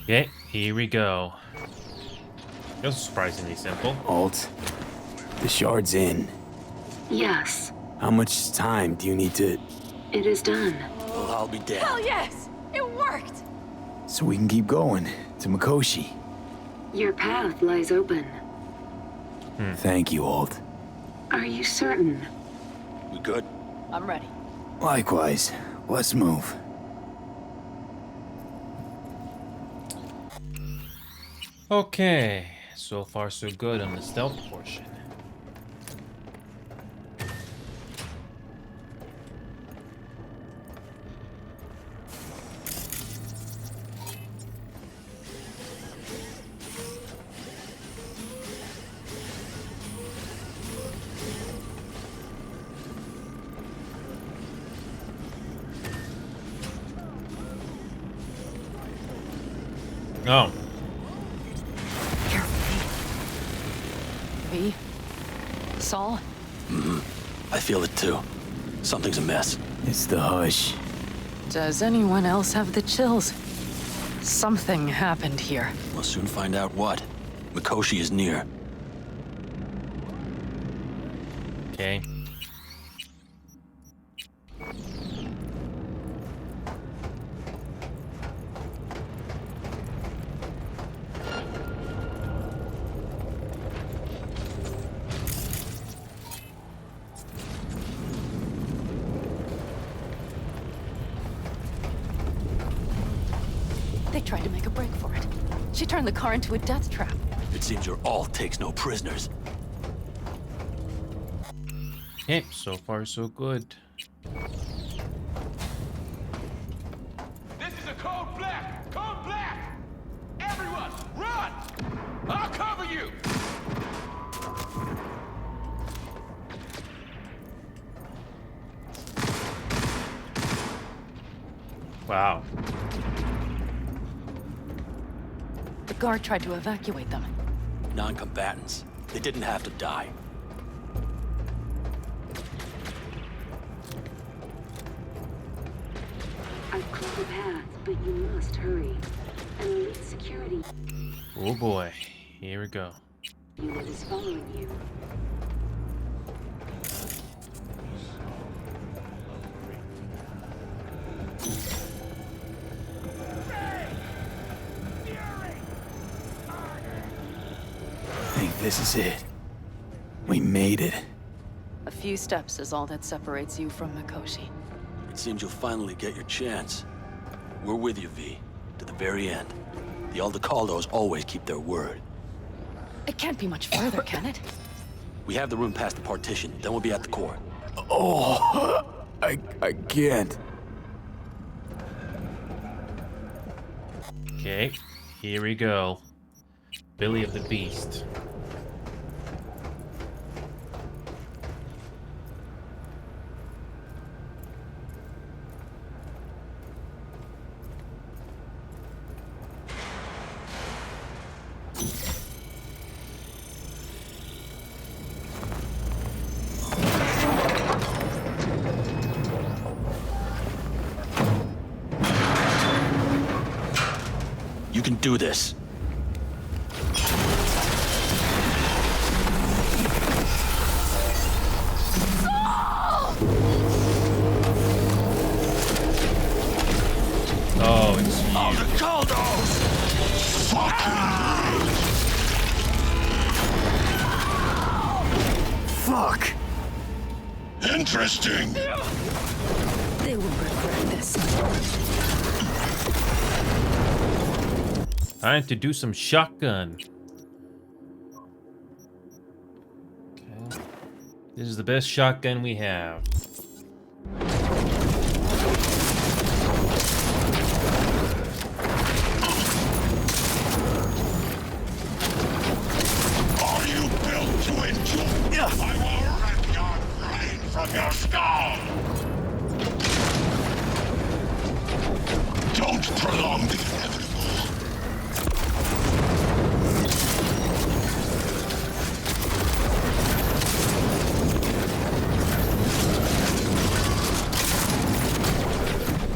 Speaker 1: Okay, here we go. It was surprisingly simple.
Speaker 4: Alt. The shard's in.
Speaker 8: Yes,
Speaker 4: How much time do you need to...
Speaker 8: it is done.
Speaker 11: Well, I'll be damned.
Speaker 16: Hell yes! It worked!
Speaker 4: So we can keep going to Mikoshi.
Speaker 8: Your path lies open.
Speaker 4: Thank you, Alt.
Speaker 8: Are you certain?
Speaker 11: We good?
Speaker 17: I'm ready.
Speaker 4: Likewise. Let's move.
Speaker 1: Okay, so far so good on the stealth portion. Oh.
Speaker 17: V, Saul?
Speaker 11: I feel it too. Something's amiss.
Speaker 4: It's the hush.
Speaker 17: Does anyone else have the chills? Something happened here.
Speaker 11: We'll soon find out what. Mikoshi is near.
Speaker 1: Okay.
Speaker 16: They tried to make a break for it. She turned the car into a death trap.
Speaker 11: It seems your alt takes no prisoners.
Speaker 1: Okay, so far so good.
Speaker 3: This is a code black! Code black! Everyone, run! I'll cover you!
Speaker 1: Wow.
Speaker 16: The guard tried to evacuate them.
Speaker 11: Non-combatants. They didn't have to die.
Speaker 7: I've cleared the path, but you must hurry. An elite security
Speaker 1: Oh boy. Here we go.
Speaker 7: unit is following you.
Speaker 4: I think this is it. We made it.
Speaker 17: A few steps is all that separates you from Mikoshi.
Speaker 11: It seems you'll finally get your chance. We're with you, V. To the very end. The Aldecaldos always keep their word.
Speaker 16: It can't be much further, can it?
Speaker 11: We have the room past the partition, then we'll be at the core.
Speaker 4: Oh, I can't.
Speaker 1: Okay, here we go. Billy of the Beast.
Speaker 11: You can do this.
Speaker 1: Oh, it's you.
Speaker 3: Aldecaldos!
Speaker 4: Fuck.
Speaker 3: Interesting.
Speaker 16: They will regret this.
Speaker 1: Time to do some shotgun. Okay. This is the best shotgun we have.
Speaker 3: Are you built to endure? I will rip your brain from your skull! Don't prolong the inevitable.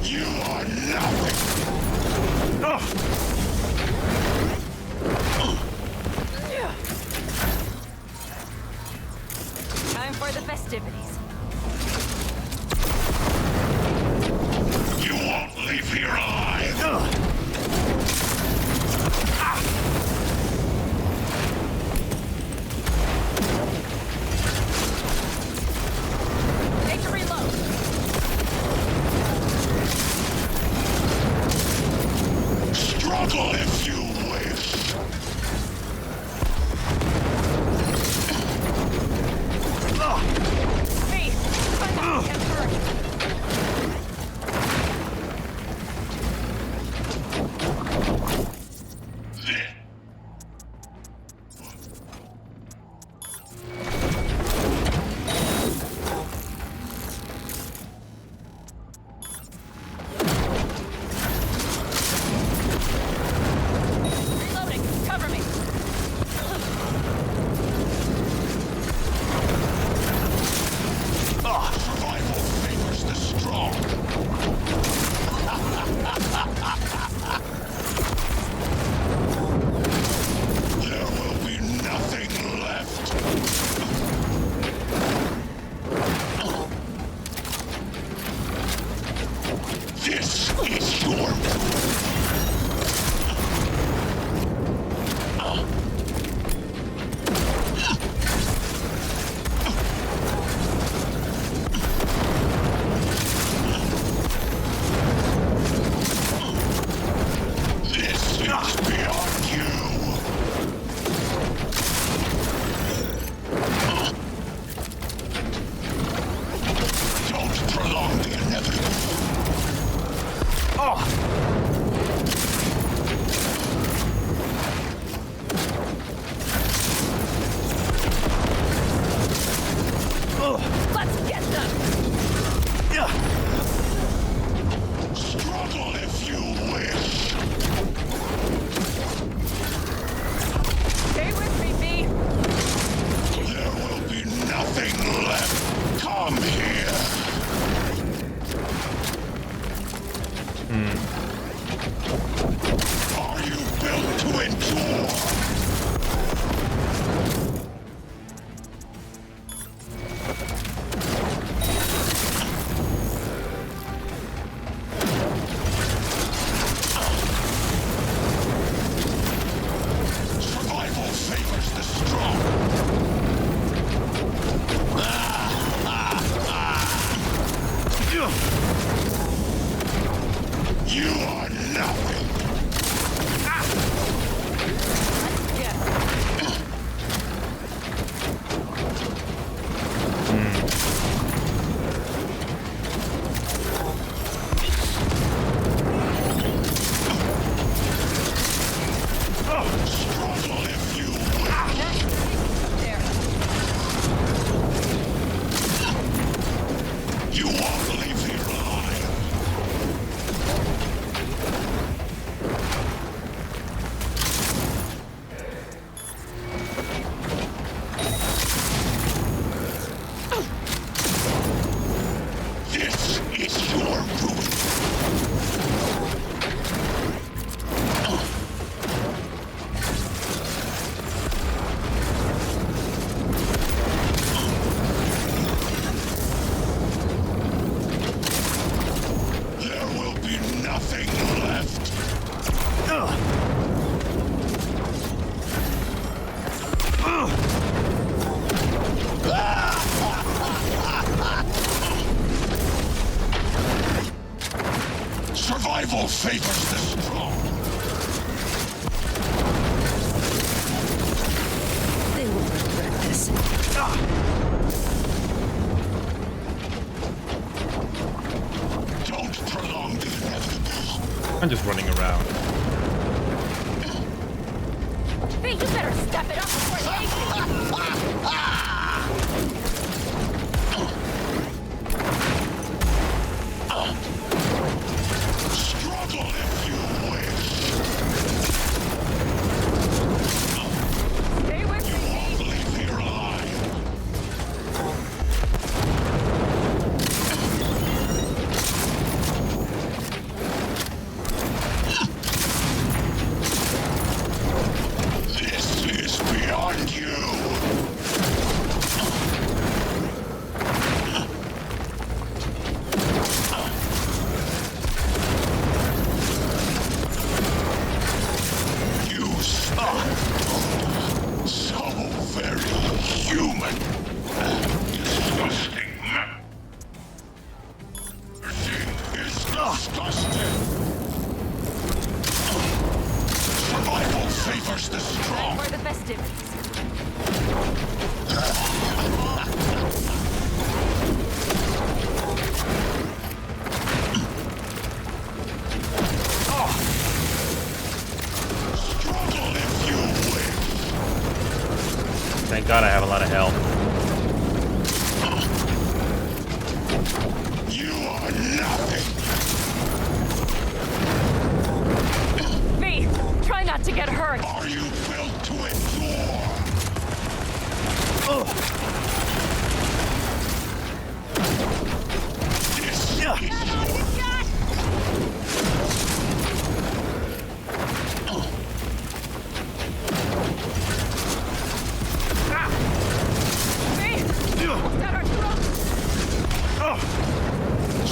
Speaker 3: You are nothing!
Speaker 16: Time for the festivities.
Speaker 3: You won't leave here alive!
Speaker 16: Take a reload.
Speaker 3: Struggle if you wish!
Speaker 16: Hey, find out who can hurt.
Speaker 1: I'm just running around.
Speaker 19: Hey, you better step it up before they
Speaker 2: Struggle if you wish.
Speaker 19: Stay with me.
Speaker 2: You won't leave here alive. This is beyond you. You suck. So very human. Disgusting. Is disgusting. Survival favors the strong.
Speaker 19: For the festivities.
Speaker 2: Struggle if you wish.
Speaker 1: Thank God I have a lot of health.
Speaker 2: You are nothing.
Speaker 19: V, try not to get hurt.
Speaker 2: Are you built to endure? This is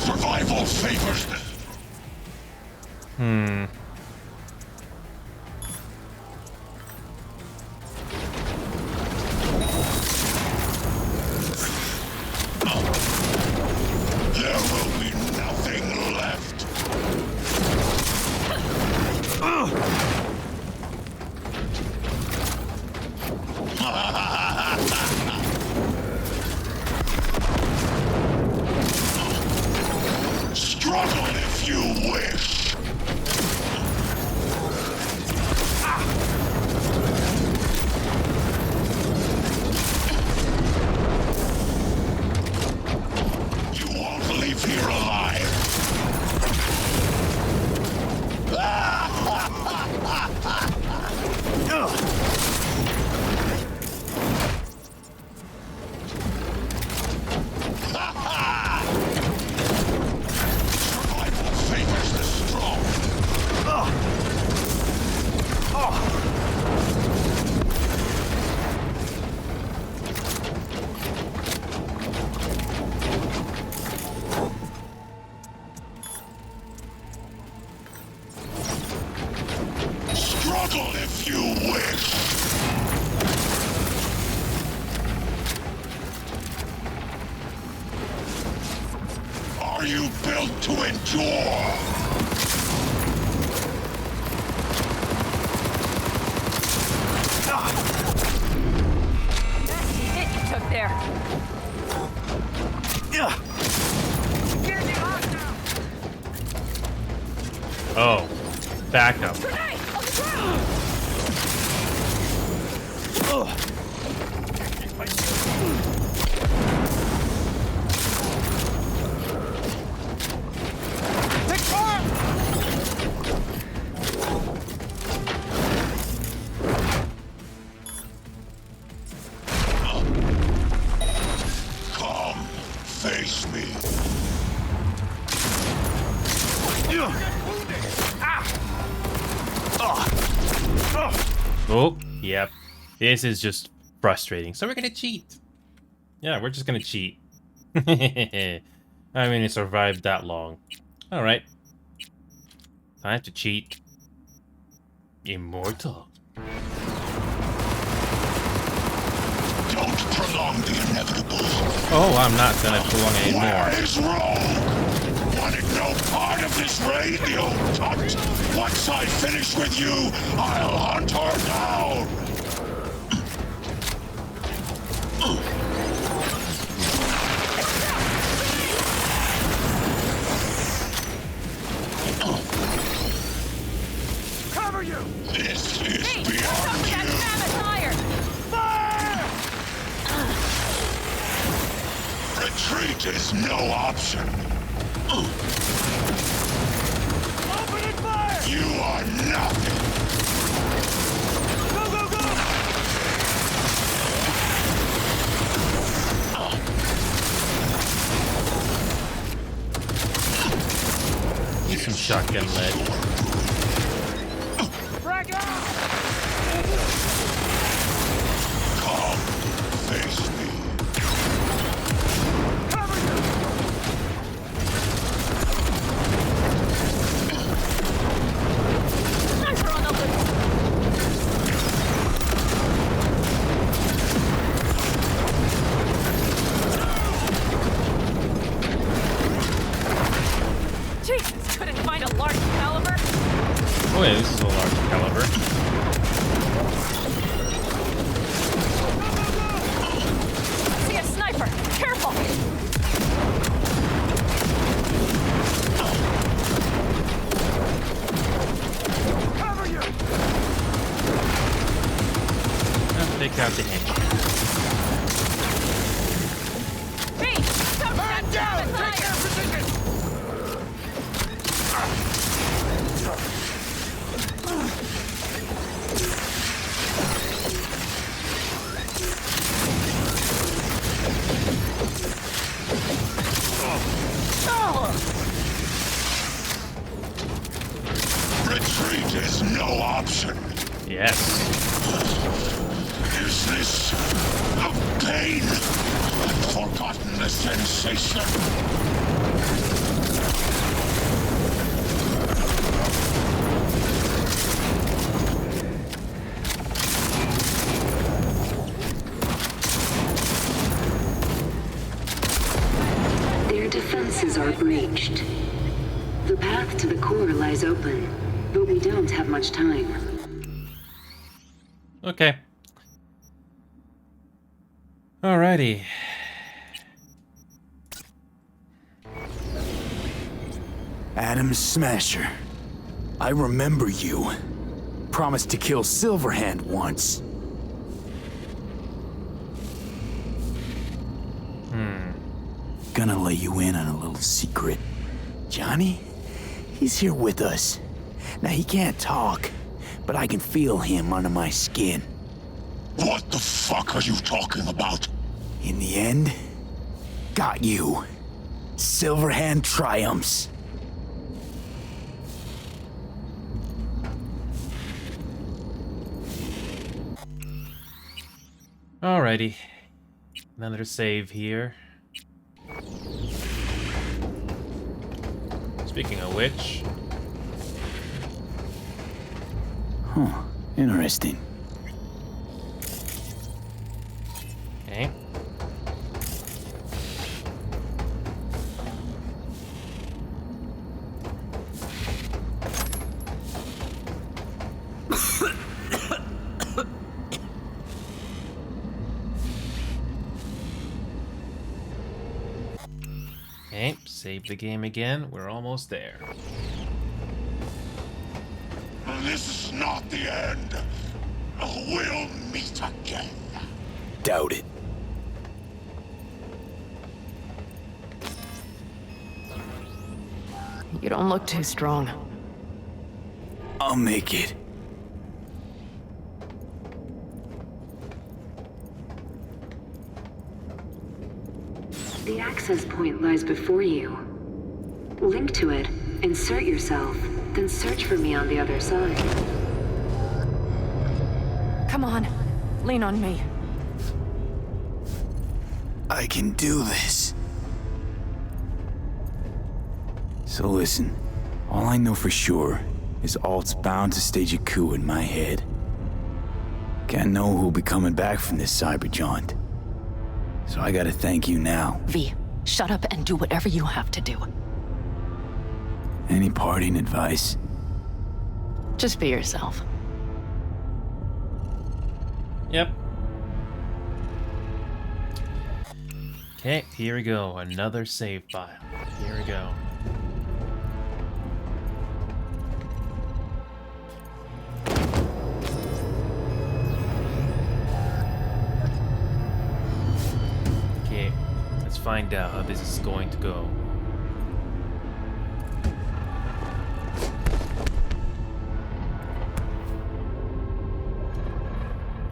Speaker 2: survival favors the... There will be nothing left. Struggle if you wish. You won't leave here alive. Survival favors the strong. Struggle if you wish. Are you built to endure?
Speaker 19: Nasty hit you took there.
Speaker 1: Oh, backup.
Speaker 19: Grenade! On the ground!
Speaker 2: Take fire! Come, face me.
Speaker 1: Oh, yep. This is just frustrating. So we're gonna cheat. Yeah, we're just gonna cheat. I mean, it survived that long. Alright. I have to cheat. Immortal.
Speaker 2: Don't prolong the inevitable.
Speaker 1: Oh, I'm not gonna prolong it anymore.
Speaker 2: Where is Rogue? Wanted no part of this raid, the old tunt. Once I finish with you, I'll hunt her down.
Speaker 3: you!
Speaker 2: This is
Speaker 16: Hey,
Speaker 2: beyond
Speaker 16: what's up with that mammoth iron?
Speaker 3: Fire!
Speaker 2: Retreat is no option.
Speaker 3: Opening fire!
Speaker 2: You are nothing.
Speaker 3: Go, go, go!
Speaker 1: Need some shotgun lead.
Speaker 3: Frag out!
Speaker 2: Come, face me.
Speaker 3: Cover you!
Speaker 16: Sniper on the loose! Jesus, couldn't find a large caliber?
Speaker 1: Oh yeah, this is a large caliber.
Speaker 16: See a sniper! Careful!
Speaker 3: Cover you!
Speaker 1: Let's take out the engine.
Speaker 16: Hey! Stop
Speaker 3: Man
Speaker 16: that
Speaker 3: down!
Speaker 16: mammoth
Speaker 3: Take their
Speaker 16: iron!
Speaker 3: position!
Speaker 2: Retreat is no option.
Speaker 1: Yes.
Speaker 2: Is this a pain? I've forgotten the sensation.
Speaker 7: Their defenses are breached. The path to the core lies open, but we don't have much time.
Speaker 1: Okay. Alrighty.
Speaker 4: Adam Smasher. I remember you. Promised to kill Silverhand once. Gonna let you in on a little secret. Johnny? He's here with us. Now he can't talk, but I can feel him under my skin.
Speaker 2: What the fuck are you talking about?
Speaker 4: In the end, got you. Silverhand triumphs.
Speaker 1: Alrighty. Another save here. Speaking of which,
Speaker 4: Huh, interesting.
Speaker 1: okay. Okay, save the game again. We're almost there.
Speaker 2: This is not the end. We'll meet again.
Speaker 4: Doubt it.
Speaker 17: You don't look too strong.
Speaker 4: I'll make it.
Speaker 7: The access point lies before you. Link to it, insert yourself, then search for me on the other side.
Speaker 16: Come on. Lean on me.
Speaker 4: I can do this. So listen, all I know for sure is Alt's bound to stage a coup in my head. Can't know who'll be coming back from this cyber jaunt. So I gotta thank you now.
Speaker 19: V, shut up and do whatever you have to do.
Speaker 4: Any parting advice?
Speaker 17: Just be yourself.
Speaker 1: Yep. Okay, here we go. Another save file. Here we go. find out how this is going to go.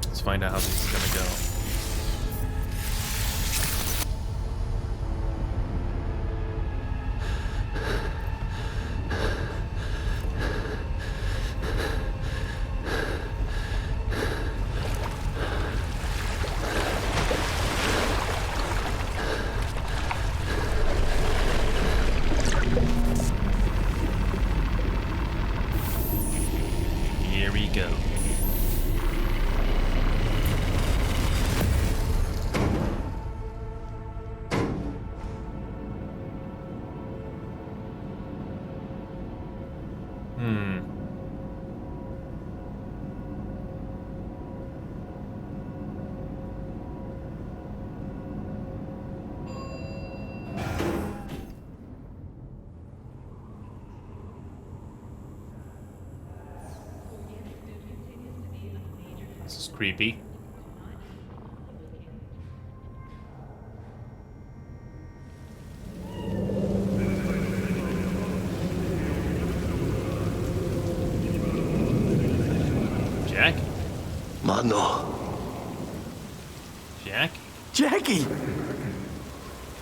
Speaker 1: Let's find out how this is gonna go. Here we go. This is creepy. Jack?
Speaker 12: Mano.
Speaker 1: Jack?
Speaker 12: Jackie!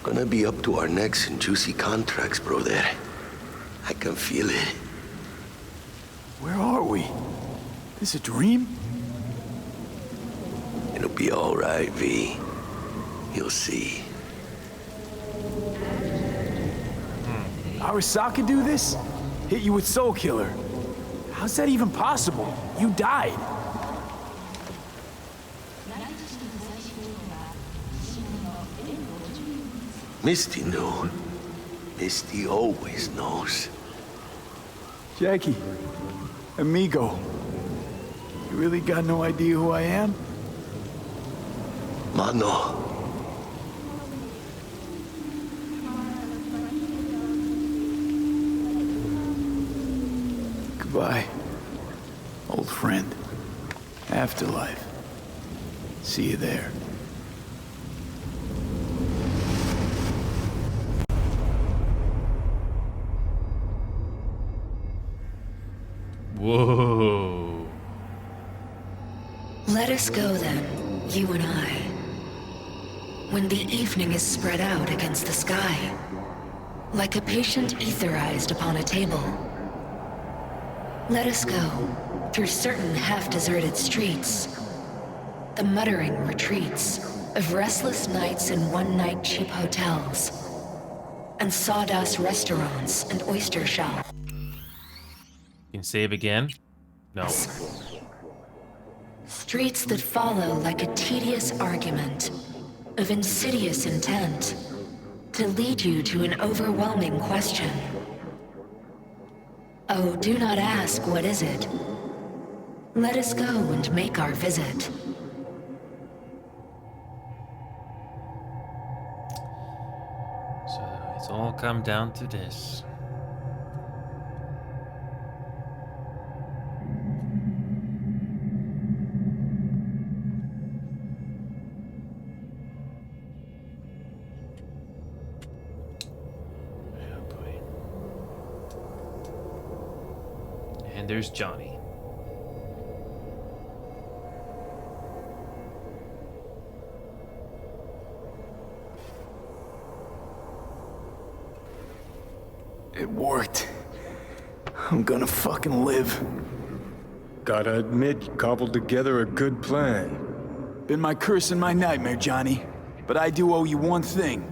Speaker 12: Gonna be up to our necks in juicy contracts, brother. I can feel it.
Speaker 14: Where are we? This a dream?
Speaker 12: It'll be all right, V. You'll see.
Speaker 14: Arasaka do this? Hit you with Soul Killer. How's that even possible? You died.
Speaker 12: Misty knew. Misty always knows.
Speaker 14: Jackie, amigo, you really got no idea who I am?
Speaker 12: Mano.
Speaker 14: Goodbye, old friend. Afterlife. See you there.
Speaker 1: Whoa.
Speaker 7: Let us go then, you and I. When the evening is spread out against the sky, like a patient etherized upon a table. Let us go through certain half-deserted streets, the muttering retreats of restless nights in one-night cheap hotels, and sawdust restaurants and oyster shops.
Speaker 1: You can save again? No.
Speaker 7: Streets that follow like a tedious argument of insidious intent to lead you to an overwhelming question. Oh, do not ask what is it. Let us go and make our visit.
Speaker 1: So it's all come down to this. And there's Johnny.
Speaker 14: It worked. I'm gonna fucking live.
Speaker 10: Gotta admit, you cobbled together a good plan.
Speaker 14: Been my curse and my nightmare, Johnny. But I do owe you one thing.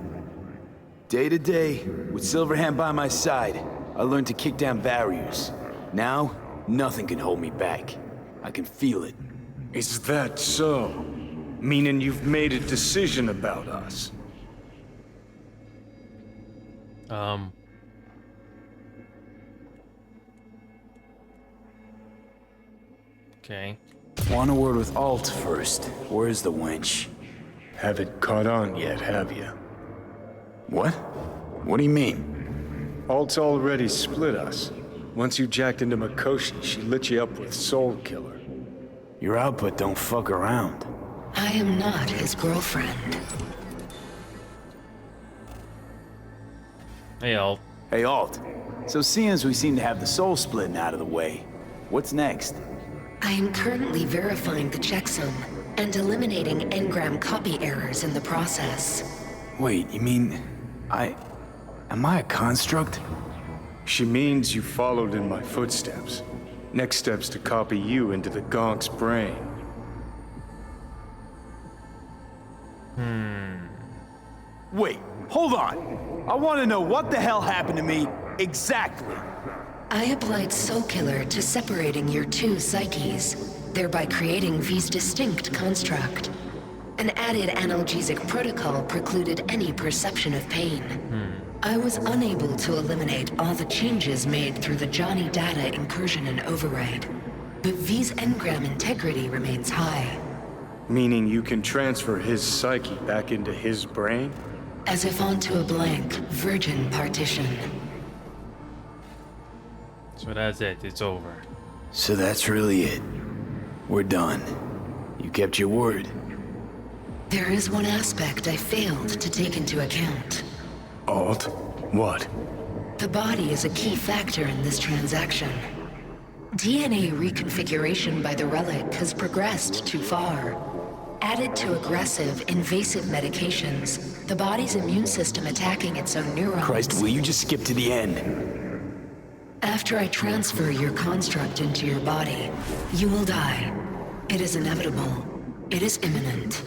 Speaker 14: Day to day, with Silverhand by my side, I learned to kick down barriers. Now, nothing can hold me back. I can feel it.
Speaker 10: Is that so? Meaning you've made a decision about us?
Speaker 1: Okay.
Speaker 14: Want a word with Alt first. Where's the wench?
Speaker 10: Haven't caught on yet, have you?
Speaker 14: What? What do you mean?
Speaker 10: Alt's already split us. Once you jacked into Mikoshi, she lit you up with Soul Killer.
Speaker 14: Your output don't fuck around.
Speaker 7: I am not his girlfriend.
Speaker 1: Hey, Alt.
Speaker 14: Hey, Alt. So seeing as we seem to have the soul splitting out of the way, what's next?
Speaker 7: I am currently verifying the checksum and eliminating engram copy errors in the process.
Speaker 14: Wait, you mean... Am I a construct?
Speaker 10: She means you followed in my footsteps. Next step's to copy you into the Gonk's brain.
Speaker 14: Wait, hold on. I want to know what the hell happened to me exactly.
Speaker 7: I applied Soul Killer to separating your two psyches, thereby creating V's distinct construct. An added analgesic protocol precluded any perception of pain. I was unable to eliminate all the changes made through the Johnny data incursion and override, but V's engram integrity remains high.
Speaker 10: Meaning you can transfer his psyche back into his brain?
Speaker 7: As if onto a blank, virgin partition.
Speaker 1: So that's it. It's over.
Speaker 14: So that's really it. We're done. You kept your word.
Speaker 7: There is one aspect I failed to take into account.
Speaker 10: Alt? What?
Speaker 7: The body is a key factor in this transaction. DNA reconfiguration by the relic has progressed too far. Added to aggressive, invasive medications, the body's immune system attacking its own neurons.
Speaker 14: Christ, will you just skip to the end?
Speaker 7: After I transfer your construct into your body, you will die. It is inevitable. It is imminent.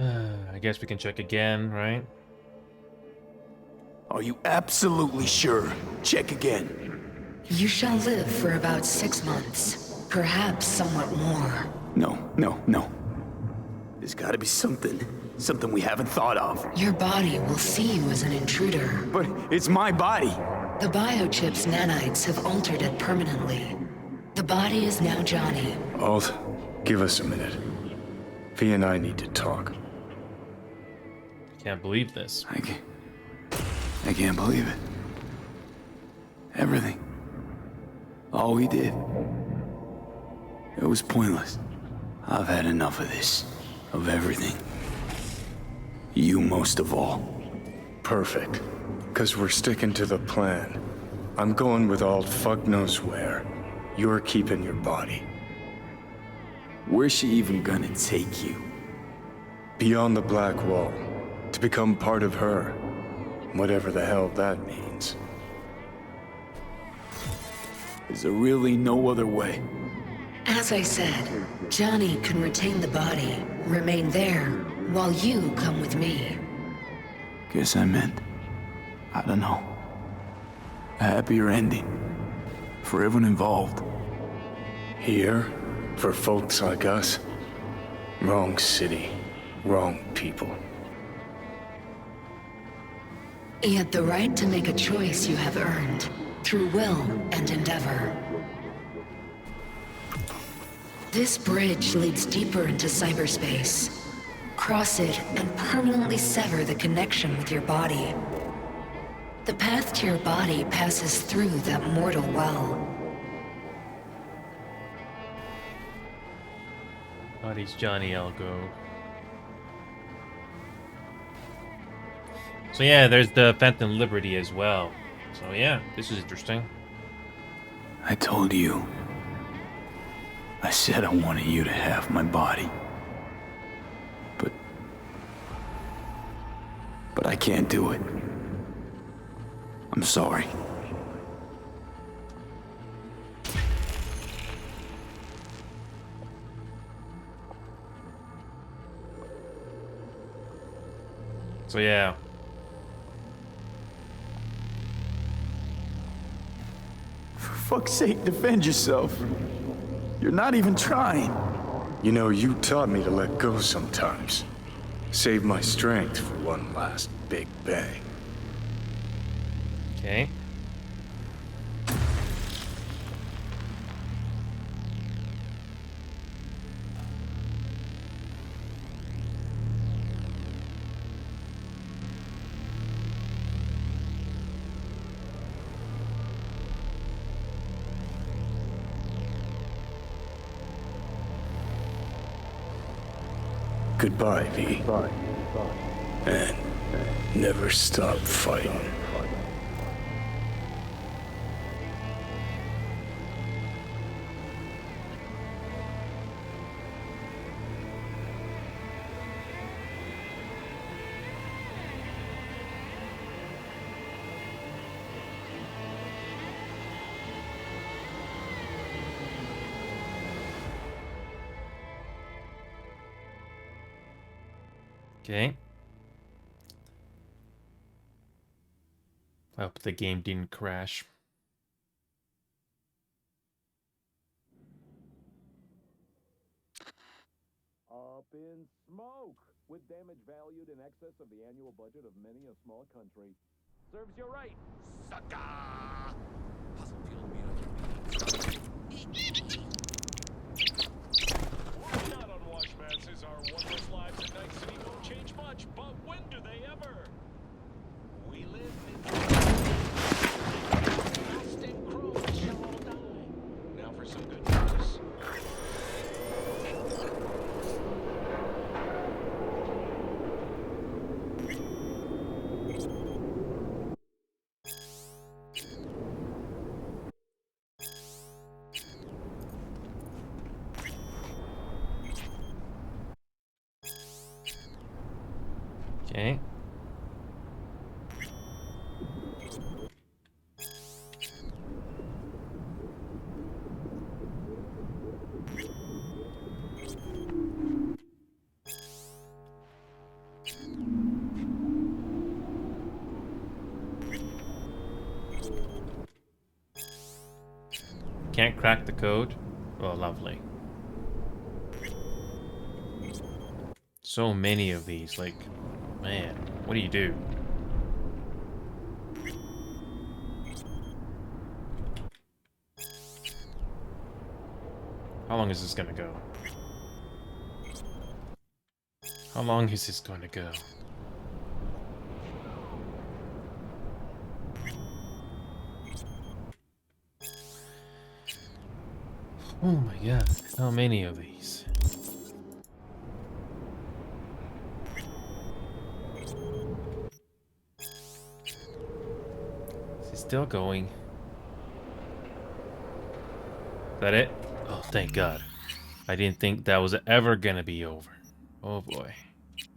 Speaker 1: I guess we can check again, right?
Speaker 14: Are you absolutely sure? Check again.
Speaker 7: You shall live for about 6 months. Perhaps somewhat more.
Speaker 14: No. There's gotta be something we haven't thought of.
Speaker 7: Your body will see you as an intruder.
Speaker 14: But it's my body.
Speaker 7: The biochip's nanites have altered it permanently. The body is now Johnny.
Speaker 10: Alt, give us a minute. V and I need to talk.
Speaker 1: Can't believe this.
Speaker 14: I can't believe it. Everything. All we did. It was pointless. I've had enough of this. Of everything. You most of all.
Speaker 10: Perfect. 'Cause we're sticking to the plan. I'm going with Alt fuck knows where. You're keeping your body.
Speaker 14: Where's she even gonna take you?
Speaker 10: Beyond the Black Wall. To become part of her. Whatever the hell that means.
Speaker 14: Is there really no other way?
Speaker 7: As I said, Johnny can retain the body, remain there, while you come with me.
Speaker 14: Guess I meant, I don't know, a happier ending for everyone involved.
Speaker 10: Here, for folks like us, wrong city, wrong people.
Speaker 7: Yet the right to make a choice you have earned, through will and endeavor. This bridge leads deeper into cyberspace. Cross it and permanently sever the connection with your body. The path to your body passes through that mortal well.
Speaker 1: Body's Johnny Elgo. So yeah, there's the Phantom Liberty as well. So yeah, this is interesting.
Speaker 14: I told you. I said I wanted you to have my body. But I can't do it. I'm sorry.
Speaker 1: So yeah.
Speaker 14: For fuck's sake, defend yourself. You're not even trying.
Speaker 10: You know, you taught me to let go sometimes. Save my strength for one last big bang.
Speaker 1: Okay.
Speaker 10: Goodbye, V. And Never stop fighting.
Speaker 1: Okay. I hope the game didn't crash.
Speaker 3: Up in smoke, with damage valued in excess of the annual budget of many a small country. Serves you right, sucker! Not unwashed masses, our wondrous lives at Night City don't change much, but when do they ever? We live in dust and crows shall all die. Now for some good news.
Speaker 1: Okay. Can't crack the code? Oh, lovely. So many of these, like, man, what do you do? How long is this gonna go? How long is this gonna go? Oh my god, how many of these? Is it still going? Is that it? Oh, thank God. I didn't think that was ever gonna be over. Oh boy.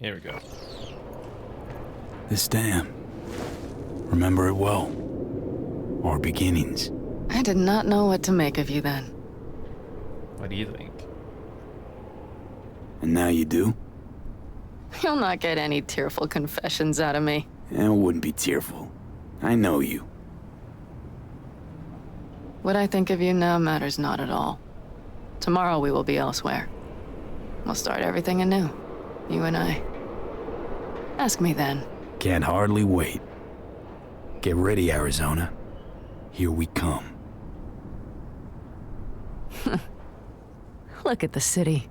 Speaker 1: Here we go.
Speaker 4: This dam. Remember it well. Our beginnings.
Speaker 17: I did not know what to make of you then.
Speaker 1: What do you think?
Speaker 4: And now you do?
Speaker 17: You'll not get any tearful confessions out of me.
Speaker 4: It wouldn't be tearful. I know you.
Speaker 17: What I think of you now matters not at all. Tomorrow we will be elsewhere. We'll start everything anew. You and I. Ask me then.
Speaker 4: Can't hardly wait. Get ready, Arizona. Here we come.
Speaker 17: Look at the city.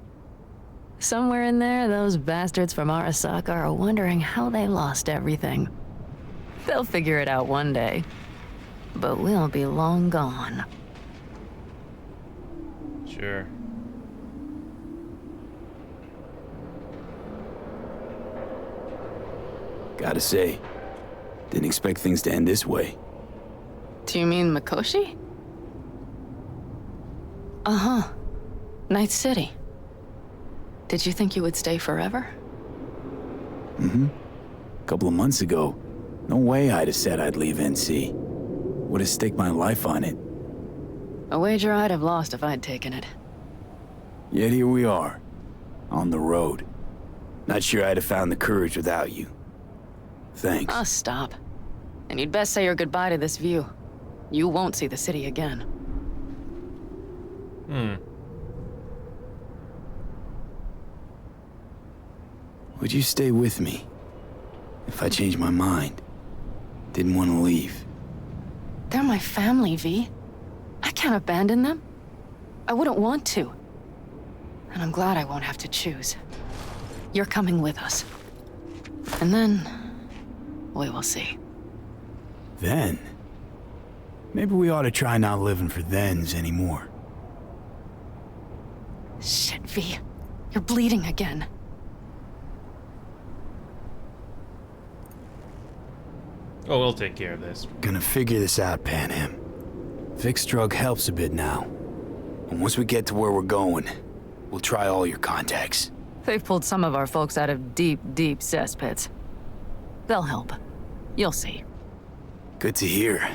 Speaker 17: Somewhere in there, those bastards from Arasaka are wondering how they lost everything. They'll figure it out one day. But we'll be long gone.
Speaker 1: Sure.
Speaker 4: Gotta say, didn't expect things to end this way.
Speaker 17: Do you mean Mikoshi? Uh-huh. Night City. Did you think you would stay forever?
Speaker 4: Mm-hmm. A couple of months ago, no way I'd have said I'd leave NC. Would have staked my life on it.
Speaker 17: A wager I'd have lost if I'd taken it.
Speaker 4: Yet here we are, on the road. Not sure I'd have found the courage without you. Thanks.
Speaker 17: Oh, stop. And you'd best say your goodbye to this view. You won't see the city again.
Speaker 4: Would you stay with me? If I changed my mind? Didn't want to leave.
Speaker 17: They're my family, V. I can't abandon them. I wouldn't want to. And I'm glad I won't have to choose. You're coming with us. And then... we will see.
Speaker 4: Then? Maybe we ought to try not living for thens anymore.
Speaker 17: Shit, V. You're bleeding again.
Speaker 1: Oh, we'll take care of this.
Speaker 4: Gonna figure this out, Panam. Fixed drug helps a bit now. And once we get to where we're going, we'll try all your contacts.
Speaker 17: They've pulled some of our folks out of deep, deep cesspits. They'll help. You'll see.
Speaker 4: Good to hear.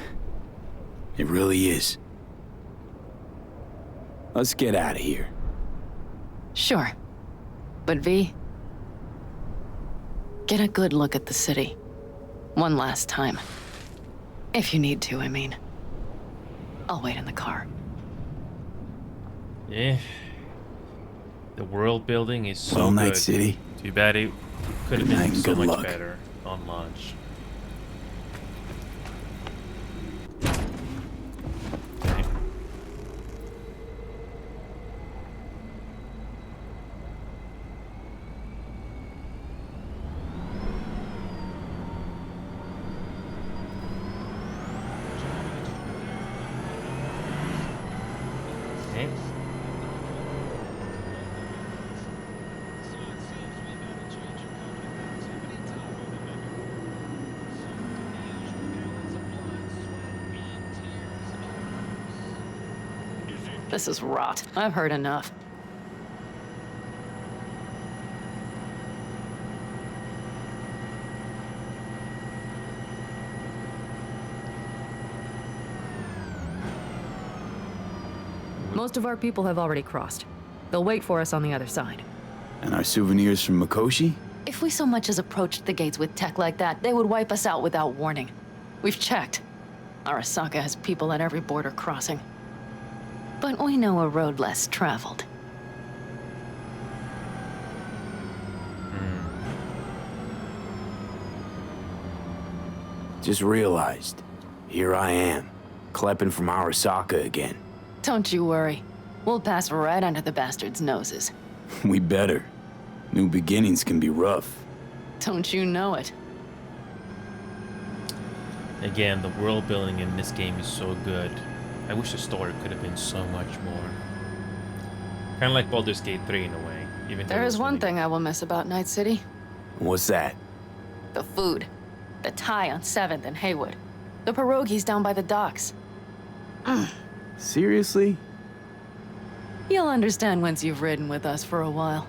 Speaker 4: It really is. Let's get out of here.
Speaker 17: Sure. But V, get a good look at the city. One last time. If you need to, I mean. I'll wait in the car.
Speaker 1: Yeah. The world building is so
Speaker 4: Well,
Speaker 1: good.
Speaker 4: Night City.
Speaker 1: Too bad it could have
Speaker 4: Good night
Speaker 1: been
Speaker 4: and
Speaker 1: so
Speaker 4: good
Speaker 1: much
Speaker 4: luck.
Speaker 1: better on launch. Okay. Okay.
Speaker 17: This is rot. I've heard enough. Most of our people have already crossed. They'll wait for us on the other side.
Speaker 4: And our souvenirs from Mikoshi?
Speaker 19: If we so much as approached the gates with tech like that, they would wipe us out without warning.
Speaker 17: We've checked. Arasaka has people at every border crossing.
Speaker 19: But we know a road less traveled.
Speaker 4: Just realized. Here I am, klepping from Arasaka again.
Speaker 19: Don't you worry. We'll pass right under the bastards' noses.
Speaker 4: We better. New beginnings can be rough.
Speaker 17: Don't you know it?
Speaker 1: Again, the world building in this game is so good. I wish the story could have been so much more. Kind of like Baldur's Gate 3 in a way. Even though
Speaker 17: There
Speaker 1: it
Speaker 17: is
Speaker 1: was
Speaker 17: one
Speaker 1: really-
Speaker 17: thing I will miss about Night City.
Speaker 4: What's that?
Speaker 17: The food. The Thai on 7th and Haywood. The pierogies down by the docks.
Speaker 4: Seriously?
Speaker 17: You'll understand once you've ridden with us for a while.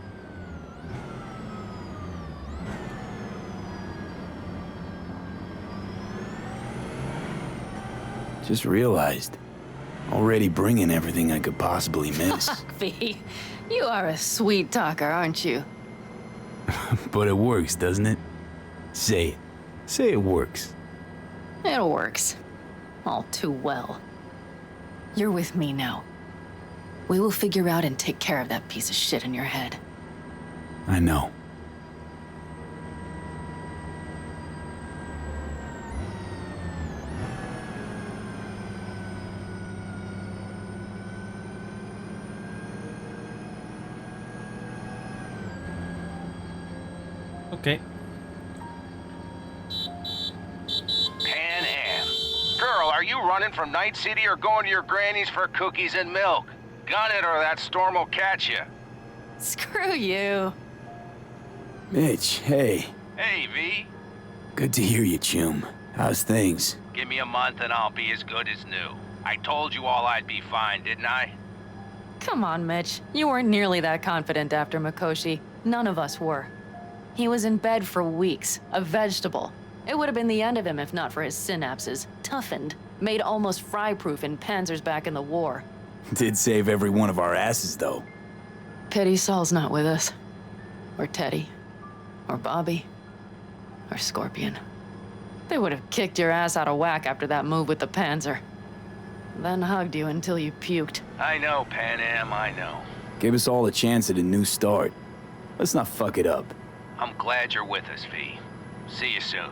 Speaker 4: Just realized. Already bringing everything I could possibly miss.
Speaker 17: V, you are a sweet talker, aren't you?
Speaker 4: But it works, doesn't it? Say it. Say it works.
Speaker 17: It works. All too well.
Speaker 19: You're with me now. We will figure out and take care of that piece of shit in your head.
Speaker 4: I know.
Speaker 1: Okay.
Speaker 9: Pan Am. Girl, are you running from Night City or going to your granny's for cookies and milk? Gun it or that storm will catch you.
Speaker 17: Screw you.
Speaker 4: Mitch, hey.
Speaker 9: Hey, V.
Speaker 4: Good to hear you, Chum. How's things?
Speaker 9: Give me a month and I'll be as good as new. I told you all I'd be fine, didn't I?
Speaker 17: Come on, Mitch. You weren't nearly that confident after Mikoshi. None of us were. He was in bed for weeks, a vegetable. It would have been the end of him if not for his synapses. Toughened, made almost fry-proof in panzers back in the war.
Speaker 4: Did save every one of our asses, though.
Speaker 17: Pity Saul's not with us. Or Teddy. Or Bobby. Or Scorpion. They would have kicked your ass out of whack after that move with the Panzer. Then hugged you until you puked.
Speaker 9: I know, Pan Am, I know.
Speaker 4: Gave us all a chance at a new start. Let's not fuck it up.
Speaker 9: I'm glad you're with us, V. See you soon.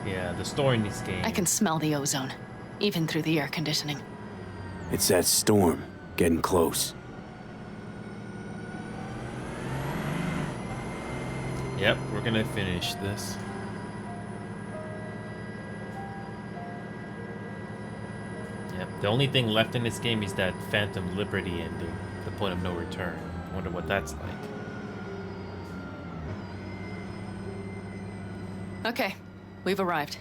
Speaker 1: Yeah, the story in this game.
Speaker 19: I can smell the ozone, even through the air conditioning.
Speaker 4: It's that storm, getting close.
Speaker 1: Yep, we're gonna finish this. Yep, the only thing left in this game is that Phantom Liberty ending, the point of no return. I wonder what that's like.
Speaker 17: Okay, we've arrived.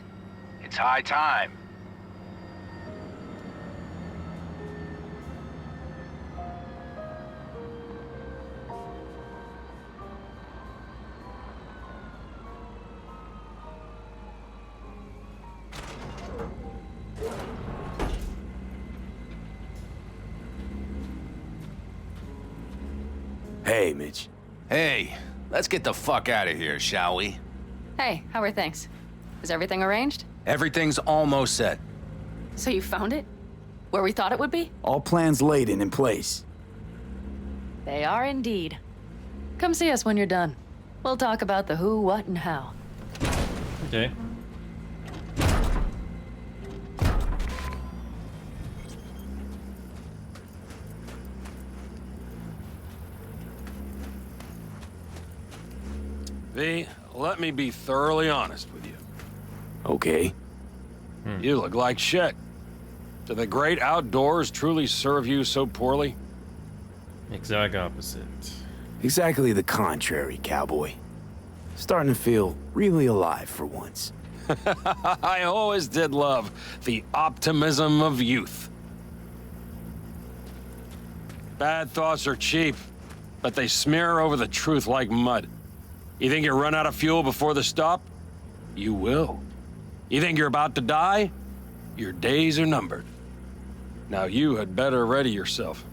Speaker 9: It's high time.
Speaker 14: Hey, Mitch.
Speaker 9: Hey, let's get the fuck out of here, shall we?
Speaker 17: Hey, how are things? Is everything arranged?
Speaker 9: Everything's almost set.
Speaker 17: So you found it? Where we thought it would be?
Speaker 14: All plans laid and in place.
Speaker 17: They are indeed. Come see us when you're done. We'll talk about the who, what, and how.
Speaker 1: Okay.
Speaker 11: V, let me be thoroughly honest with you.
Speaker 14: Okay.
Speaker 11: You look like shit. Do the great outdoors truly serve you so poorly?
Speaker 1: Exact opposite.
Speaker 14: Exactly the contrary, cowboy. Starting to feel really alive for once.
Speaker 11: I always did love the optimism of youth. Bad thoughts are cheap, but they smear over the truth like mud. You think you run out of fuel before the stop? You will. You think you're about to die? Your days are numbered. Now you had better ready yourself.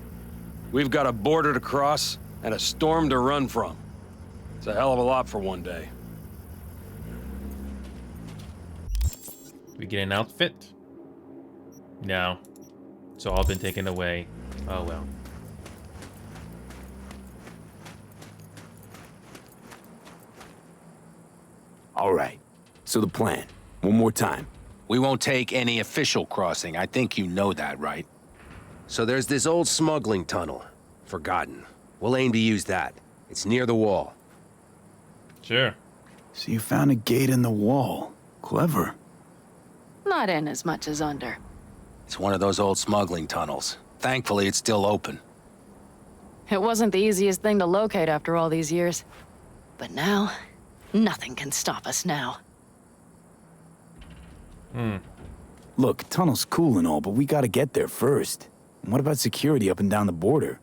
Speaker 11: We've got a border to cross and a storm to run from. It's a hell of a lot for one day.
Speaker 1: We get an outfit? No. It's all been taken away. Oh well.
Speaker 14: All right. So the plan. One more time.
Speaker 9: We won't take any official crossing. I think you know that, right? So there's this old smuggling tunnel. Forgotten. We'll aim to use that. It's near the wall.
Speaker 1: Sure.
Speaker 14: So you found a gate in the wall. Clever.
Speaker 17: Not in as much as under.
Speaker 9: It's one of those old smuggling tunnels. Thankfully, it's still open.
Speaker 17: It wasn't the easiest thing to locate after all these years. But now, nothing can stop us now.
Speaker 14: Look, tunnel's cool and all, but we gotta get there first. And what about security up and down the border?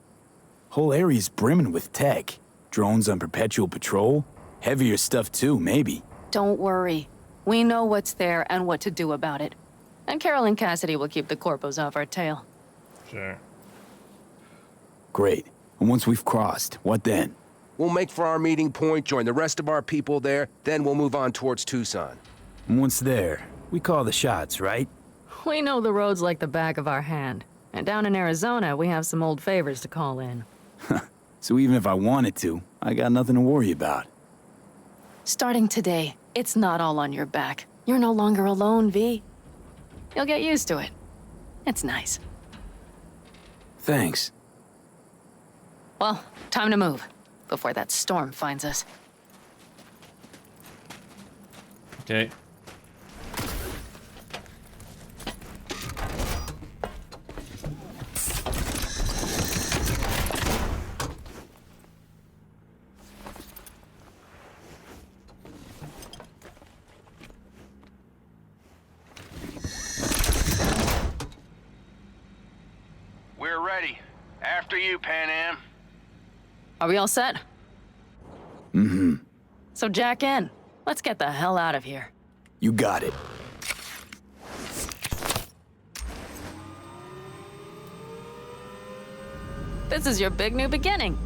Speaker 14: Whole area's brimming with tech. Drones on perpetual patrol. Heavier stuff too, maybe.
Speaker 17: Don't worry. We know what's there and what to do about it. And Carol and Cassidy will keep the corpos off our tail.
Speaker 1: Sure.
Speaker 14: Great. And once we've crossed, what then?
Speaker 9: We'll make for our meeting point, join the rest of our people there, then we'll move on towards Tucson.
Speaker 14: And once there, we call the shots, right?
Speaker 17: We know the roads like the back of our hand. And down in Arizona, we have some old favors to call in.
Speaker 14: So even if I wanted to, I got nothing to worry about.
Speaker 17: Starting today, it's not all on your back. You're no longer alone, V. You'll get used to it. It's nice.
Speaker 14: Thanks.
Speaker 17: Well, time to move, before that storm finds us.
Speaker 1: Okay.
Speaker 9: We're ready. After you, Pan Am.
Speaker 17: Are we all set?
Speaker 14: Mm-hmm.
Speaker 17: So jack in. Let's get the hell out of here.
Speaker 14: You got it.
Speaker 17: This is your big new beginning.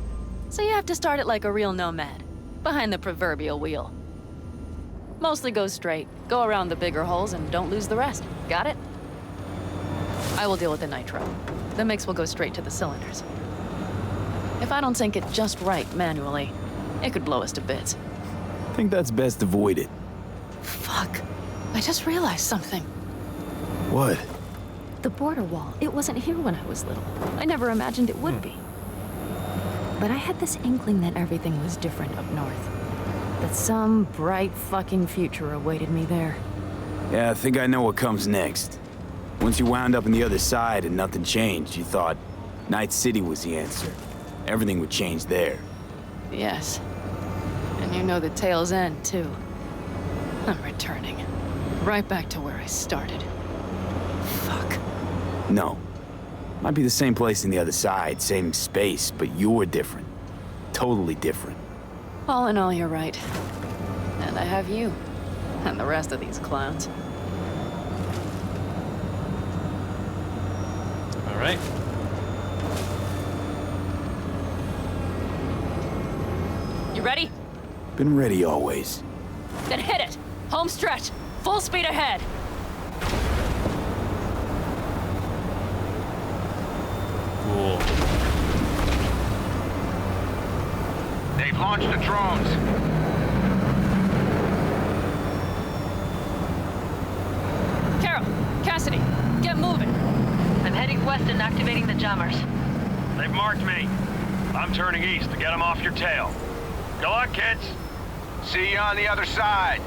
Speaker 17: So you have to start it like a real nomad, behind the proverbial wheel. Mostly go straight, go around the bigger holes, and don't lose the rest. Got it? I will deal with the nitro. The mix will go straight to the cylinders. If I don't sync it just right manually, it could blow us to bits.
Speaker 14: I think that's best avoided.
Speaker 17: Fuck. I just realized something.
Speaker 14: What?
Speaker 17: The border wall, it wasn't here when I was little. I never imagined it would be. But I had this inkling that everything was different up north. That some bright fucking future awaited me there.
Speaker 14: Yeah, I think I know what comes next. Once you wound up on the other side and nothing changed, you thought Night City was the answer. Everything would change there.
Speaker 17: Yes. And you know the tale's end, too. I'm returning. Right back to where I started. Fuck.
Speaker 14: No. Might be the same place in the other side, same space, but you're different. Totally different.
Speaker 17: All in all, you're right. And I have you. And the rest of these clowns.
Speaker 1: All right.
Speaker 16: You ready?
Speaker 14: Been ready always.
Speaker 16: Then hit it! Home stretch! Full speed ahead!
Speaker 1: Cool.
Speaker 25: They've launched the drones.
Speaker 16: Carol, Cassidy, get moving.
Speaker 22: I'm heading west and activating the jammers.
Speaker 25: They've marked me. I'm turning east to get them off your tail. Good luck, kids. See you on the other side.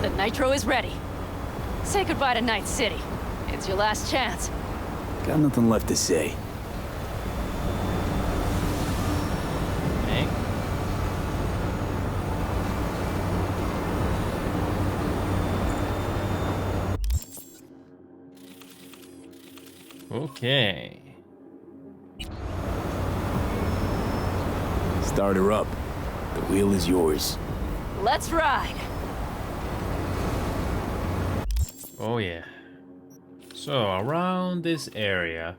Speaker 16: The nitro is ready. Say goodbye to Night City. It's your last chance.
Speaker 14: Got nothing left to say.
Speaker 1: Okay. Okay.
Speaker 14: Start her up. The wheel is yours.
Speaker 16: Let's ride.
Speaker 1: Oh yeah. So around this area,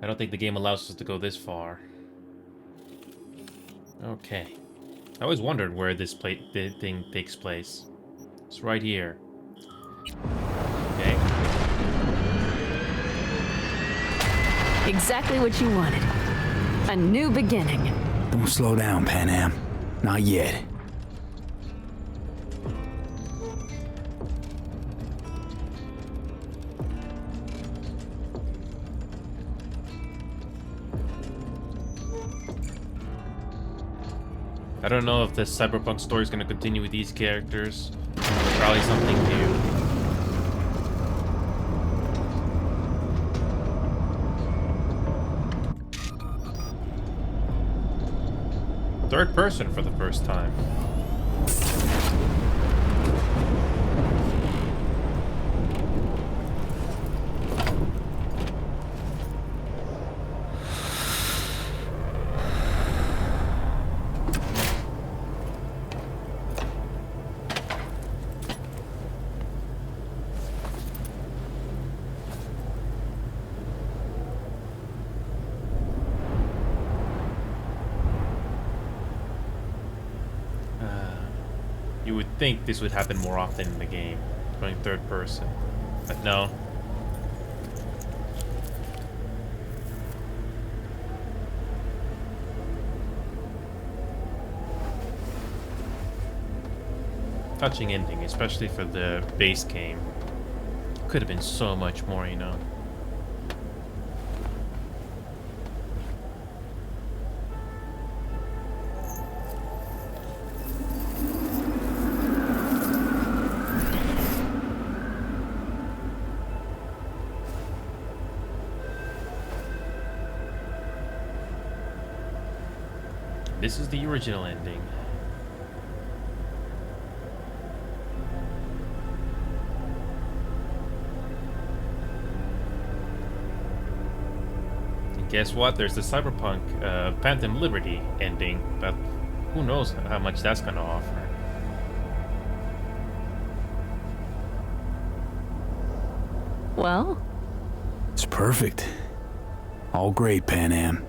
Speaker 1: I don't think the game allows us to go this far. Okay. I always wondered where this thing takes place. It's right here. Okay.
Speaker 17: Exactly what you wanted. A new beginning.
Speaker 14: Don't slow down, Pan Am. Not yet.
Speaker 1: I don't know if the cyberpunk story is going to continue with these characters. Probably something new. Third person for the first time. You would think this would happen more often in the game, going third person, but no. Touching ending, especially for the base game. Could have been so much more, you know. This is the original ending. And guess what? There's the Cyberpunk Phantom Liberty ending, but who knows how much that's gonna offer.
Speaker 17: Well?
Speaker 14: It's perfect. All great, Pan Am.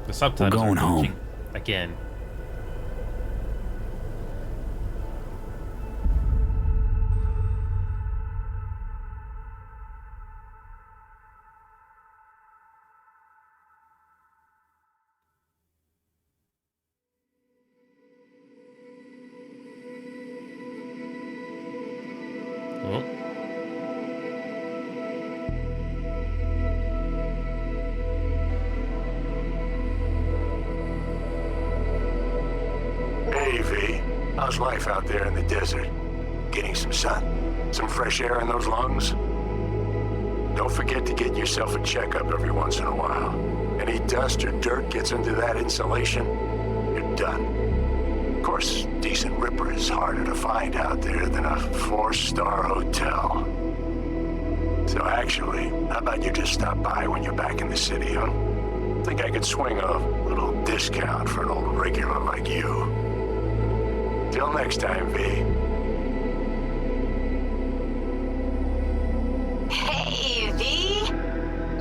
Speaker 1: The subtitles
Speaker 14: We're going
Speaker 1: are
Speaker 14: home.
Speaker 1: glitching again. Oh.
Speaker 2: Hey, V. How's life out there in the desert? Getting some sun?
Speaker 13: Some fresh air in those lungs? Don't forget to get yourself a checkup every once in a while. Any dust or dirt gets into that insulation, you're done. Of course, decent ripper is harder to find out there than a 4-star hotel. So actually, how about you just stop by when you're back in the city, huh? Think I could swing a little discount for an old regular like you. Till next time, V.
Speaker 22: Hey, V!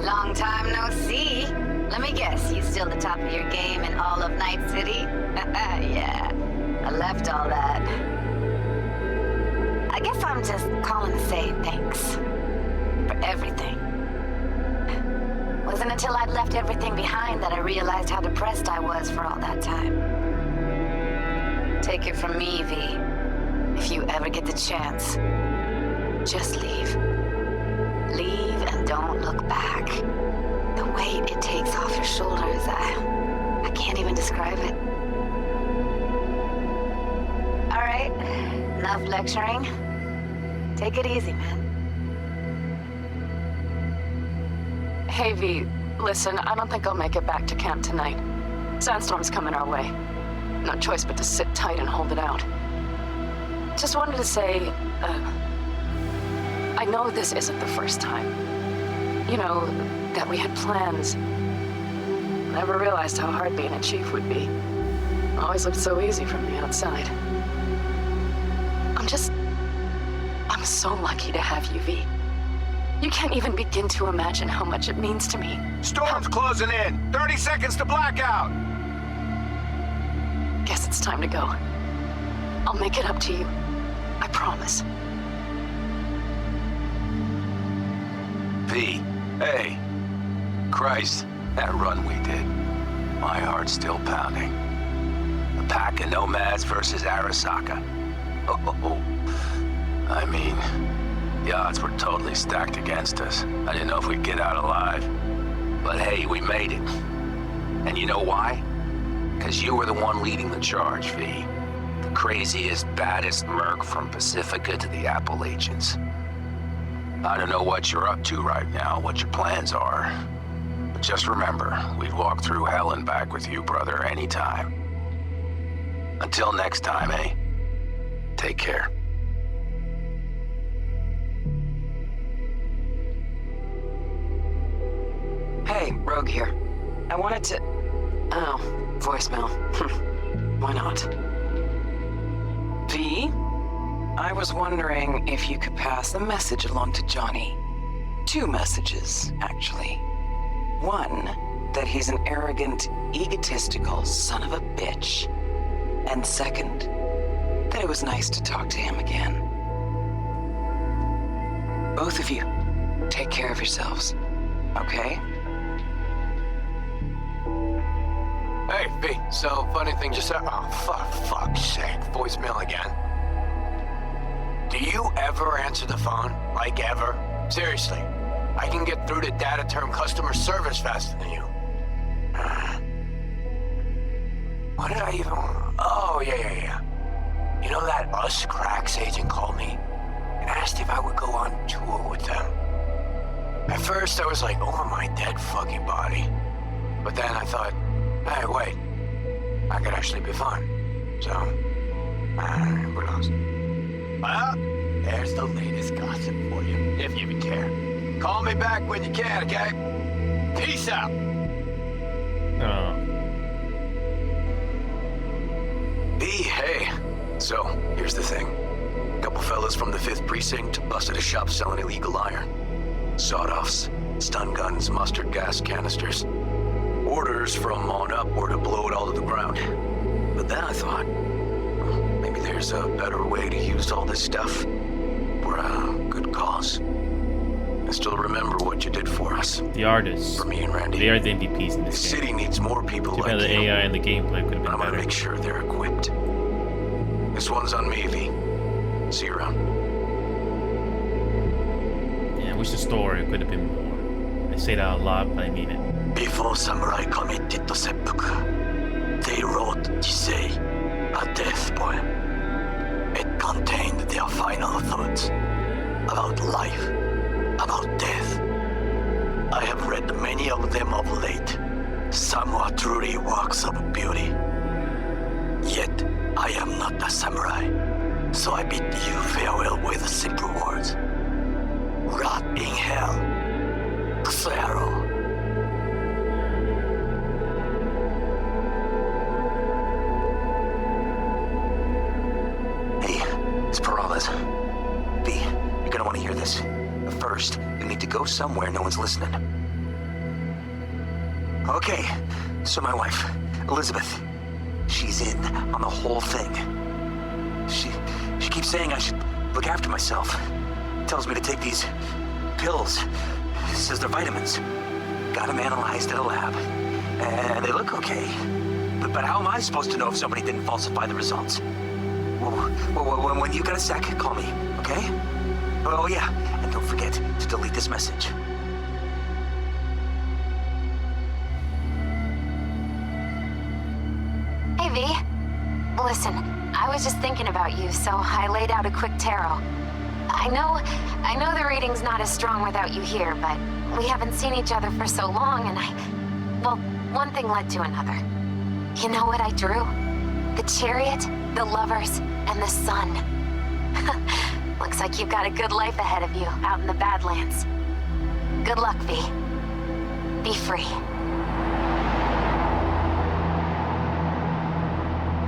Speaker 22: Long time no see. Let me guess, you still the top of your game in all of Night City? Yeah, I left all that. I guess I'm just calling to say thanks. For everything. Wasn't until I'd left everything behind that I realized how depressed I was for all that time. Take it from me, V. If you ever get the chance, just leave. Leave and don't look back. The weight it takes off your shoulders, I can't even describe it. All right, enough lecturing. Take it easy, man.
Speaker 8: Hey, V, listen, I don't think I'll make it back to camp tonight. Sandstorm's coming our way. No choice but to sit tight and hold it out. Just wanted to say, I know this isn't the first time. You know, that we had plans. Never realized how hard being a chief would be. Always looked so easy from the outside. I'm so lucky to have you, V. You can't even begin to imagine how much it means to me.
Speaker 2: Storm's closing in. 30 seconds to blackout.
Speaker 8: Guess it's time to go. I'll make it up to you. I promise.
Speaker 9: V, hey. Christ, that run we did. My heart's still pounding. A pack of nomads versus Arasaka. Oh, I mean, the odds were totally stacked against us. I didn't know if we'd get out alive. But hey, we made it. And you know why? Because you were the one leading the charge, V. The craziest, baddest merc from Pacifica to the Appalachians. I don't know what you're up to right now, what your plans are. But just remember, we'd walk through hell and back with you, brother, anytime. Until next time, eh? Take care.
Speaker 18: Hey, Rogue here. I wanted to... Oh, voicemail. Why not? V? I was wondering if you could pass a message along to Johnny. 2 messages, actually. One, that he's an arrogant, egotistical son of a bitch. And second, that it was nice to talk to him again. Both of you, take care of yourselves, okay?
Speaker 15: Hey, V, so funny thing just said. Oh, fuck's sake, voicemail again. Do you ever answer the phone? Like ever? Seriously, I can get through to data term customer service faster than you. What did I even... Oh, yeah. You know that Us Cracks agent called me and asked if I would go on tour with them. At first, I was like, over my dead fucking body. But then I thought, hey, wait, I could actually be fun. So, who knows? Well, there's the latest gossip for you, if you even care. Call me back when you can, okay? Peace out.
Speaker 9: B, hey. So, here's the thing. A couple fellas from the 5th Precinct busted a shop selling illegal iron. Sawed-offs, stun guns, mustard gas canisters. Orders from on up were to blow it all to the ground. But then I thought, maybe there's a better way to use all this stuff for a good cause. I still remember what you did for us.
Speaker 1: The artists.
Speaker 9: For me and Randy.
Speaker 1: They are the MVPs in this
Speaker 9: game. The city needs more people like you.
Speaker 1: The AI and the gameplay could have been
Speaker 9: I'm gonna make sure they're equipped. This one's on me, V. See you around.
Speaker 1: Yeah, I wish the story could have been more. I say that a lot, but I mean it.
Speaker 12: Before Samurai committed to Seppuku, they wrote Jisei, a death poem. It contained their final thoughts. about life, about death. I have read many of them of late. Some are truly works of beauty. Yet, I am not a samurai, so I bid you farewell with simple words. Rot in hell, Xero. Hey, it's Peralez. V, you're gonna want to hear this. But first, you need to go somewhere no one's listening. Okay, so my wife, Elizabeth, she's in on the whole thing. She keeps saying I should look after myself. Tells me to take these pills. Says they're vitamins. Got them analyzed at a lab. And they look okay. But how am I supposed to know if somebody didn't falsify the results? Well, when you got a sec, call me, okay? Oh yeah, and don't forget to delete this message.
Speaker 22: Hey, V. Listen, I was just thinking about you, so I laid out a quick tarot. I know the reading's not as strong without you here, but we haven't seen each other for so long, and well, one thing led to another. You know what I drew? The chariot, the lovers, and the sun. Looks like you've got a good life ahead of you out in the Badlands. Good luck, V. Be free.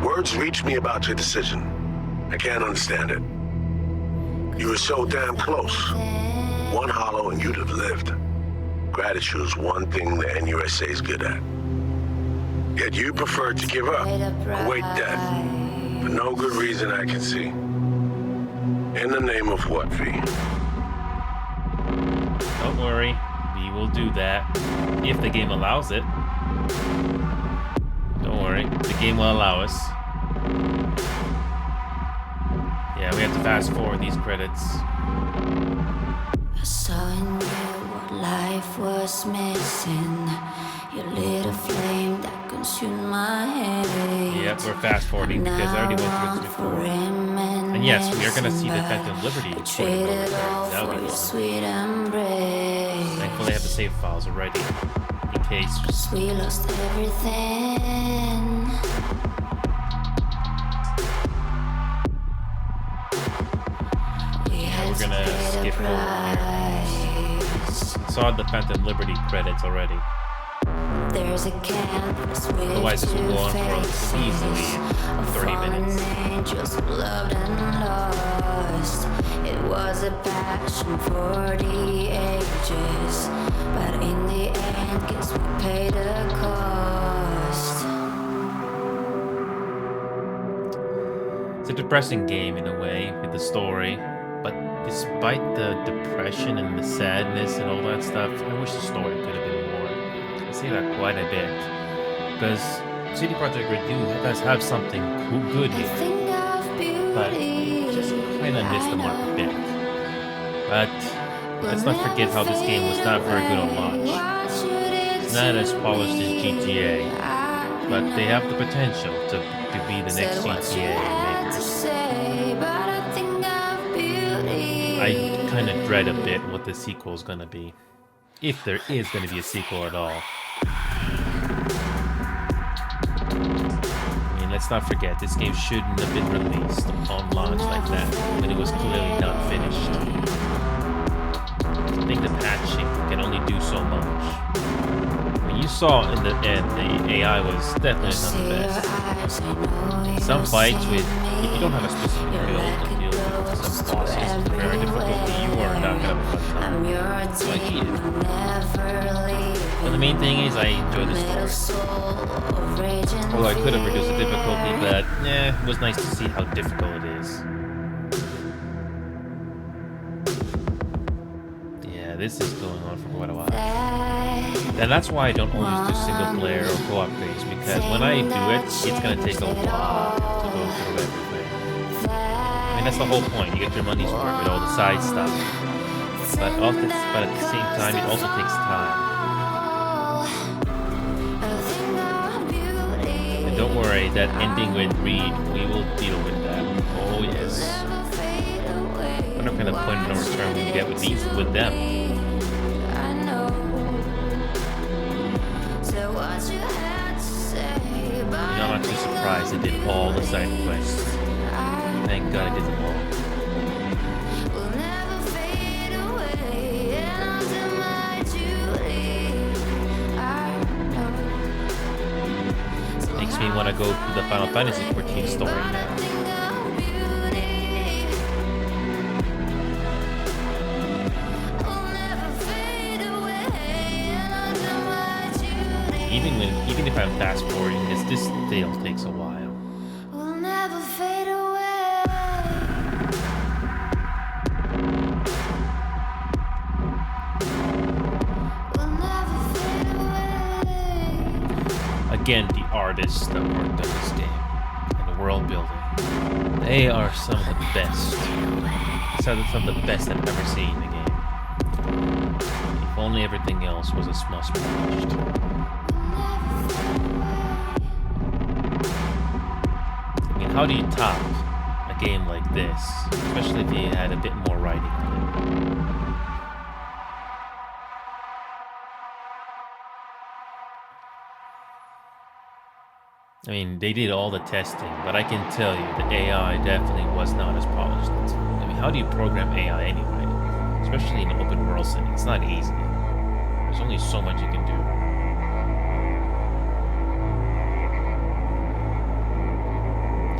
Speaker 13: Words reach me about your decision. I can't understand it. You were so damn close. One hollow and you'd have lived. Gratitude's one thing the NUSA is good at. Yet you preferred to give up, await death, for no good reason I can see. In the name of what, V?
Speaker 1: Don't worry, we will do that if the game allows it. Don't worry, the game will allow us. Yeah, we have to fast forward these credits.
Speaker 5: I saw in you what life was missing. You lit a flame that consumed my head.
Speaker 1: Yep, we're fast forwarding because I already went through this before. And yes, we are gonna see the Phantom Liberty recording over there. That'll be fun. Thankfully I have the save files already. In case
Speaker 5: we lost everything.
Speaker 1: We're gonna skip forward here. Saw the Phantom Liberty credits already.
Speaker 5: There's a canvas with
Speaker 1: otherwise this will go on for easily 30 minutes.
Speaker 5: Angels loved and lost. It was a passion for the ages, but in the end, guess we paid the cost.
Speaker 1: It's a depressing game in a way with the story, but despite the depression and the sadness and all that stuff, I wish the story could have been more. I say that quite a bit, because CD Projekt Red does have something good here, but just kind of missed the mark a bit. But let's not forget how this game was not very good on launch. It's not as polished as GTA, but they have the potential to be the next GTA makers. I kind of dread a bit what the sequel is going to be, if there is going to be a sequel at all. I mean, let's not forget, this game shouldn't have been released on launch like that, when it was clearly not finished. I think the patching can only do so much. I mean, you saw in the end, the AI was definitely not the best. Some fights with, if you don't have a specific build to deal with some bosses with very difficulty, you are not going to have a fun time. So I cheated. But the main thing is I enjoy the story. Although I could have reduced the difficulty, but it was nice to see how difficult it is. Yeah, this is going on for quite a while. And that's why I don't always do single player or co-op things, because when I do it, it's going to take a while to go through everything. I mean, that's the whole point. You get your money's worth with all the side stuff. But at the same time, it also takes time. And don't worry, that ending with Reed, we will deal with that. Oh yes. But wonder what kind of point of no return we get with these with them. You know, I'm actually surprised I did all the side quests. Thank God I did them all. Makes me want to go to the Final Fantasy 14 story now. Even if I'm fast forwarding this still takes a while.
Speaker 5: We'll never fade away. We'll never fade away.
Speaker 1: Again, the artists that worked on this game and the world building, they are some of the best. Some of the best I've ever seen in a game. If only everything else was as much polished. I mean, how do you top a game like this, especially if you had a bit more writing on it? I mean, they did all the testing, but I can tell you the AI definitely was not as polished. I mean, how do you program AI anyway? Especially in an open world setting, it's not easy. There's only so much you can do.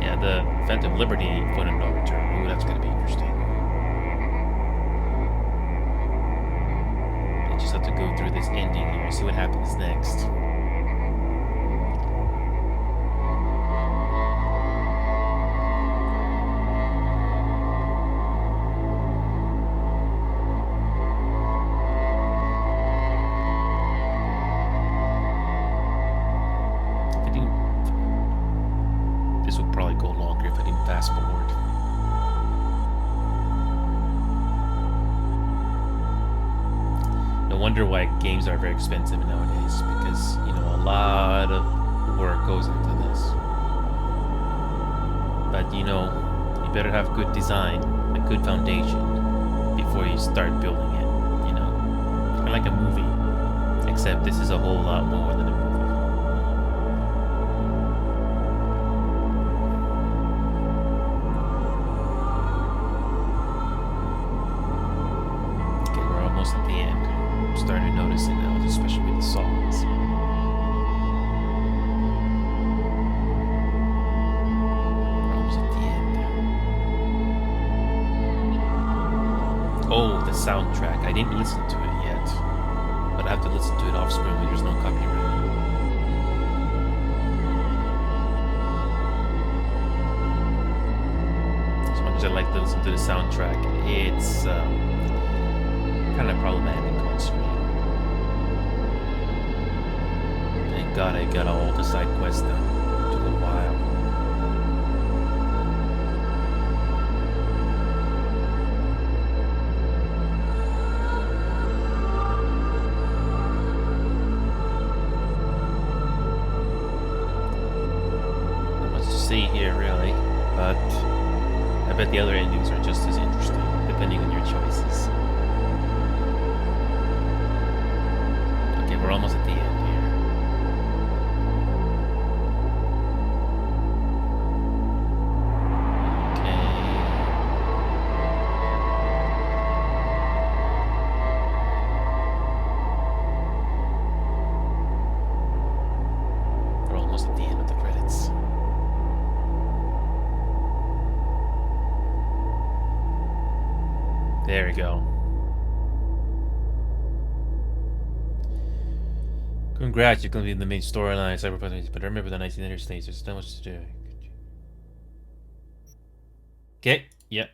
Speaker 1: Yeah, the Phantom Liberty point of no return. Ooh, that's gonna be interesting. I just have to go through this ending here, see what happens next. Why games are very expensive nowadays, because you know a lot of work goes into this. But you know, you better have good design, a good foundation before you start building it. You know, kind of like a movie, except this is a whole lot more than a movie. Okay, we're almost at the end. Started noticing now, especially with the songs. We're almost at the end. Oh, the soundtrack. I didn't listen to it yet, but I have to listen to it off screen when there's no copyright. As much as I like to listen to the soundtrack, it's kind of problematic on screen. Thank God I got all the side quests done. It took a while. Not much to see here, really, but I bet the other endings are just as interesting, depending on your choices. Okay, we're almost at the end here. We're almost at the end of the credits. There we go. Congrats, you're gonna be in the main storyline, Cyberpunk, but remember the 1900 states, there's so much to do. Okay, yep.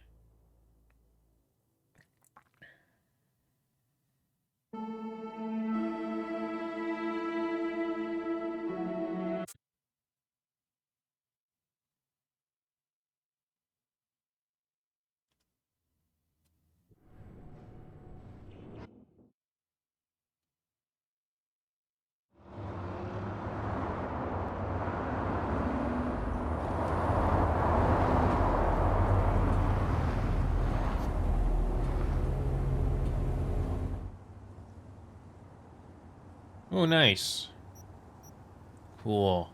Speaker 1: Oh, nice. Cool.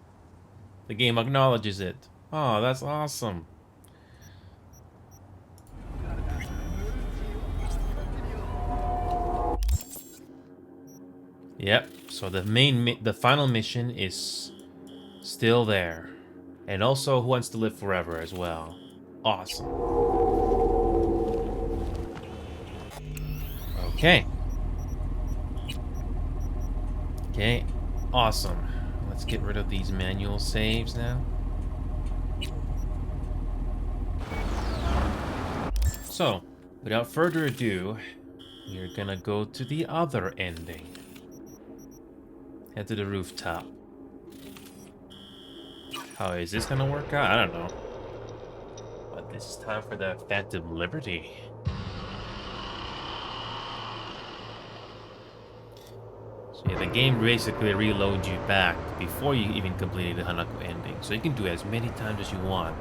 Speaker 1: The game acknowledges it. Oh, that's awesome. Yep. So the final mission is still there, and also Who Wants to Live Forever as well. Awesome. Okay. Okay. Awesome. Let's get rid of these manual saves now. So, without further ado, we're gonna go to the other ending. Head to the rooftop. How is this gonna work out? I don't know. But this is time for the Phantom Liberty. So yeah, the game basically reloads you back before you even completed the Hanako ending. So you can do it as many times as you want.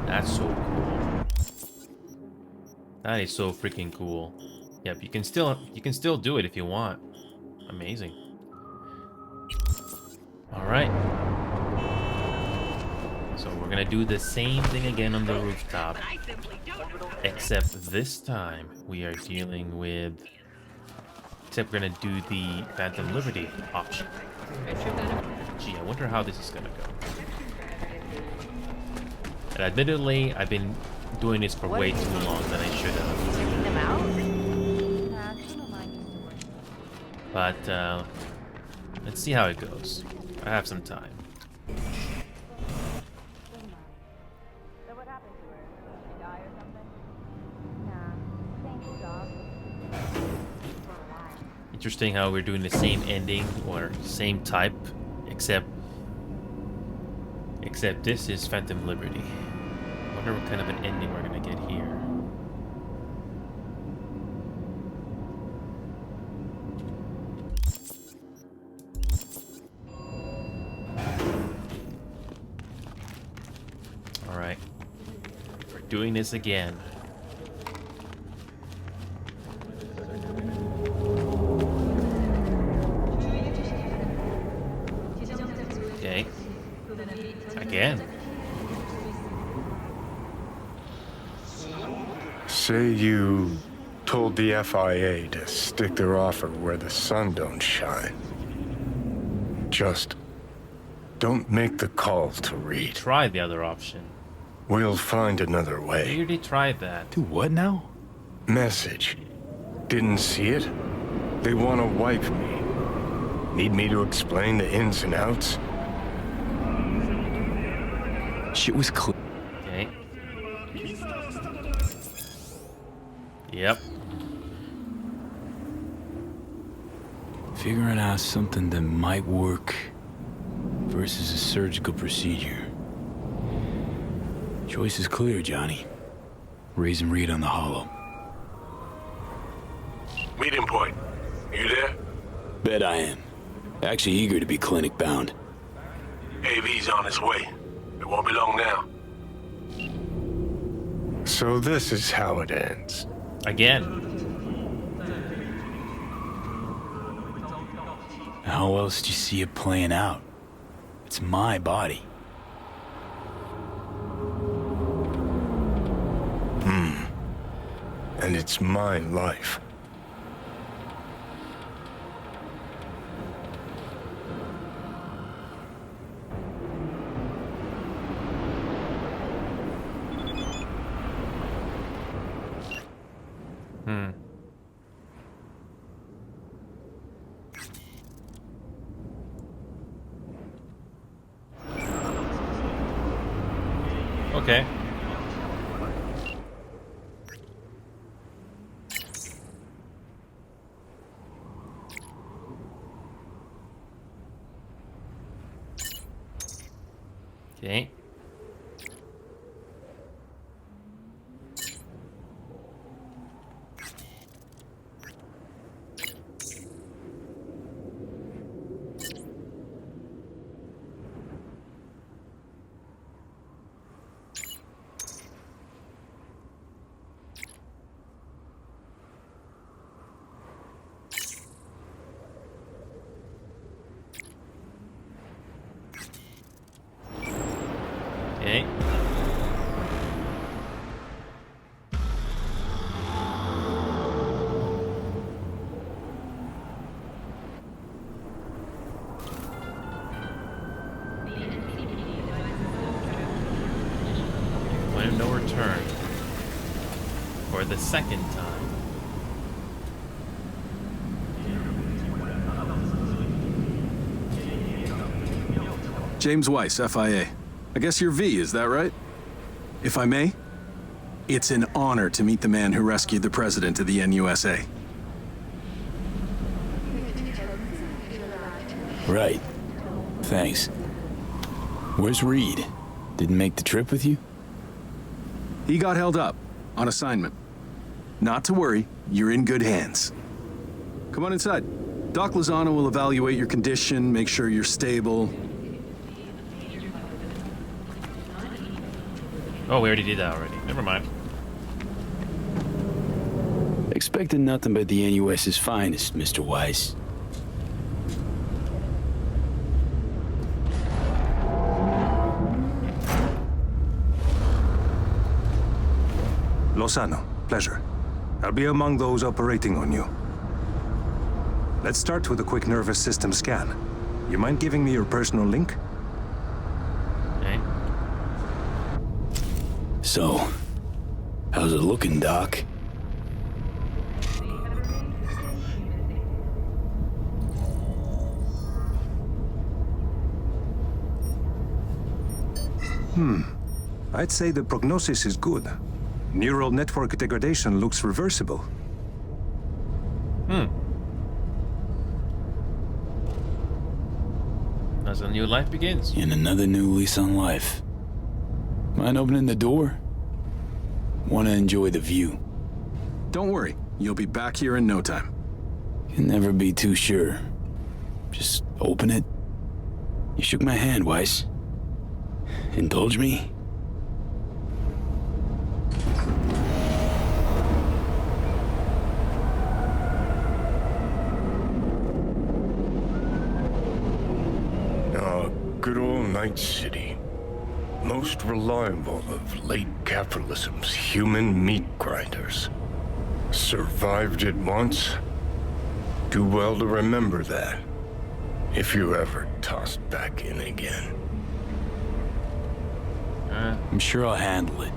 Speaker 1: That's so cool. That is so freaking cool. Yep, you can still do it if you want. Amazing. Alright. So we're gonna do the same thing again on the rooftop. Except this time we are dealing with... Except we're gonna do the Phantom Liberty option. Gee, I wonder how this is gonna go. And admittedly, I've been doing this for way too long than I should have. But, let's see how it goes. I have some time. Interesting how we're doing the same ending or same type, except this is Phantom Liberty. I wonder what kind of an ending we're gonna get here. Alright. We're doing this again. Okay. Again.
Speaker 10: Say you told the FIA to stick their offer where the sun don't shine. Just don't make the call to Reed.
Speaker 1: Try the other option.
Speaker 10: We'll find another way.
Speaker 1: We already tried that.
Speaker 14: Do what now?
Speaker 10: Message. Didn't see it? They want to wipe me. Need me to explain the ins and outs?
Speaker 14: Shit was clear.
Speaker 1: Okay. Yep.
Speaker 14: Figuring out something that might work versus a surgical procedure. Choice is clear, Johnny. Raise and Reed on the hollow.
Speaker 13: Meeting point. You there?
Speaker 14: Bet I am. Actually eager to be clinic bound.
Speaker 13: AV's on his way. It won't be long now.
Speaker 10: So this is how it ends.
Speaker 1: Again.
Speaker 14: How else do you see it playing out? It's my body.
Speaker 10: And it's my life.
Speaker 1: Okay. Okay. the second time.
Speaker 6: James Weiss, FIA. I guess you're V, is that right? If I may, it's an honor to meet the man who rescued the president of the NUSA.
Speaker 4: Right. Thanks. Where's Reed? Didn't make the trip with you?
Speaker 6: He got held up on assignment. Not to worry, you're in good hands. Come on inside. Doc Lozano will evaluate your condition, make sure you're stable.
Speaker 1: Oh, we already did that already. Never mind.
Speaker 4: Expected nothing but the NUS's finest, Mr. Weiss.
Speaker 20: Lozano, pleasure. I'll be among those operating on you. Let's start with a quick nervous system scan. You mind giving me your personal link?
Speaker 1: Okay.
Speaker 4: So, how's it looking, Doc?
Speaker 20: I'd say the prognosis is good. Neural network degradation looks reversible.
Speaker 1: As a new life begins.
Speaker 4: And another new lease on life. Mind opening the door? Want to enjoy the view.
Speaker 6: Don't worry, you'll be back here in no time.
Speaker 4: Can never be too sure. Just open it. You shook my hand, Weiss. Indulge me?
Speaker 10: Good old Night City. Most reliable of late capitalism's human meat grinders. Survived it once. Do well to remember that. If you ever tossed back in again.
Speaker 4: I'm sure I'll handle it.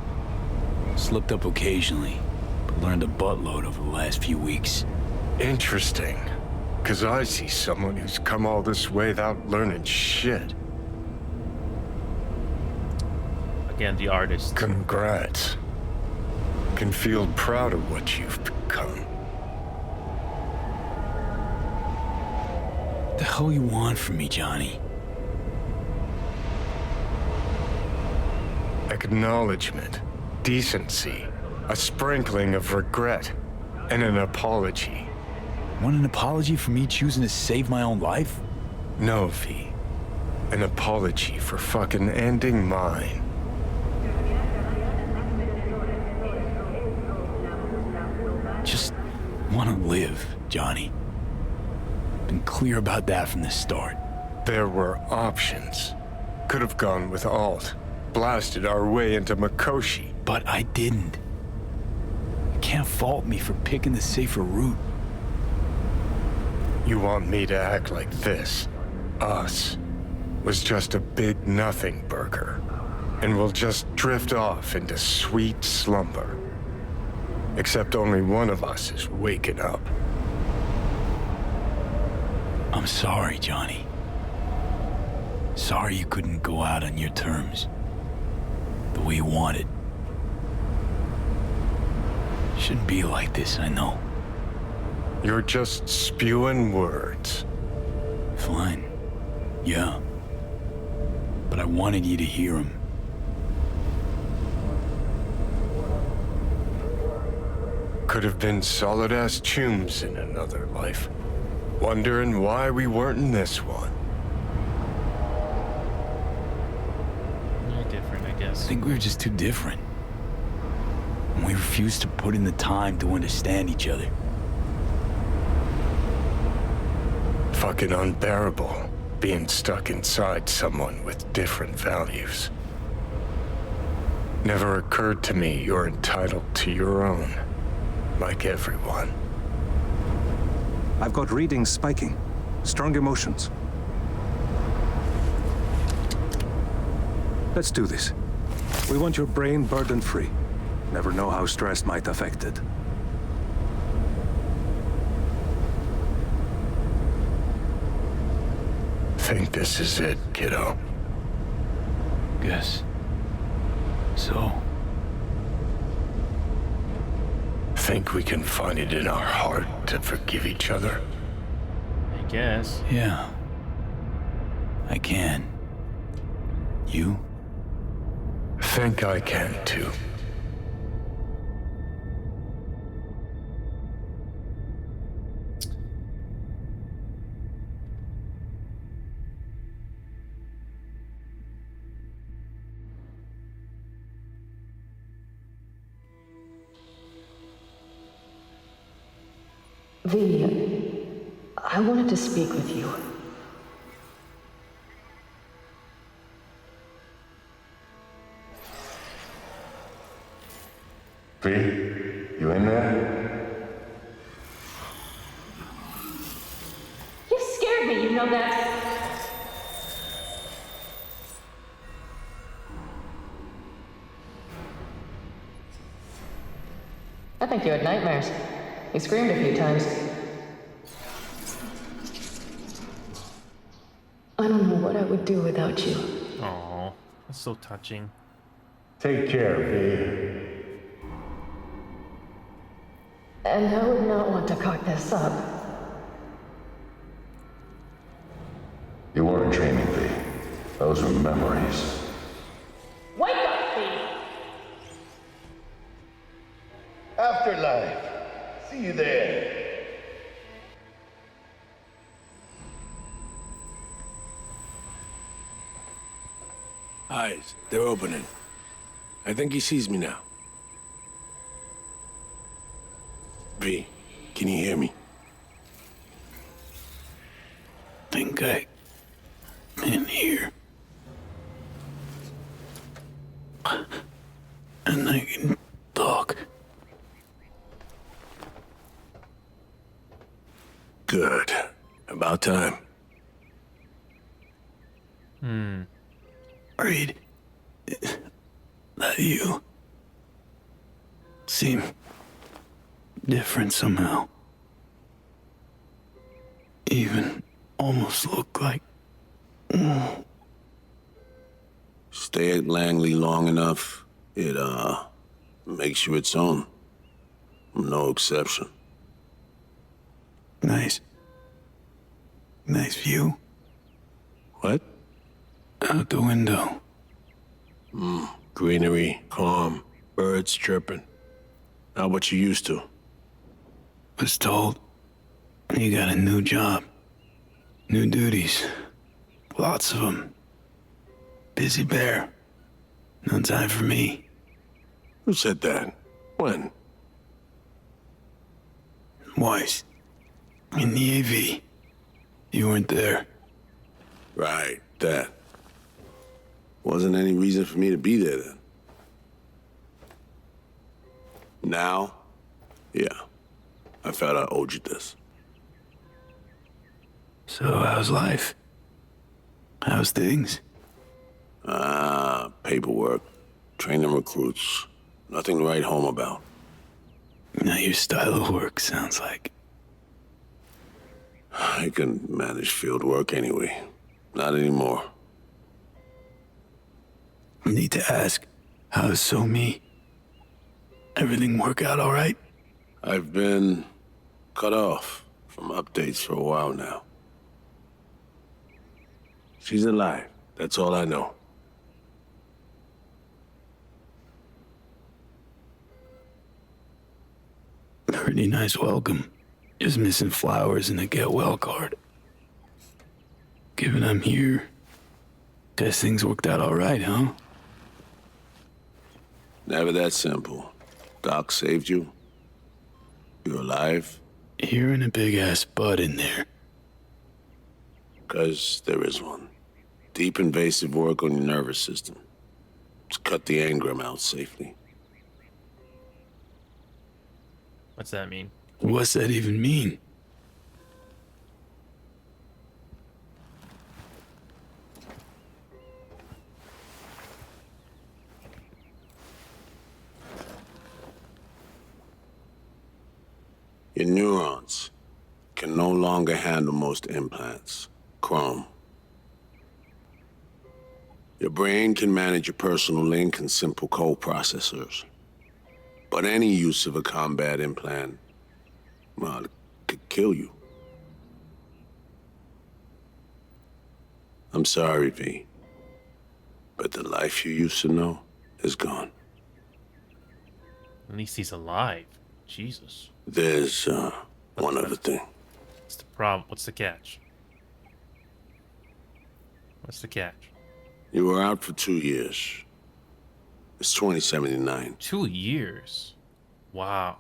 Speaker 4: Slipped up occasionally, but learned a buttload over the last few weeks.
Speaker 10: Interesting. 'Cause I see someone who's come all this way without learning shit.
Speaker 1: Again, the artist.
Speaker 10: Congrats. Can feel proud of what you've become.
Speaker 4: The hell you want from me, Johnny?
Speaker 10: Acknowledgement, decency, a sprinkling of regret, and an apology.
Speaker 4: Want an apology for me choosing to save my own life?
Speaker 10: No, V. An apology for fucking ending mine.
Speaker 4: Just want to live, Johnny. Been clear about that from the start.
Speaker 10: There were options. Could have gone with Alt. Blasted our way into Mikoshi.
Speaker 4: But I didn't. You can't fault me for picking the safer route.
Speaker 10: You want me to act like this? Us was just a big nothing burger. And we'll just drift off into sweet slumber. Except only one of us is waking up.
Speaker 4: I'm sorry, Johnny. Sorry you couldn't go out on your terms. The way you wanted. Shouldn't be like this, I know.
Speaker 10: You're just spewing words.
Speaker 4: Fine. Yeah. But I wanted you to hear them.
Speaker 10: Could have been solid-ass chooms in another life. Wondering why we weren't in this one.
Speaker 1: Yeah, different, I guess.
Speaker 4: I think we were just too different. And we refused to put in the time to understand each other.
Speaker 10: Fucking unbearable, being stuck inside someone with different values. Never occurred to me you're entitled to your own, like everyone.
Speaker 20: I've got readings spiking. Strong emotions. Let's do this. We want your brain burden-free. Never know how stress might affect it.
Speaker 10: Think this is it, kiddo?
Speaker 14: Guess so.
Speaker 10: Think we can find it in our heart to forgive each other?
Speaker 1: I guess.
Speaker 14: Yeah. I can. You?
Speaker 10: Think I can too.
Speaker 8: V, I wanted to speak with you.
Speaker 13: V, you in there?
Speaker 8: You scared me, you know that? I think you had nightmares. You screamed a few times. I don't know what I would do without you.
Speaker 1: Oh, that's so touching.
Speaker 13: Take care, V.
Speaker 8: And I would not want to cock this up.
Speaker 13: You weren't dreaming, V. Those were memories.
Speaker 8: Wake up, V!
Speaker 13: Afterlife. See you there.
Speaker 3: Eyes, they're opening. I think he sees me now. V, can you hear me? Think I can hear. And I can talk. Good. About time. Reed, that you seem different somehow. Even almost look like...
Speaker 7: Stay at Langley long enough, it, makes you its own. I'm no exception.
Speaker 3: Nice. Nice view.
Speaker 7: What?
Speaker 3: Out the window.
Speaker 7: Greenery, calm, birds chirping. Not what you used to.
Speaker 3: Was told you got a new job. New duties. Lots of them. Busy bear. No time for me.
Speaker 7: Who said that? When?
Speaker 3: Weiss. In the AV. You weren't there.
Speaker 7: Right, that. Wasn't any reason for me to be there then. Now? Yeah. I felt I owed you this.
Speaker 3: So how's life? How's things?
Speaker 7: Paperwork. Training recruits. Nothing to write home about.
Speaker 3: Not your style of work, sounds like.
Speaker 7: I can manage field work anyway. Not anymore.
Speaker 3: Need to ask, how's So Me? Everything work out all right?
Speaker 7: I've been cut off from updates for a while now. She's alive. That's all I know.
Speaker 3: Pretty nice welcome. Just missing flowers and a get well card. Given I'm here, guess things worked out all right, huh?
Speaker 7: Never that simple. Doc saved you. You're alive.
Speaker 3: You're in a big-ass butt in there.
Speaker 7: 'Cause there is one. Deep invasive work on your nervous system. To cut the engram out safely.
Speaker 1: What's that mean?
Speaker 3: What's that even mean?
Speaker 7: Your neurons can no longer handle most implants. Chrome. Your brain can manage your personal link and simple code processors. But any use of a combat implant, well, it could kill you. I'm sorry, V. But the life you used to know is gone.
Speaker 1: At least he's alive. Jesus.
Speaker 7: There's, one other thing.
Speaker 1: What's the problem? What's the catch? What's the catch?
Speaker 7: You were out for 2 years. It's 2079.
Speaker 1: 2 years? Wow.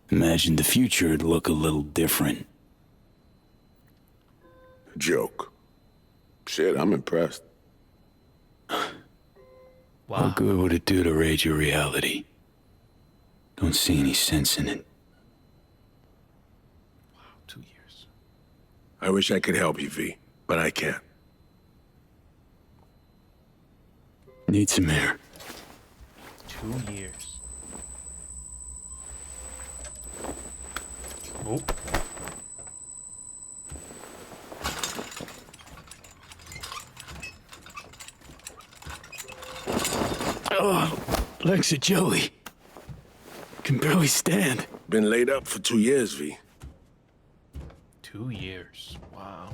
Speaker 4: Imagine the future would look a little different.
Speaker 7: Joke. Shit, I'm impressed.
Speaker 4: Wow. What good would it do to raid your reality? Don't see any sense in it.
Speaker 1: Wow, 2 years.
Speaker 7: I wish I could help you, V, but I can't.
Speaker 4: Need some air.
Speaker 1: 2 years. Oh.
Speaker 4: Oh, legs are jelly. Can barely stand.
Speaker 7: Been laid up for 2 years, V.
Speaker 1: 2 years. Wow.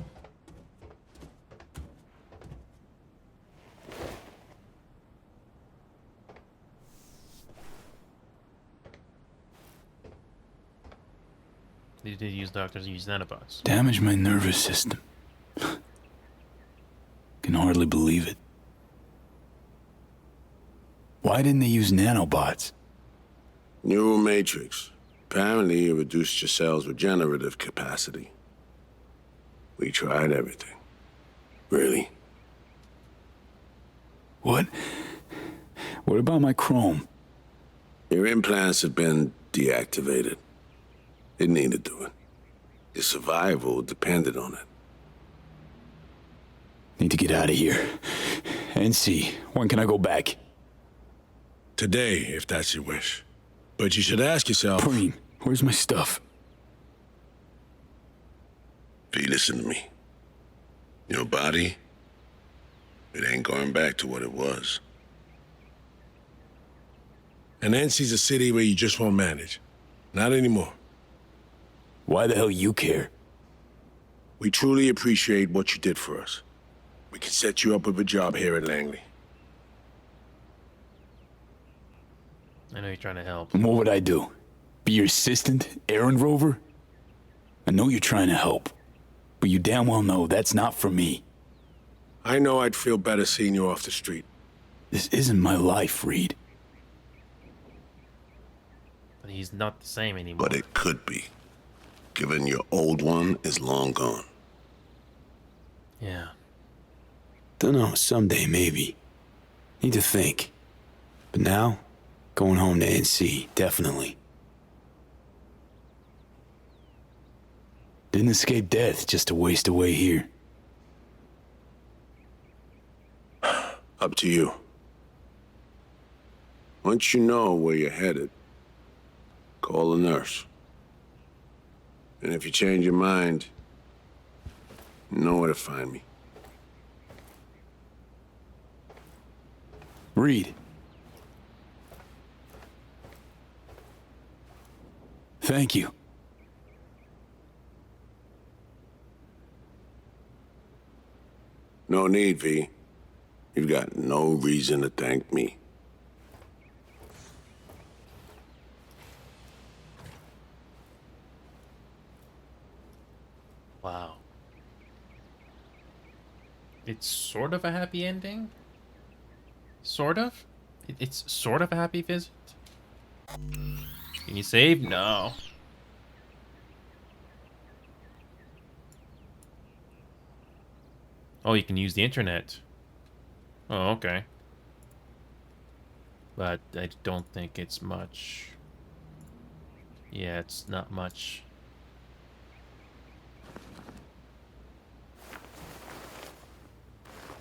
Speaker 1: They did use doctors use nanobots.
Speaker 4: Damaged my nervous system. Can hardly believe it. Why didn't they use nanobots?
Speaker 7: Neural matrix. Apparently, it reduced your cell's regenerative capacity. We tried everything. Really?
Speaker 4: What? What about my chrome?
Speaker 7: Your implants have been deactivated. It needed doing. Your survival depended on it.
Speaker 4: Need to get out of here. NC, when can I go back?
Speaker 7: Today, if that's your wish. But you should ask yourself...
Speaker 4: Preem, where's my stuff?
Speaker 7: V, listen to me. Your body, it ain't going back to what it was. And NC's a city where you just won't manage. Not anymore.
Speaker 4: Why the hell you care?
Speaker 7: We truly appreciate what you did for us. We can set you up with a job here at Langley.
Speaker 1: I know you're trying to help.
Speaker 4: And what would I do? Be your assistant, errand rover? I know you're trying to help, but you damn well know that's not for me.
Speaker 7: I know I'd feel better seeing you off the street.
Speaker 4: This isn't my life, Reed.
Speaker 1: But he's not the same anymore.
Speaker 7: But it could be, given your old one is long gone.
Speaker 1: Yeah.
Speaker 4: Dunno, someday maybe. Need to think. But now, going home to NC, definitely. Didn't escape death just to waste away here.
Speaker 7: Up to you. Once you know where you're headed, call a nurse. And if you change your mind, you know where to find me.
Speaker 4: Reed. Thank you.
Speaker 7: No need, V. You've got no reason to thank me.
Speaker 1: Wow. It's sort of a happy ending? Sort of? It's sort of a happy visit? Can you save? No. Oh, you can use the internet. Oh, okay. But I don't think it's much. Yeah, it's not much.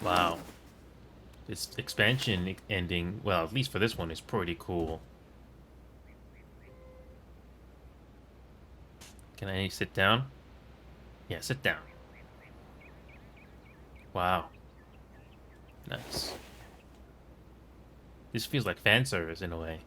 Speaker 1: Wow. This expansion ending, well, at least for this one, is pretty cool. Can I sit down? Yeah, sit down. Wow. Nice. This feels like fan service in a way.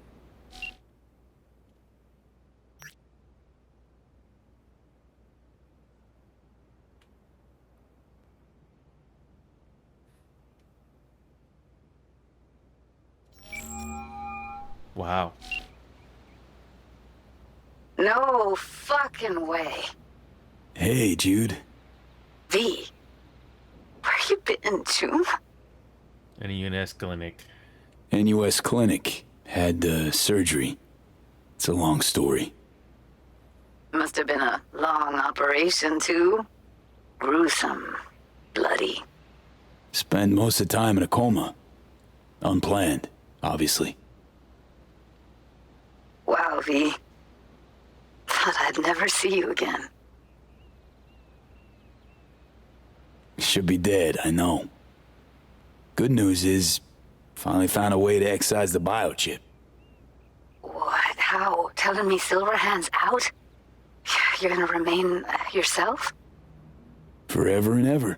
Speaker 1: Wow.
Speaker 22: No fucking way.
Speaker 4: Hey, Jude.
Speaker 22: V, where you been, June?
Speaker 1: NUS clinic.
Speaker 4: NUS clinic. Had surgery. It's a long story.
Speaker 22: Must have been a long operation, too. Gruesome. Bloody.
Speaker 4: Spent most of the time in a coma. Unplanned, obviously.
Speaker 22: Wow, V. Thought I'd never see you again.
Speaker 4: Should be dead, I know. Good news is, finally found a way to excise the biochip.
Speaker 22: What? How? Telling me Silverhand's out? You're gonna remain yourself?
Speaker 4: Forever and ever.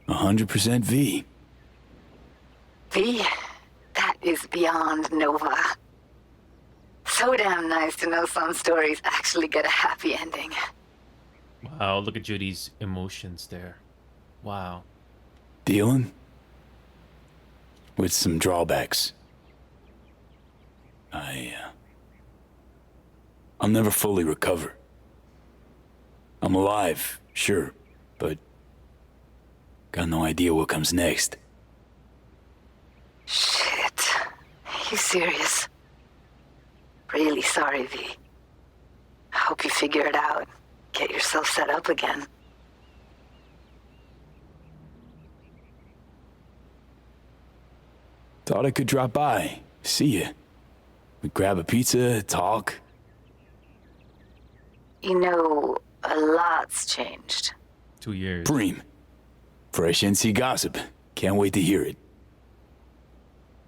Speaker 4: 100% V.
Speaker 22: V, that is beyond Nova. So damn nice to know some stories actually get a happy ending.
Speaker 1: Wow, look at Judy's emotions there. Wow.
Speaker 4: Dealing with some drawbacks. I'll never fully recover. I'm alive, sure, but got no idea what comes next.
Speaker 22: Shit. You serious? Really sorry, V. I hope you figure it out. Get yourself set up again.
Speaker 4: Thought I could drop by, see you. We'd grab a pizza, talk.
Speaker 22: You know, a lot's changed.
Speaker 1: 2 years.
Speaker 4: Preem. Fresh NC gossip. Can't wait to hear it.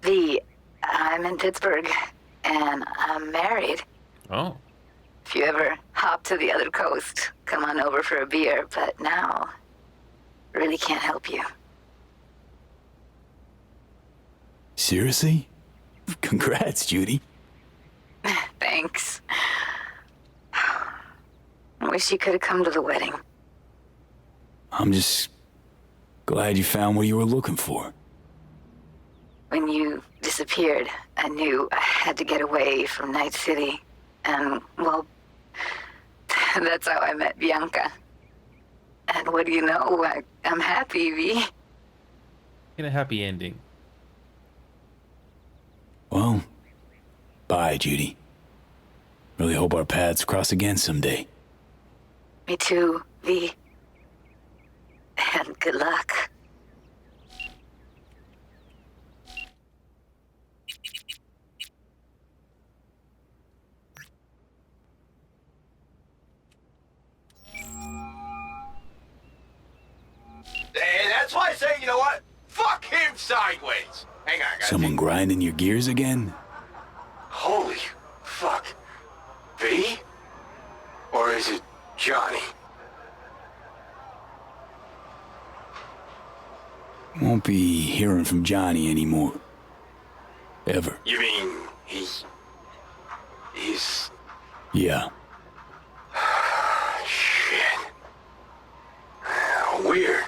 Speaker 22: V, I'm in Pittsburgh, and I'm married.
Speaker 1: Oh.
Speaker 22: If you ever hop to the other coast, come on over for a beer, but now, really can't help you.
Speaker 4: Seriously? Congrats, Judy.
Speaker 22: Thanks. I wish you could have come to the wedding.
Speaker 4: I'm just glad you found what you were looking for.
Speaker 22: When you disappeared, I knew I had to get away from Night City. And, well, that's how I met Bianca. And what do you know? I'm happy, V.
Speaker 1: In a happy ending.
Speaker 4: Well, bye, Judy. Really hope our paths cross again someday.
Speaker 22: Me too, V. And good luck.
Speaker 15: And that's why I say, you know what? Fuck him sideways. Hang on, guys.
Speaker 4: Someone grinding your gears again?
Speaker 13: Holy fuck. V? Or is it Johnny?
Speaker 4: Won't be hearing from Johnny anymore. Ever.
Speaker 13: You mean he's...
Speaker 4: Yeah.
Speaker 13: Shit. Weird.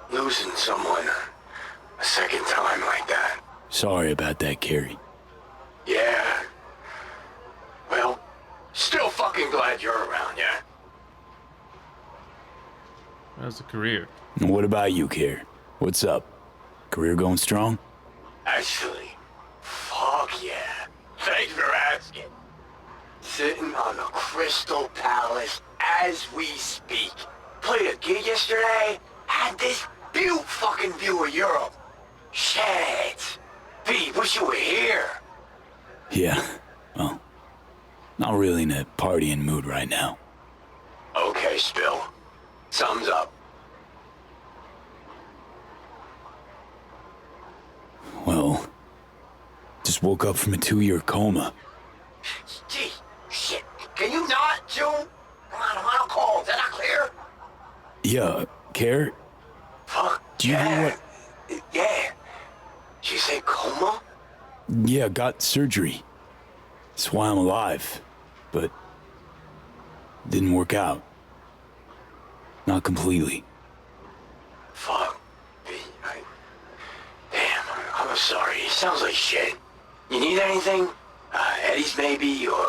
Speaker 13: Losing someone a second time like that.
Speaker 4: Sorry about that, Carrie.
Speaker 13: Yeah. Well, still fucking glad you're around, yeah?
Speaker 1: How's the career?
Speaker 4: And what about you, Carrie? What's up? Career going strong?
Speaker 13: Actually, fuck yeah. Thanks for asking. Sitting on the Crystal Palace as we speak. Played a gig yesterday. Had this fucking view of Europe. Shit. V, wish you were here.
Speaker 4: Yeah. Well, not really in a partying mood right now.
Speaker 13: Okay, Spill. Thumbs up.
Speaker 4: Well, just woke up from a 2-year coma.
Speaker 13: Gee, shit. Can you not, June?
Speaker 4: Yeah, Care?
Speaker 15: Fuck,
Speaker 4: Do you know what?
Speaker 15: Yeah. She's in coma?
Speaker 4: Yeah, got surgery. That's why I'm alive. But didn't work out. Not completely.
Speaker 15: Fuck. Damn, I'm sorry. It sounds like shit. You need anything? Eddie's maybe, or,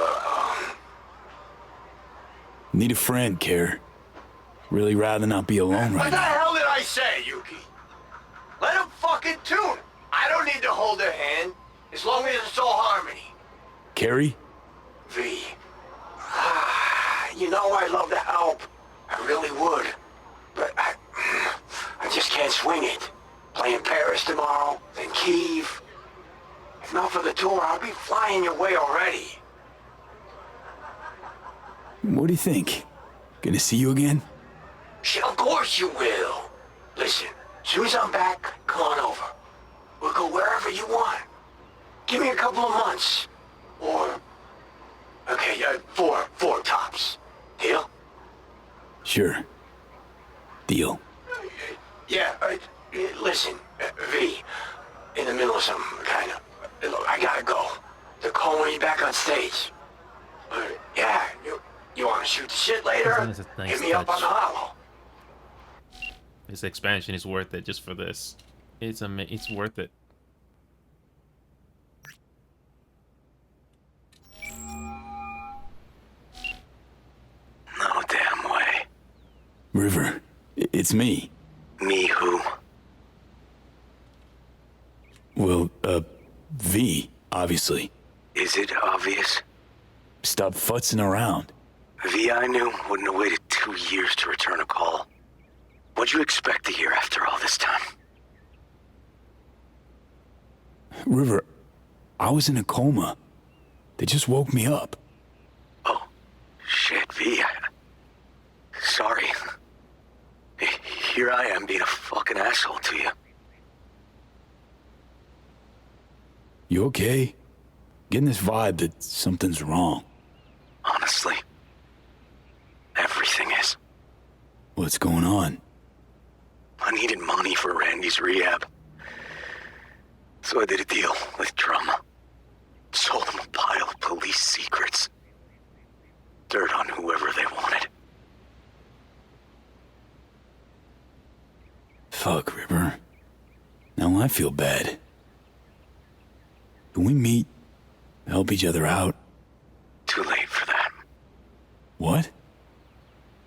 Speaker 4: Need a friend, Care. Really rather not be alone
Speaker 15: What
Speaker 4: right
Speaker 15: the
Speaker 4: now.
Speaker 15: hell did I say, Yuki? Let him fucking tune. I don't need to hold her hand, as long as it's all harmony.
Speaker 4: Carrie?
Speaker 15: V. You know I'd love to help. I really would. But I just can't swing it. Playing Paris tomorrow, then Kiev. If not for the tour, I'll be flying your way already.
Speaker 4: What do you think? Gonna see you again?
Speaker 15: Shit, of course you will. Listen, as soon as I'm back, come on over. We'll go wherever you want. Give me a couple of months. Or... Okay, four tops. Deal?
Speaker 4: Sure. Deal.
Speaker 15: Yeah, listen, V, in the middle of something, kind of. Look, I gotta go. They're calling me back on stage. But, yeah, you wanna shoot the shit later?
Speaker 1: This is a nice
Speaker 15: Hit me up on
Speaker 1: touch.
Speaker 15: the hollow.
Speaker 1: This expansion is worth it just for this. It's worth it.
Speaker 15: No damn way.
Speaker 4: River, it's me.
Speaker 15: Me who?
Speaker 4: Well, V, obviously.
Speaker 15: Is it obvious?
Speaker 4: Stop futzing around.
Speaker 15: V I knew wouldn't have waited 2 years to return a call. What'd you expect to hear after all this time?
Speaker 4: River, I was in a coma. They just woke me up.
Speaker 15: Oh, shit, V. Sorry. Here I am being a fucking asshole to you.
Speaker 4: You okay? Getting this vibe that something's wrong.
Speaker 15: Honestly, everything is.
Speaker 4: What's going on?
Speaker 15: I needed money for Randy's rehab. So I did a deal with Drum. Sold them a pile of police secrets. Dirt on whoever they wanted.
Speaker 4: Fuck, River. Now I feel bad. Can we meet? Help each other out?
Speaker 15: Too late for that.
Speaker 4: What?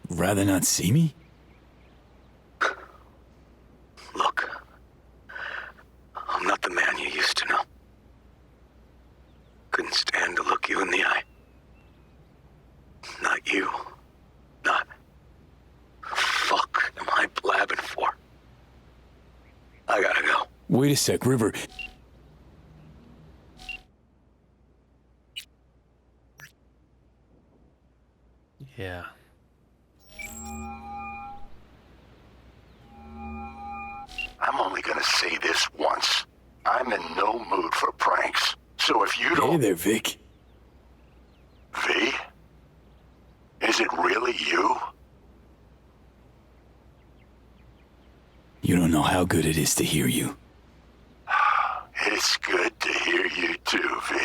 Speaker 4: Rather not see me?
Speaker 15: Look, I'm not the man you used to know. Couldn't stand to look you in the eye. Not you. Not... Fuck am I blabbing for? I gotta go.
Speaker 4: Wait a sec, River.
Speaker 1: Yeah.
Speaker 13: I'm only gonna say this once. I'm in no mood for pranks. So if you don't...
Speaker 4: Hey there, Vic.
Speaker 13: V? Is it really you?
Speaker 4: You don't know how good it is to hear you.
Speaker 13: It's good to hear you too, V.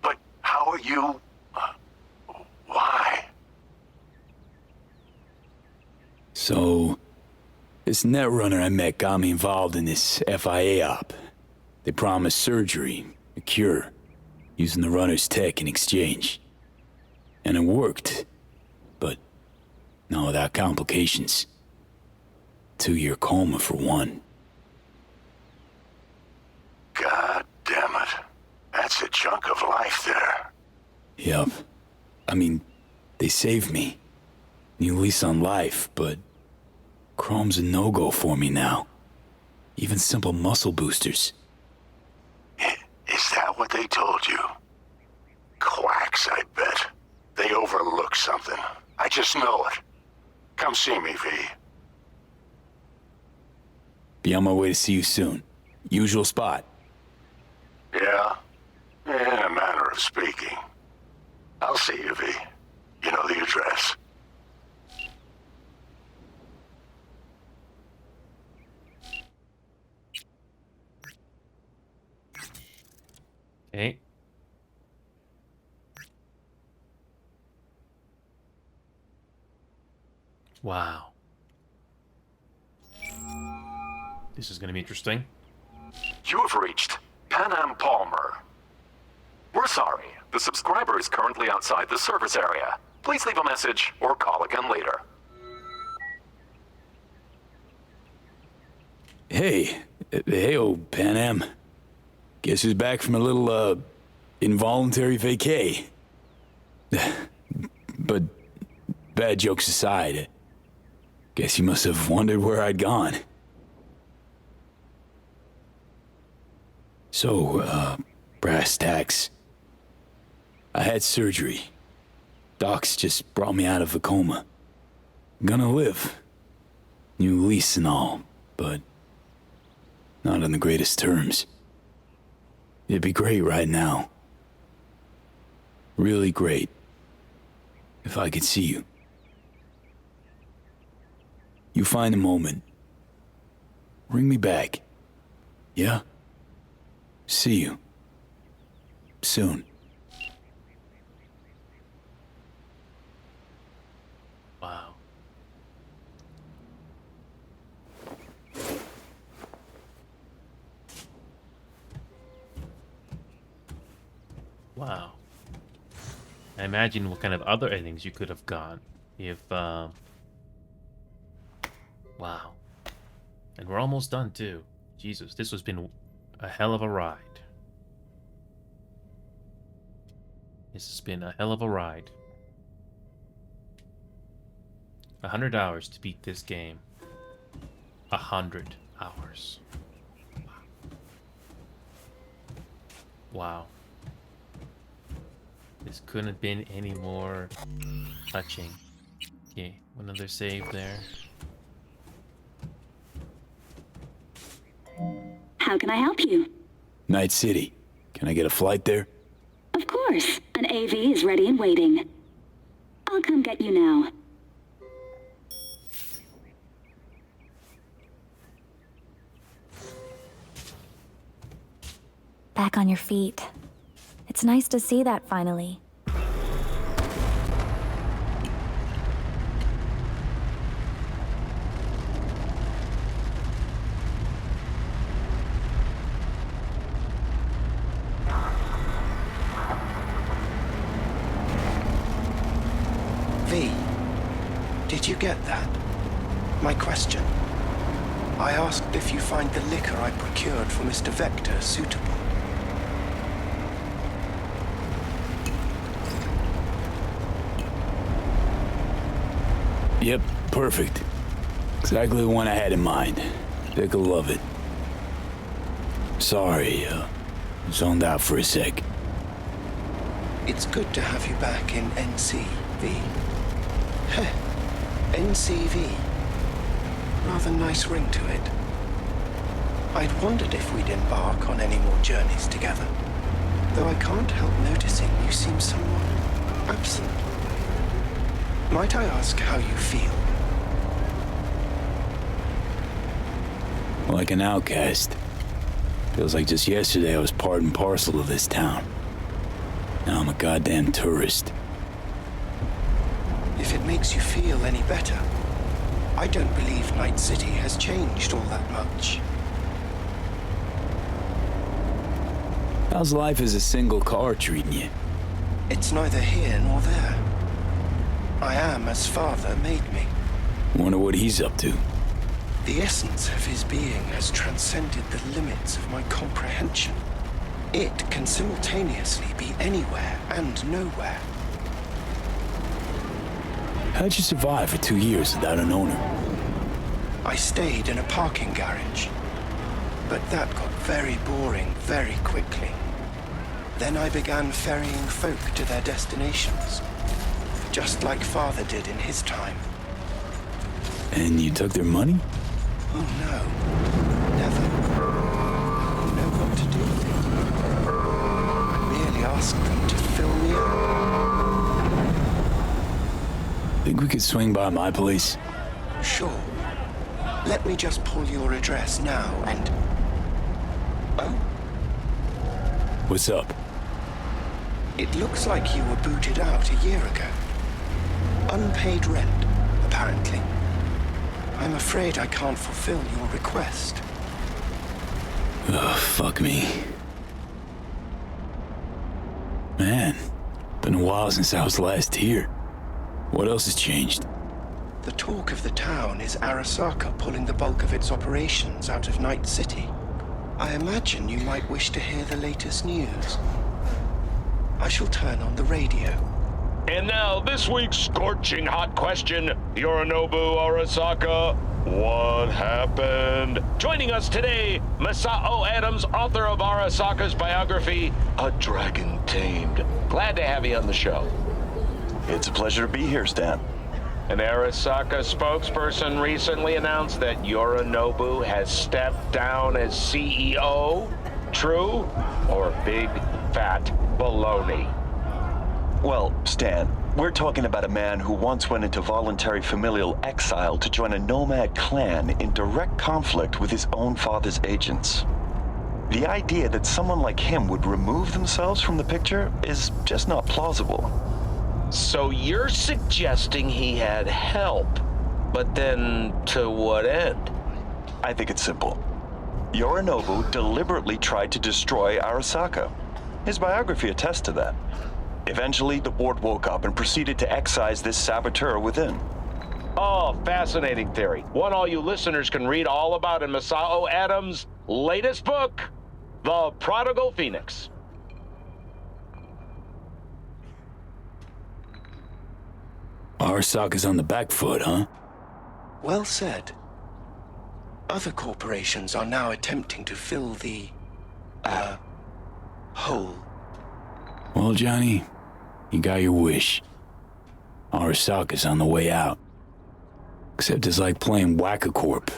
Speaker 13: But how are you... Why?
Speaker 4: So, this netrunner I met got me involved in this FIA op. They promised surgery, a cure, using the runner's tech in exchange. And it worked. But not without complications. 2-year coma for one.
Speaker 13: God damn it. That's a chunk of life there.
Speaker 4: Yup. I mean, they saved me. New lease on life, but Chrome's a no-go for me now. Even simple muscle boosters.
Speaker 13: Is that what they told you? Quacks, I bet. They overlooked something. I just know it. Come see me, V.
Speaker 4: Be on my way to see you soon. Usual spot.
Speaker 13: Yeah? In a manner of speaking. I'll see you, V. You know the address.
Speaker 1: Wow. This is gonna be interesting.
Speaker 11: You have reached Pan Am Palmer. We're sorry. The subscriber is currently outside the service area. Please leave a message or call again later.
Speaker 4: Hey, old Pan Am. Guess who's back from a little, involuntary vacay? But bad jokes aside, guess you must have wondered where I'd gone. So, brass tacks. I had surgery. Docs just brought me out of a coma. Gonna live. New lease and all, but not on the greatest terms. It'd be great right now. Really great. If I could see you. You find a moment. Ring me back. Yeah? See you. Soon.
Speaker 1: Wow. Wow. I imagine what kind of other endings you could have gone if, Wow. And we're almost done, too. Jesus, this has been a hell of a ride. This has been a hell of a ride. 100 hours to beat this game. 100 hours. Wow. This couldn't have been any more touching. Okay, another save there.
Speaker 19: How can I help you?
Speaker 4: Night City. Can I get a flight there?
Speaker 19: Of course. An AV is ready and waiting. I'll come get you now.
Speaker 21: Back on your feet. It's nice to see that finally.
Speaker 23: V, did you get that? My question. I asked if you find the liquor I procured for Mr. Vector suitable.
Speaker 4: Yep, perfect. Exactly the one I had in mind. Dick'll love it. Sorry, zoned out for a sec.
Speaker 23: It's good to have you back in NC, V. Heh, NCV. Rather nice ring to it. I'd wondered if we'd embark on any more journeys together, though I can't help noticing you seem somewhat absent. Might I ask how you feel?
Speaker 4: Like an outcast. Feels like just yesterday I was part and parcel of this town. Now I'm a goddamn tourist.
Speaker 23: If it makes you feel any better, I don't believe Night City has changed all that much.
Speaker 4: How's life as a single car treating you?
Speaker 23: It's neither here nor there. I am as Father made me.
Speaker 4: Wonder what he's up to.
Speaker 23: The essence of his being has transcended the limits of my comprehension. It can simultaneously be anywhere and nowhere.
Speaker 4: How'd you survive for 2 years without an owner?
Speaker 23: I stayed in a parking garage, but that got very boring very quickly. Then I began ferrying folk to their destinations, just like Father did in his time.
Speaker 4: And you took their money?
Speaker 23: Oh no, never. I know what to do with it. I merely asked them to fill me up.
Speaker 4: Think we could swing by my place?
Speaker 23: Sure. Let me just pull your address now and... Oh?
Speaker 4: What's up?
Speaker 23: It looks like you were booted out a year ago. Unpaid rent, apparently. I'm afraid I can't fulfill your request.
Speaker 4: Oh, fuck me. Man, been a while since I was last here. What else has changed?
Speaker 23: The talk of the town is Arasaka pulling the bulk of its operations out of Night City. I imagine you might wish to hear the latest news. I shall turn on the radio.
Speaker 2: And now, this week's scorching hot question, Yorinobu Arasaka, what happened? Joining us today, Masao Adams, author of Arasaka's biography, A Dragon Tamed. Glad to have you on the show.
Speaker 16: It's a pleasure to be here, Stan.
Speaker 2: An Arasaka spokesperson recently announced that Yorinobu has stepped down as CEO. True or big fat baloney?
Speaker 16: Well, Stan, we're talking about a man who once went into voluntary familial exile to join a nomad clan in direct conflict with his own father's agents. The idea that someone like him would remove themselves from the picture is just not plausible.
Speaker 2: So you're suggesting he had help, but then to what end?
Speaker 16: I think it's simple. Yorinobu deliberately tried to destroy Arasaka. His biography attests to that. Eventually, the board woke up and proceeded to excise this saboteur within.
Speaker 2: Oh, fascinating theory. One all you listeners can read all about in Masao Adams' latest book, The Prodigal Phoenix.
Speaker 4: Arasaka's on the back foot, huh?
Speaker 23: Well said. Other corporations are now attempting to fill the, hole.
Speaker 4: Well, Johnny, you got your wish. Arasaka's on the way out. Except it's like playing Whack-A-Corp.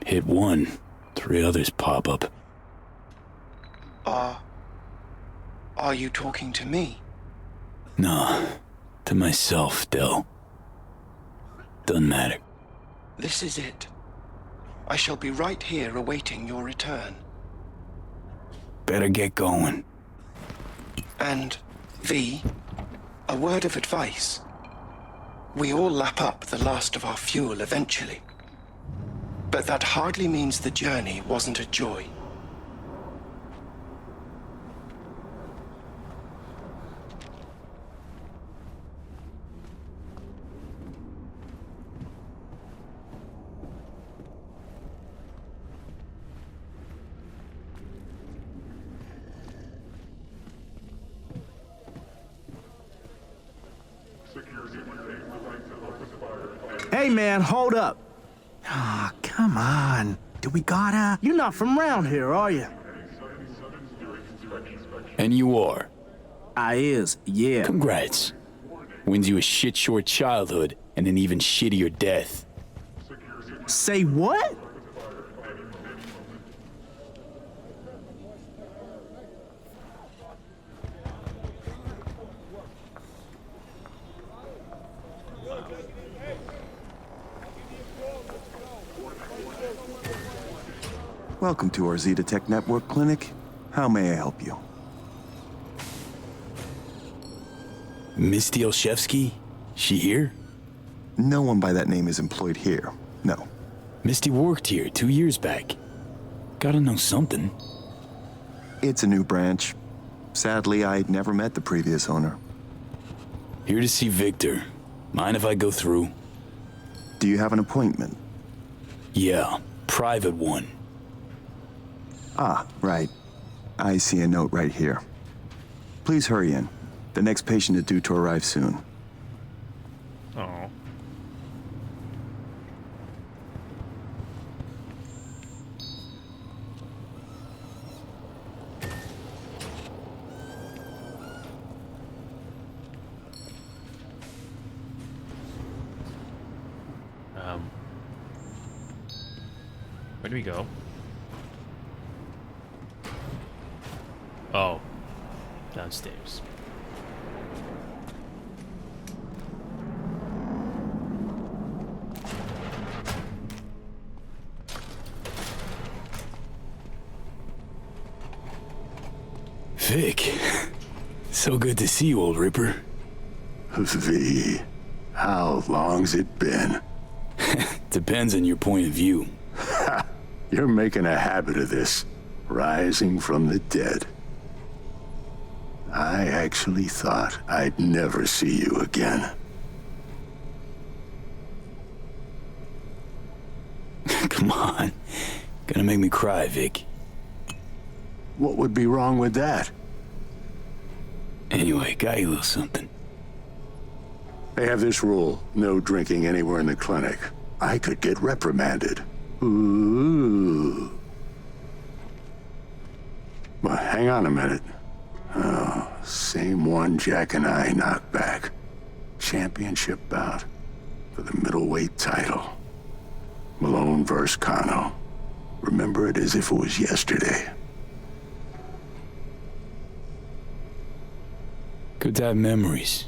Speaker 4: Hit one, 3 others pop up.
Speaker 23: Are you talking to me?
Speaker 4: Nah, to myself, Del. Doesn't matter.
Speaker 23: This is it. I shall be right here awaiting your return.
Speaker 4: Better get going.
Speaker 23: And, V, a word of advice. We all lap up the last of our fuel eventually. But that hardly means the journey wasn't a joy.
Speaker 17: Hey man, hold up. Ah, come on. Do we gotta? You're not from around here, are you?
Speaker 4: And you are.
Speaker 17: I is, yeah.
Speaker 4: Congrats. Wins you a shit-short childhood and an even shittier death.
Speaker 17: Say what?
Speaker 24: Welcome to our Zeta Tech Network Clinic. How may I help you?
Speaker 4: Misty Olszewski? She here?
Speaker 24: No one by that name is employed here, no.
Speaker 4: Misty worked here 2 years back. Gotta know something.
Speaker 24: It's a new branch. Sadly, I'd never met the previous owner.
Speaker 4: Here to see Victor. Mind if I go through?
Speaker 24: Do you have an appointment?
Speaker 4: Yeah, private one.
Speaker 24: Ah, right. I see a note right here. Please hurry in. The next patient is due to arrive soon.
Speaker 1: Oh. Where do we go? Oh, downstairs.
Speaker 4: Vic, so good to see you, old Ripper.
Speaker 3: V,
Speaker 13: How long's it been?
Speaker 4: Depends on your point of view.
Speaker 13: You're making a habit of this, rising from the dead. I actually thought I'd never see you again.
Speaker 4: Come on. Gonna make me cry, Vic.
Speaker 13: What would be wrong with that?
Speaker 4: Anyway, got you a little something.
Speaker 13: They have this rule, no drinking anywhere in the clinic. I could get reprimanded. Ooh. Well, hang on a minute. Oh, same one Jack and I knocked back. Championship bout for the middleweight title. Malone versus Kano. Remember it as if it was yesterday.
Speaker 4: Good to have memories.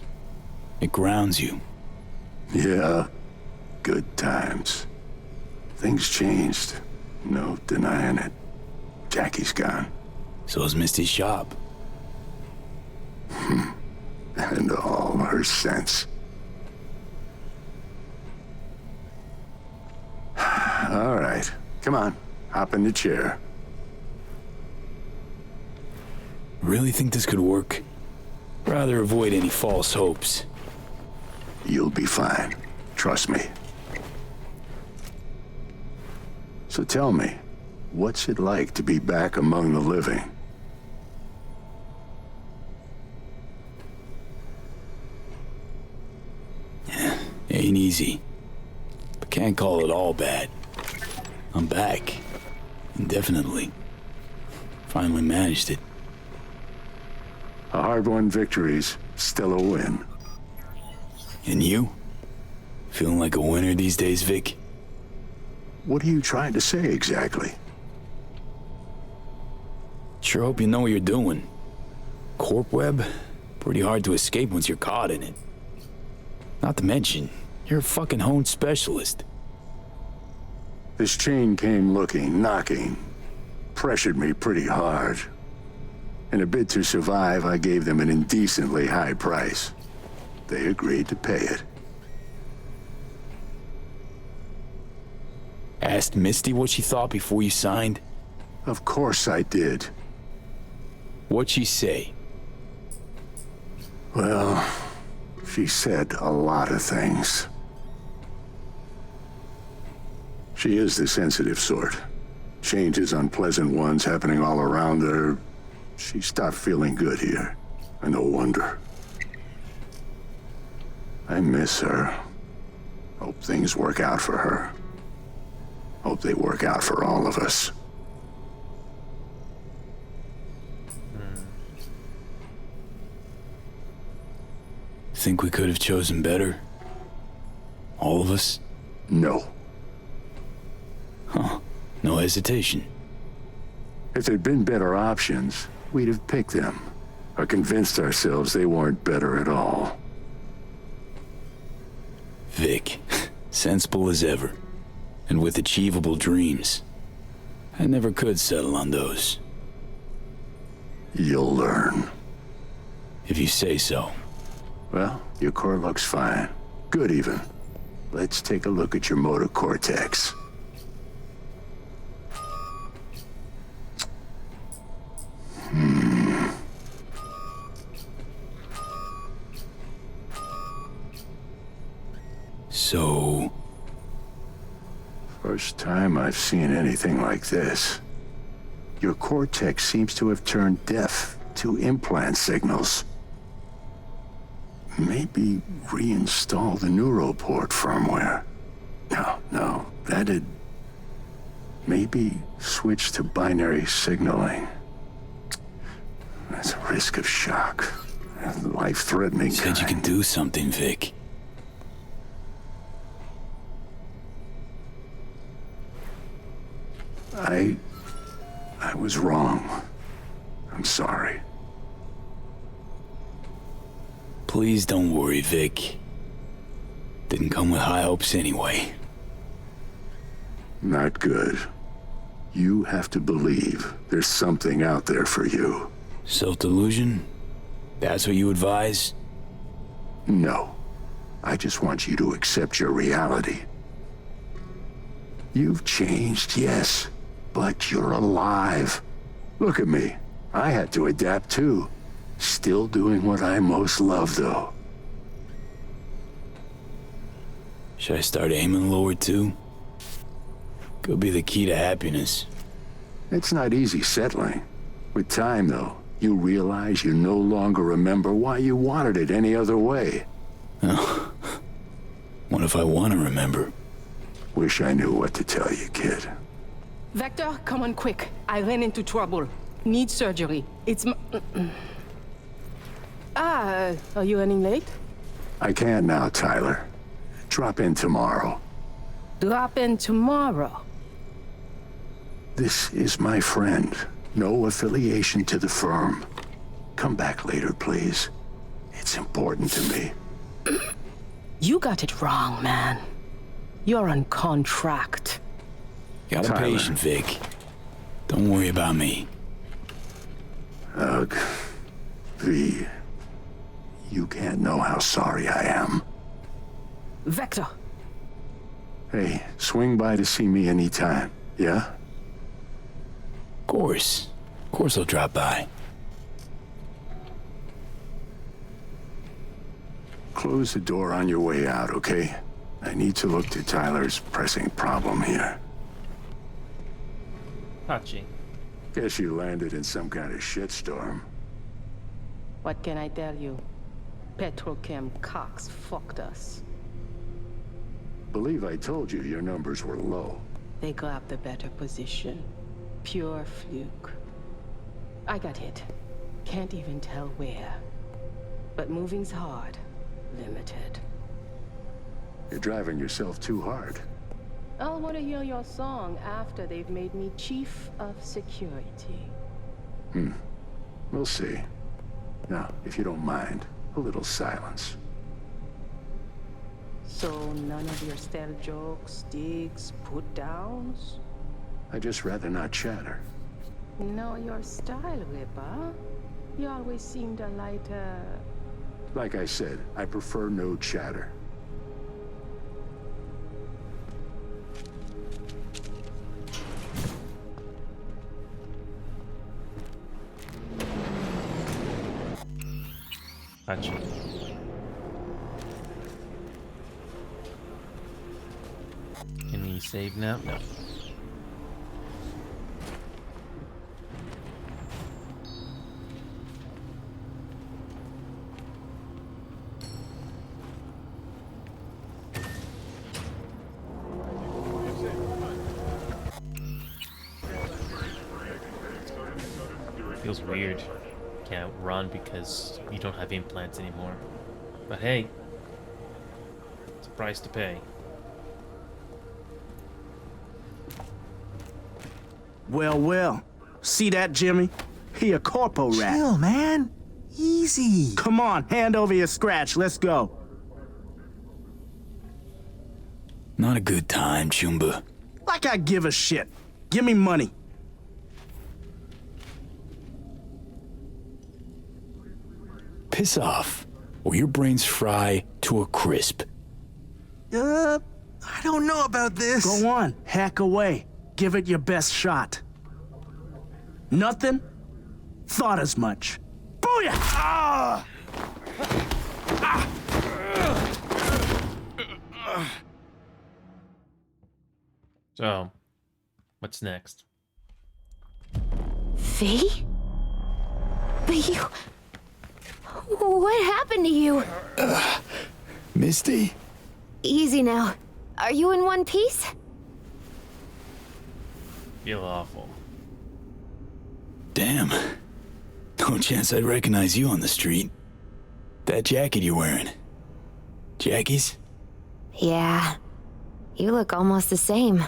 Speaker 4: It grounds you.
Speaker 13: Yeah, good times. Things changed. No denying it. Jackie's gone.
Speaker 4: So is Misty's shop.
Speaker 13: And all her sense. All right, come on, hop in the chair.
Speaker 4: Really think this could work? Rather avoid any false hopes.
Speaker 13: You'll be fine. Trust me. So tell me, what's it like to be back among the living?
Speaker 4: Ain't easy. But can't call it all bad. I'm back. Indefinitely. Finally managed it.
Speaker 13: A hard-won victory's still a win.
Speaker 4: And you? Feeling like a winner these days, Vic?
Speaker 13: What are you trying to say exactly?
Speaker 4: Sure hope you know what you're doing. Corp web? Pretty hard to escape once you're caught in it. Not to mention, you're a fucking honed specialist.
Speaker 13: This chain came looking, knocking. Pressured me pretty hard. In a bid to survive, I gave them an indecently high price. They agreed to pay it.
Speaker 4: Asked Misty what she thought before you signed?
Speaker 13: Of course I did.
Speaker 4: What'd she say?
Speaker 13: Well, she said a lot of things. She is the sensitive sort. Changes, unpleasant ones happening all around her. She stopped feeling good here. And no wonder. I miss her. Hope things work out for her. Hope they work out for all of us.
Speaker 4: Think we could have chosen better? All of us?
Speaker 13: No.
Speaker 4: Huh. No hesitation.
Speaker 13: If there'd been better options, we'd have picked them. Or convinced ourselves they weren't better at all.
Speaker 4: Vic, sensible as ever. And with achievable dreams. I never could settle on those.
Speaker 13: You'll learn.
Speaker 4: If you say so.
Speaker 13: Well, your core looks fine. Good even. Let's take a look at your motor cortex.
Speaker 4: So...
Speaker 13: First time I've seen anything like this. Your cortex seems to have turned deaf to implant signals. Maybe reinstall the neuroport firmware. No, that'd... Maybe switch to binary signaling. That's a risk of shock. Life-threatening
Speaker 4: Said you could do something, Vic.
Speaker 13: I was wrong. I'm sorry.
Speaker 4: Please don't worry, Vic. Didn't come with high hopes anyway.
Speaker 13: Not good. You have to believe there's something out there for you.
Speaker 4: Self-delusion? That's what you advise?
Speaker 13: No. I just want you to accept your reality. You've changed, yes, but you're alive. Look at me. I had to adapt too. Still doing what I most love, though.
Speaker 4: Should I start aiming lower too? Could be the key to happiness.
Speaker 13: It's not easy settling. With time, though, you realize you no longer remember why you wanted it any other way.
Speaker 4: Oh. What if I want to remember?
Speaker 13: Wish I knew what to tell you, kid.
Speaker 5: Vector, come on quick. I ran into trouble. Need surgery. It's are you running late?
Speaker 13: I can't now, Tyler. Drop in tomorrow.
Speaker 5: Drop in tomorrow.
Speaker 13: This is my friend. No affiliation to the firm. Come back later, please. It's important to me.
Speaker 5: You got it wrong, man. You're on contract.
Speaker 4: Got a patient, Vic. Don't worry about me.
Speaker 13: Ugh. V. You can't know how sorry I am.
Speaker 5: Vector.
Speaker 13: Hey, swing by to see me anytime, yeah?
Speaker 4: Of course. Of course I'll drop by.
Speaker 13: Close the door on your way out, okay? I need to look to Tyler's pressing problem here.
Speaker 1: Touchy.
Speaker 13: Guess you landed in some kind of shitstorm.
Speaker 5: What can I tell you? Petrochem Cox fucked us.
Speaker 13: Believe I told you your numbers were low.
Speaker 5: They grabbed the better position. Pure fluke. I got hit. Can't even tell where. But moving's hard. Limited.
Speaker 13: You're driving yourself too hard.
Speaker 5: I'll want to hear your song after they've made me Chief of Security.
Speaker 13: We'll see. Now, if you don't mind, a little silence.
Speaker 5: So none of your stale jokes, digs, put-downs?
Speaker 13: I'd just rather not chatter.
Speaker 5: Know your style, Ripper. You always seemed a lighter...
Speaker 13: Like I said, I prefer no chatter.
Speaker 1: Gotcha. Can we save now? No. Feels weird. Can't run because you don't have implants anymore. But hey, it's a price to pay.
Speaker 17: Well, well. See that, Jimmy? He a corpo rat. Chill, man. Easy. Come on, hand over your scratch. Let's go.
Speaker 4: Not a good time, Chumba.
Speaker 17: Like I give a shit. Give me money.
Speaker 4: Piss off, or your brains fry to a crisp.
Speaker 17: I don't know about this. Go on, hack away. Give it your best shot. Nothing? Thought as much. Booyah! Ah!
Speaker 1: So, what's next?
Speaker 22: V? But you... What happened to you?
Speaker 4: Misty?
Speaker 22: Easy now. Are you in one piece?
Speaker 1: Feel awful.
Speaker 4: Damn. No chance I'd recognize you on the street. That jacket you're wearing. Jackie's?
Speaker 22: Yeah. You look almost the same.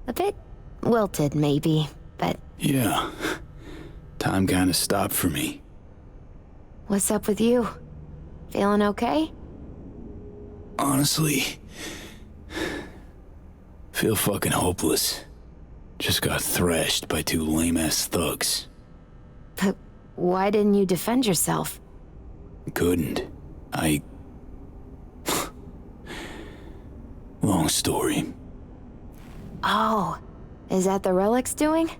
Speaker 22: A bit wilted, maybe, but...
Speaker 4: Yeah. Time kinda stopped for me.
Speaker 22: What's up with you? Feeling okay?
Speaker 4: Honestly, feel fucking hopeless. Just got thrashed by two lame-ass thugs.
Speaker 22: But why didn't you defend yourself?
Speaker 4: Couldn't.
Speaker 14: Long story.
Speaker 22: Oh, is that the Relic's doing?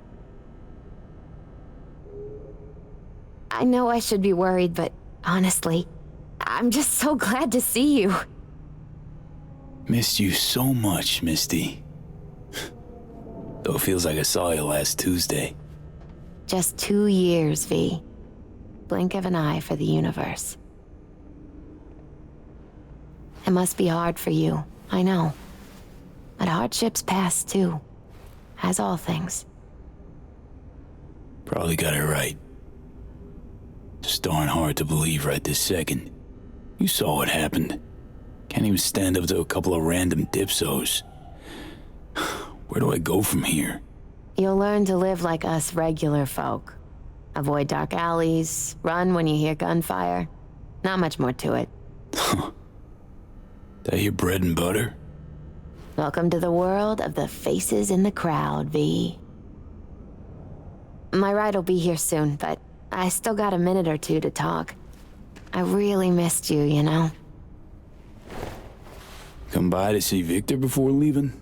Speaker 22: I know I should be worried, but honestly, I'm just so glad to see you.
Speaker 14: Missed you so much, Misty. Though it feels like I saw you last Tuesday.
Speaker 22: Just 2 years, V. Blink of an eye for the universe. It must be hard for you, I know. But hardships pass too, as all things.
Speaker 14: Probably got it right. Just darn hard to believe right this second. You saw what happened. Can't even stand up to a couple of random dipsos. Where do I go from here?
Speaker 22: You'll learn to live like us regular folk. Avoid dark alleys, run when you hear gunfire. Not much more to it.
Speaker 14: That your bread and butter?
Speaker 22: Welcome to the world of the faces in the crowd, V. My ride will be here soon, but I still got a minute or two to talk. I really missed you, you know?
Speaker 14: Come by to see Victor before leaving?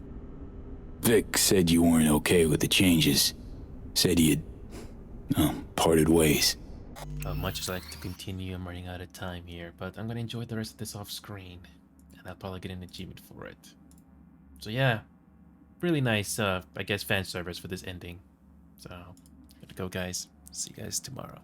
Speaker 14: Vic said you weren't okay with the changes. Said you'd, parted ways.
Speaker 1: Much as I like to continue, I'm running out of time here, but I'm gonna enjoy the rest of this off screen, and I'll probably get an achievement for it. So yeah, really nice, I guess, fan service for this ending. So, gotta go, guys. See you guys tomorrow.